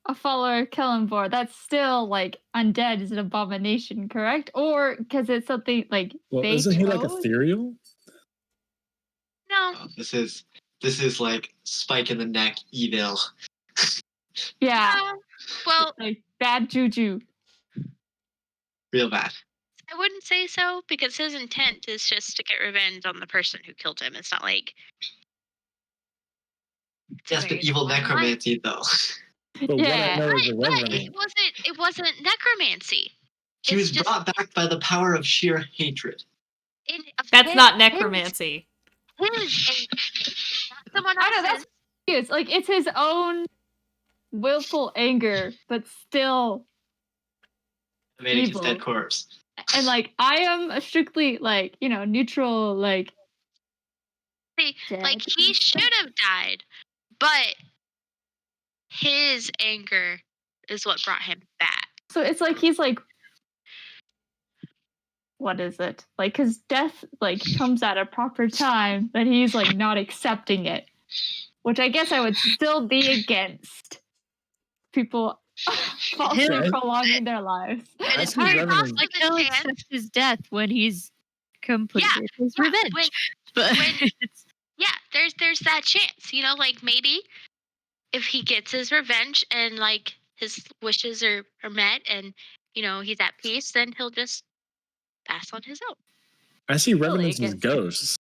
a follower of Kellenborg, that's still like undead is an abomination, correct? Or because it's something like they isn't he like chose? ethereal? No. This is like spike in the neck evil. Yeah. Well, Like bad juju. Real bad. I wouldn't say so, because his intent is just to get revenge on the person who killed him. It's not like... Yes, but evil necromancy though. But Yeah. what I know is a But revenant. it wasn't necromancy. He was brought back by the power of sheer hatred. That's not necromancy. His not someone I know, else's. it's like it's his own willful anger, but still Emanating his evil. dead corpse. And like I am a strictly like, neutral, like See, like he should have died, but his anger is what brought him back. So it's like he's like, what is it? Like his death like comes at a proper time, but he's like not accepting it. Which I guess I would still be against people falsely prolonging their lives. And it's like he'll accept his death when he's completed his revenge. There's that chance, like maybe if he gets his revenge and like his wishes are met and he's at peace, then he'll just pass on his own. I see revenants as ghosts.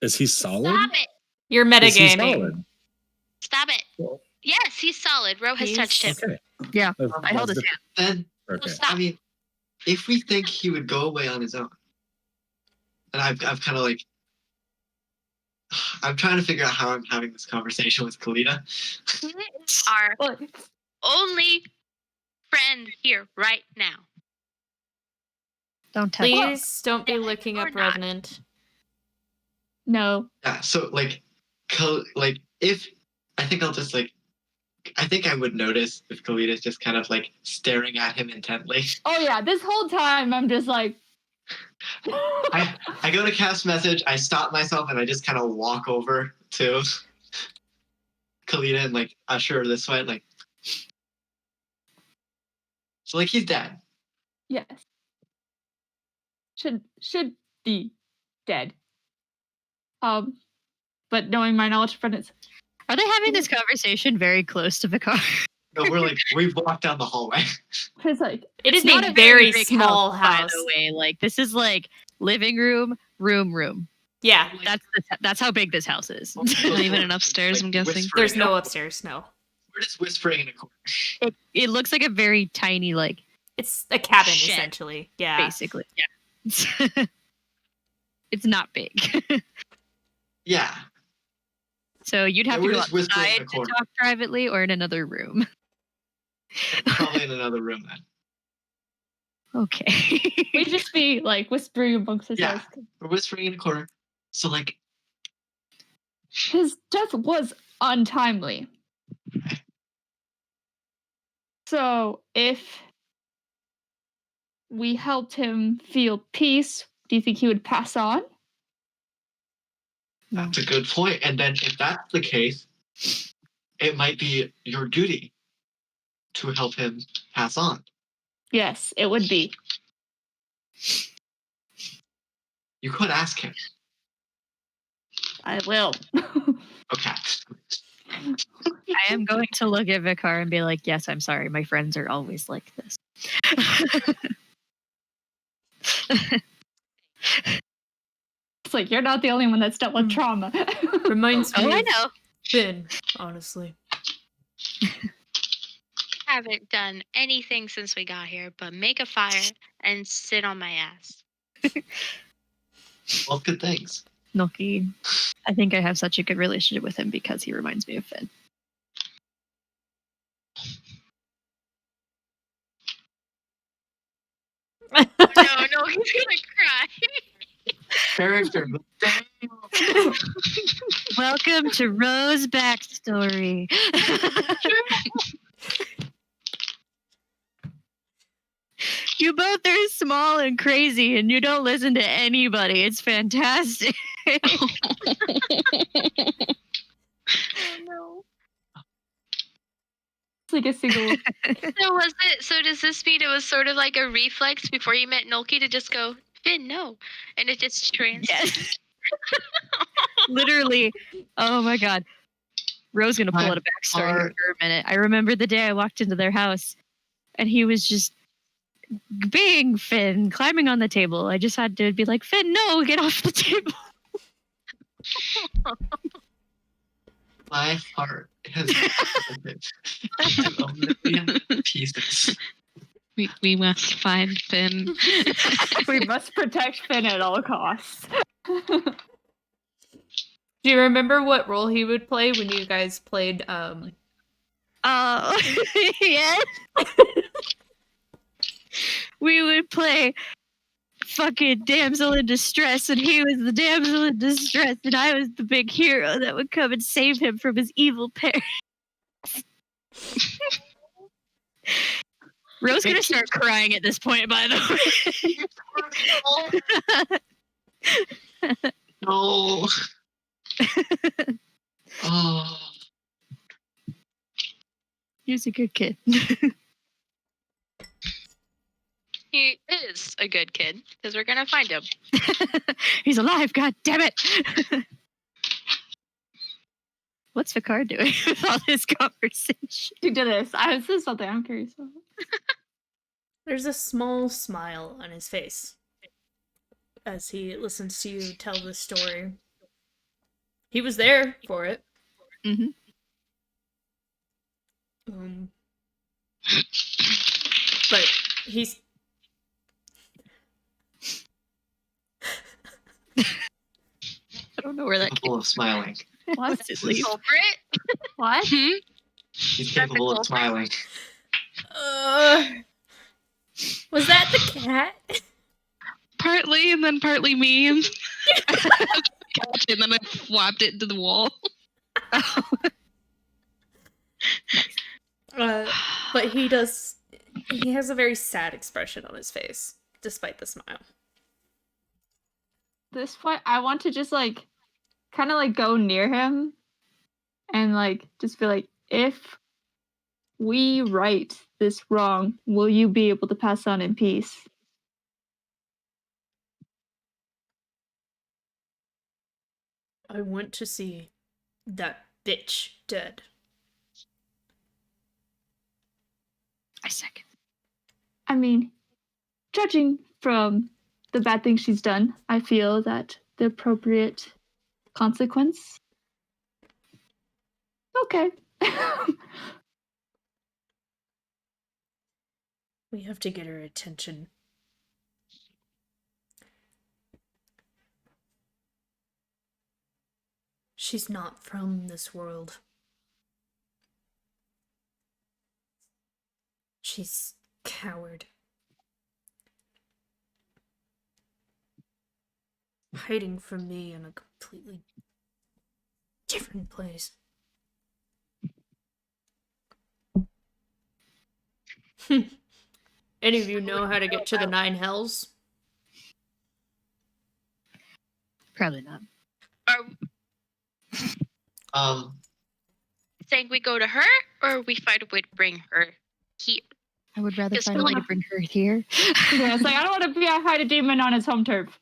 Is he solid? Stop it! You're metagaming. Stop it. Well, yes, he's solid. Ro has touched him. Okay. Yeah, I held his hand. Then, Okay. I mean, if we think he would go away on his own, and I've kind of like, I'm trying to figure out how I'm having this conversation with Kalita. Our only friend here right now. Don't touch Please don't be looking up Revenant. No. Yeah, so if I think I'll just I think I would notice if Kalita's just kind of like staring at him intently. Oh yeah, this whole time I'm just like I go to cast message, I stop myself and I just kind of walk over to Kalita and like usher her this way, like so like he's dead. Yes. Should be dead. But knowing my knowledge of Revenants. Are they having this conversation very close to the car? No, we've walked down the hallway. It's like it is not a very big small house. By the way, like this is like living room. Yeah, that's how big this house is. Not even an upstairs, I'm guessing. There's no upstairs. No. We're just whispering in a corner. It looks like a very tiny like. It's a cabin shed, essentially. Yeah. Basically, yeah. It's not big. Yeah. So you'd have to go just whispering in outside a to corner. talk privately or in another room. Probably in another room then. Okay. we just be like whispering amongst ourselves. Yeah. We're whispering in a corner. So like his death was untimely. So if we helped him feel peace, do you think he would pass on? That's a good point. And then if that's the case, it might be your duty to help him pass on. Yes, it would be. You could ask him. I will. Okay. I am going to look at Vicar and be like, yes, I'm sorry. My friends are always like this. It's like, you're not the only one that's dealt with trauma. Reminds me I of know. Finn, honestly. I haven't done anything since we got here but make a fire and sit on my ass. Well, good things. Noki. I think I have such a good relationship with him because he reminds me of Finn. No, he's gonna cry. Character. Welcome to Rose Backstory. You both are small and crazy, and you don't listen to anybody. It's fantastic. Oh no. It's like a single. So does this mean it was sort of like a reflex before you met Nolki to just go, Finn, no. And it just Yes. Literally. Oh my god. Rose gonna pull out a backstory here for a minute. I remember the day I walked into their house and he was just being Finn, climbing on the table. I just had to be like, Finn, no, get off the table. My heart has broken into a million pieces. We must find Finn. We must protect Finn at all costs. Do you remember what role he would play when you guys played Yes. We would play fucking damsel in distress, and he was the damsel in distress, and I was the big hero that would come and save him from his evil parents. Rose gonna start crying at this point, by the way. No. Oh. He's a good kid. He is a good kid, because we're gonna find him. He's alive, god damn it! What's Vicar doing with all this conversation? You did this. This is something I'm curious about. There's a small smile on his face as he listens to you tell this story. He was there for it. Mm-hmm. But he's... I don't know where that capable of smiling. What? Culprit? What? He's capable of smiling. Was that the cat? Partly, and then partly me. And then I flopped it into the wall. But he has a very sad expression on his face, despite the smile. This point, I want to just kind of go near him and just be like, if we right this wrong, will you be able to pass on in peace? I want to see that bitch dead. I second. I mean, judging from the bad things she's done, I feel that the appropriate consequence. Okay. We have to get her attention. She's not from this world. She's coward. Hiding from me in a completely different place. Any of you know how to get to the 9 hells? Probably not. saying we go to her, or we find a way to bring her here. I would rather Just find a way like- to bring her here. Yeah, it's like I don't want to fight a demon on his home turf.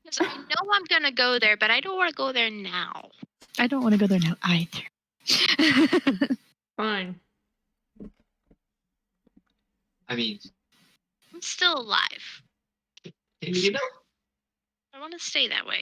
Because I know I'm gonna go there, but I don't want to go there now. I don't want to go there now either. Fine. I mean, I'm still alive. you know, I want to stay that way.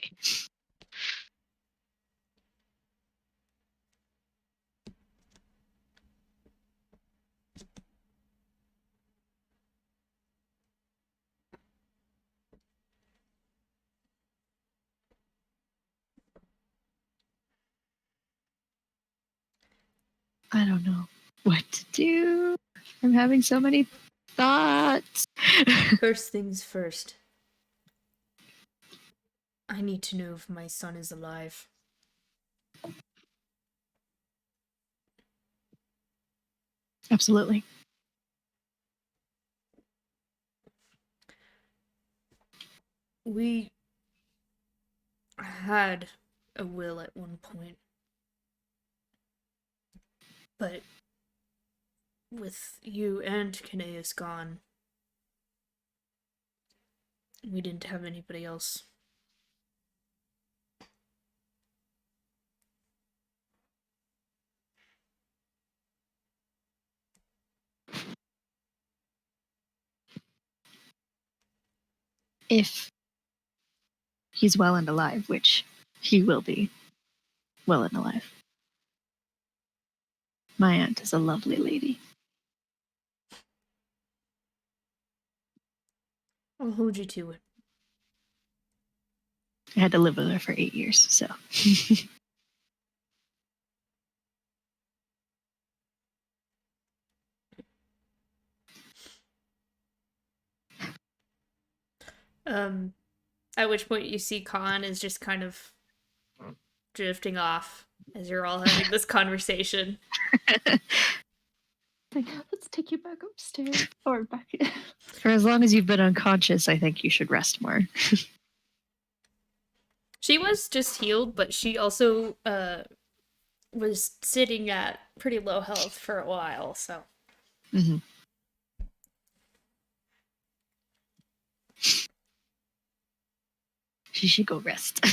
I don't know what to do. I'm having so many thoughts. First things first. I need to know if my son is alive. Absolutely. We had a will at one point. But with you and Kineas gone, we didn't have anybody else. If he's well and alive, which he will be well and alive. My aunt is a lovely lady. I'll hold you to it. I had to live with her for 8 years, so. At which point you see Khan is just kind of drifting off as you're all having this conversation. Like, let's take you back upstairs or back. For as long as you've been unconscious, I think you should rest more. She was just healed, but she also was sitting at pretty low health for a while, so. Mm-hmm. She should go rest.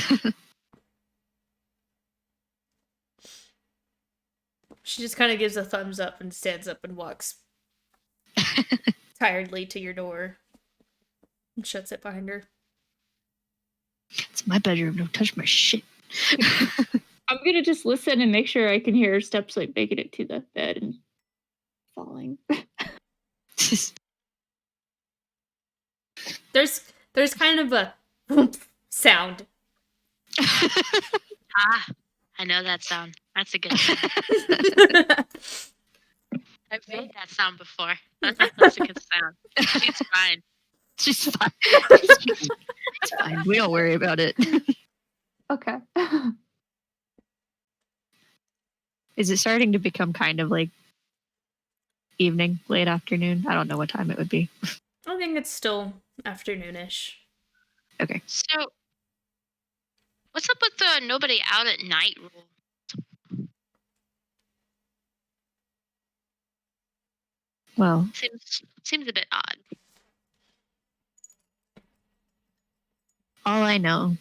She just kind of gives a thumbs up and stands up and walks tiredly to your door and shuts it behind her. It's my bedroom. Don't touch my shit. I'm gonna just listen and make sure I can hear her steps like making it to the bed and falling. There's kind of a sound. I know that sound. That's a good sound. I've made that sound before. That's a good sound. She's fine. She's fine. It's fine. We don't worry about it. Okay. Is it starting to become kind of like evening, late afternoon? I don't know what time it would be. I think it's still afternoonish. Okay. So, what's up with the nobody out at night rule? Well, Seems a bit odd. all I know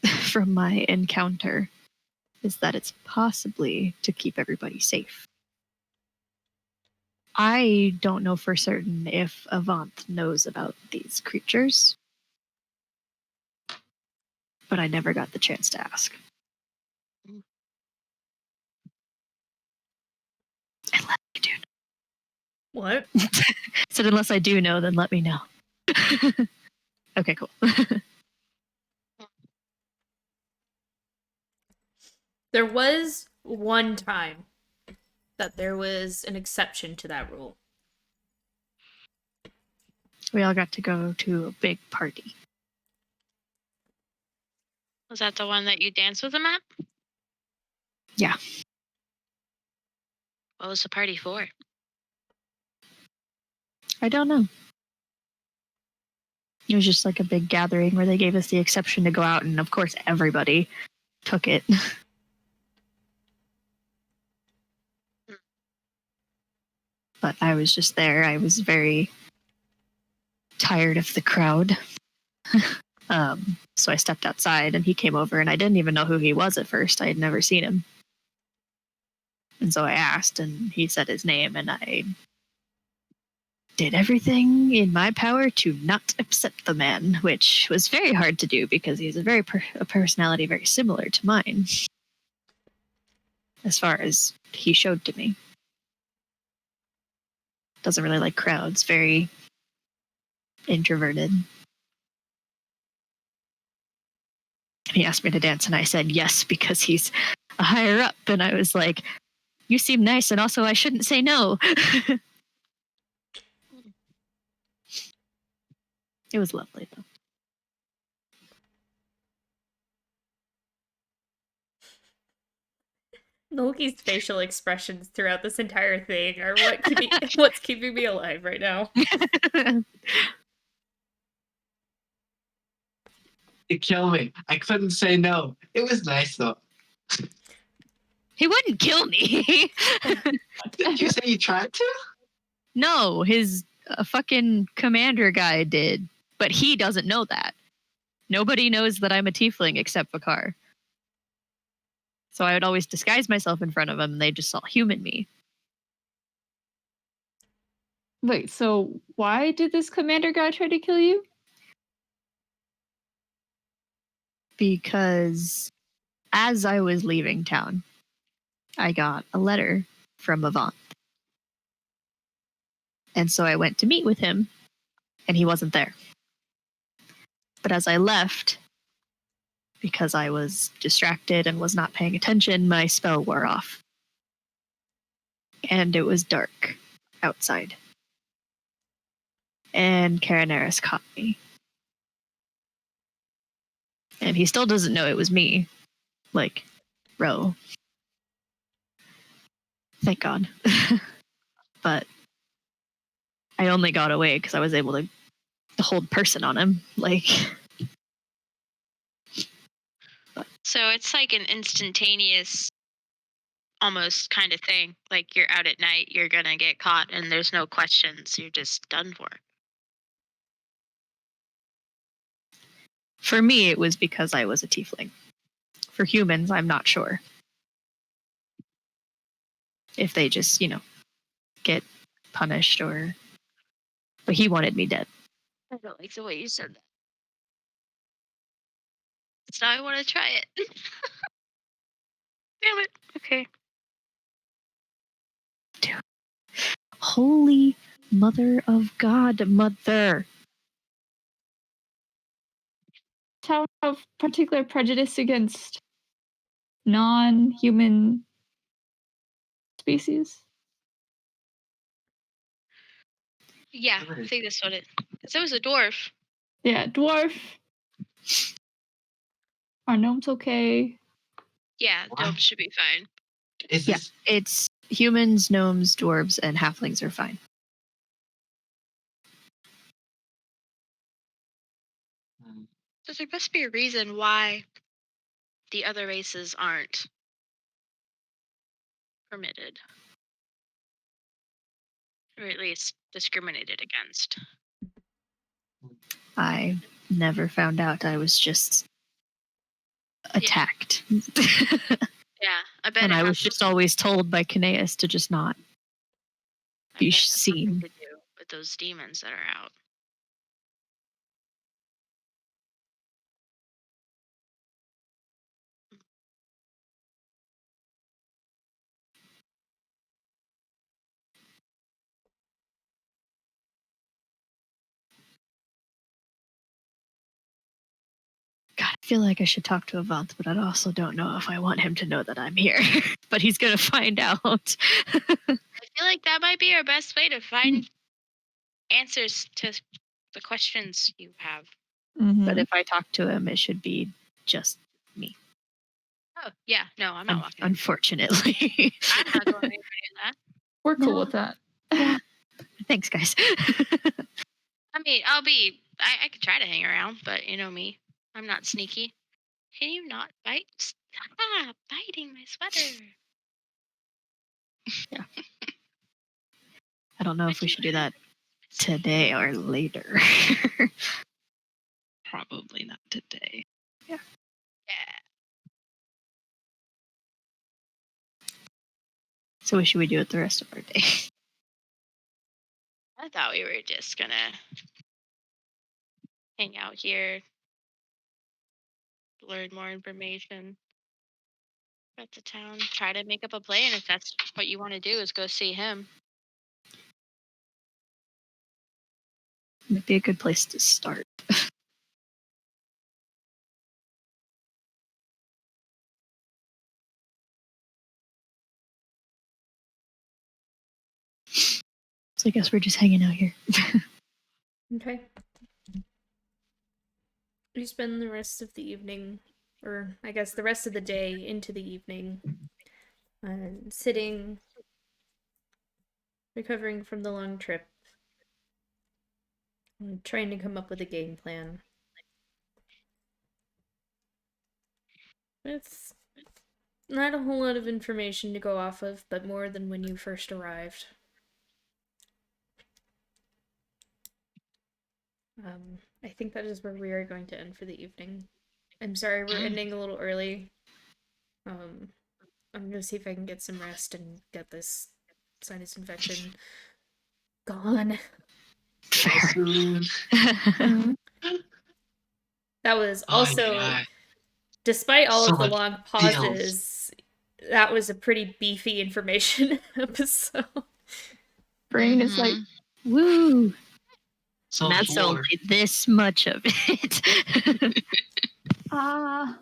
from my encounter is that it's possibly to keep everybody safe. I don't know for certain if Avant knows about these creatures, but I never got the chance to ask. Unless I do know. What? So unless I do know, then let me know. Okay, cool. There was one time that there was an exception to that rule. We all got to go to a big party. Was that the one that you danced with him at? Yeah. What was the party for? I don't know. It was just like a big gathering where they gave us the exception to go out, and of course everybody took it. But I was just there. I was very tired of the crowd. So I stepped outside and he came over and I didn't even know who he was at first. I had never seen him. And so I asked and he said his name and I did everything in my power to not upset the man, which was very hard to do because he's a personality very similar to mine. As far as he showed to me. Doesn't really like crowds, very introverted. He asked me to dance and I said yes because he's a higher up and I was like, you seem nice and also I shouldn't say no. It was lovely though. Nolki's facial expressions throughout this entire thing are what's keeping me alive right now. It killed me. I couldn't say no. It was nice though. He wouldn't kill me. Did you say you tried to? No, his fucking commander guy did. But he doesn't know that. Nobody knows that I'm a tiefling except Vakar. So I would always disguise myself in front of them and they just saw human me. Wait, so why did this commander guy try to kill you? Because as I was leaving town, I got a letter from Avant. And so I went to meet with him, and he wasn't there. But as I left, because I was distracted and was not paying attention, my spell wore off. And it was dark outside. And Caraneris caught me. And he still doesn't know it was me. Like, bro. Thank God. But I only got away because I was able to hold person on him. Like. So it's like an instantaneous, almost kind of thing. Like you're out at night, you're gonna get caught, and there's no questions. You're just done for. For me, it was because I was a tiefling. For humans, I'm not sure. If they just, get punished or. But he wanted me dead. I don't like the way you said that. So now I want to try it. Damn it. Okay. Dude. Holy mother of God, mother. Have particular prejudice against non-human species? Yeah, I think that's what it. Because it was a dwarf. Yeah, dwarf. Are gnomes okay? Yeah, gnomes should be fine. It's humans, gnomes, dwarves, and halflings are fine. So there must be a reason why the other races aren't permitted. Or at least discriminated against. I never found out. I was just attacked. Yeah, I bet. And I was just always told by Kineas to just not be seen. To do with those demons that are out. God, I feel like I should talk to Avant, but I also don't know if I want him to know that I'm here. But he's gonna find out. I feel like that might be our best way to find answers to the questions you have. Mm-hmm. But if I talk to him, it should be just me. Oh, yeah. No, I'm not walking. Unfortunately. I'm not going to do that. We're cool with that. Yeah. Thanks, guys. I mean, I could try to hang around, but you know me. I'm not sneaky. Can you not bite? Stop biting my sweater. Yeah. I don't know if we should do that today or later. Probably not today. Yeah. So should we do it the rest of our day? I thought we were just gonna hang out here, learn more information about the town, try to make up a plan if that's what you want to do is go see him. It'd be a good place to start. So I guess we're just hanging out here. Okay. We spend the rest of the evening, or I guess the rest of the day into the evening, sitting, recovering from the long trip, and trying to come up with a game plan. It's not a whole lot of information to go off of, but more than when you first arrived. I think that is where we are going to end for the evening. I'm sorry we're ending a little early. I'm gonna see if I can get some rest and get this sinus infection gone. That was also, despite all of the long pauses, that was a pretty beefy information episode. Brain is like, woo. So And that's only this much of it. But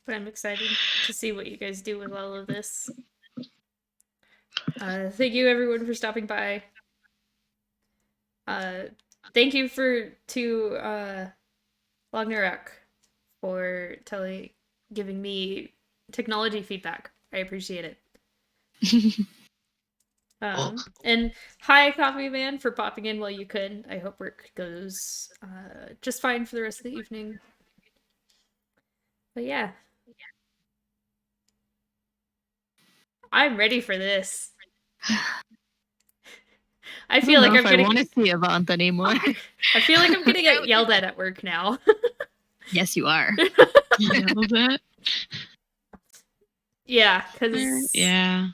I'm excited to see what you guys do with all of this. Thank you everyone for stopping by. Thank you to Lognarak for giving me technology feedback. I appreciate it. And hi, Coffee Man, for popping in while you could. I hope work goes just fine for the rest of the evening. But yeah. I'm ready for this. I feel like I'm gonna want to see Avant anymore. I feel like I'm gonna get yelled at work now. Yes, you are. Yelled at? Yeah, because Yeah.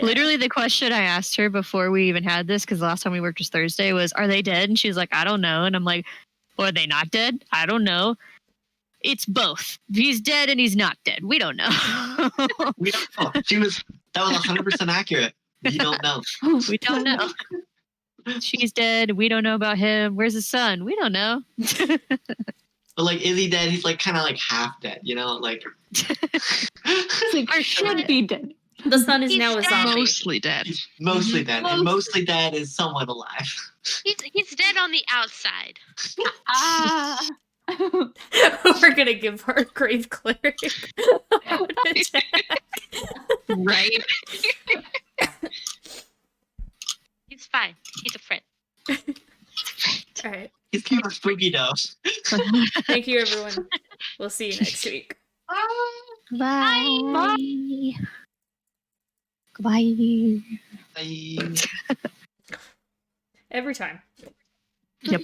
Literally, the question I asked her before we even had this, because the last time we worked was Thursday, was, "Are they dead?" And she was like, "I don't know." And I'm like, "Well, are they not dead?" "I don't know." It's both. He's dead and he's not dead. We don't know. We don't know. That was 100% accurate. We don't know. We don't know. She's dead. We don't know about him. Where's his son? We don't know. But like, is he dead? He's like kind of like half dead, you know? Like, or should be dead. The son is now a zombie. Mostly dead. He's mostly dead, and mostly dead is somewhat alive. He's dead on the outside. We're gonna give our grave cleric an attack. Right? He's fine. He's a friend. All right. He's kind of spooky though. Thank you, everyone. We'll see you next week. Bye. Bye. Goodbye. Bye. Every time. Yep.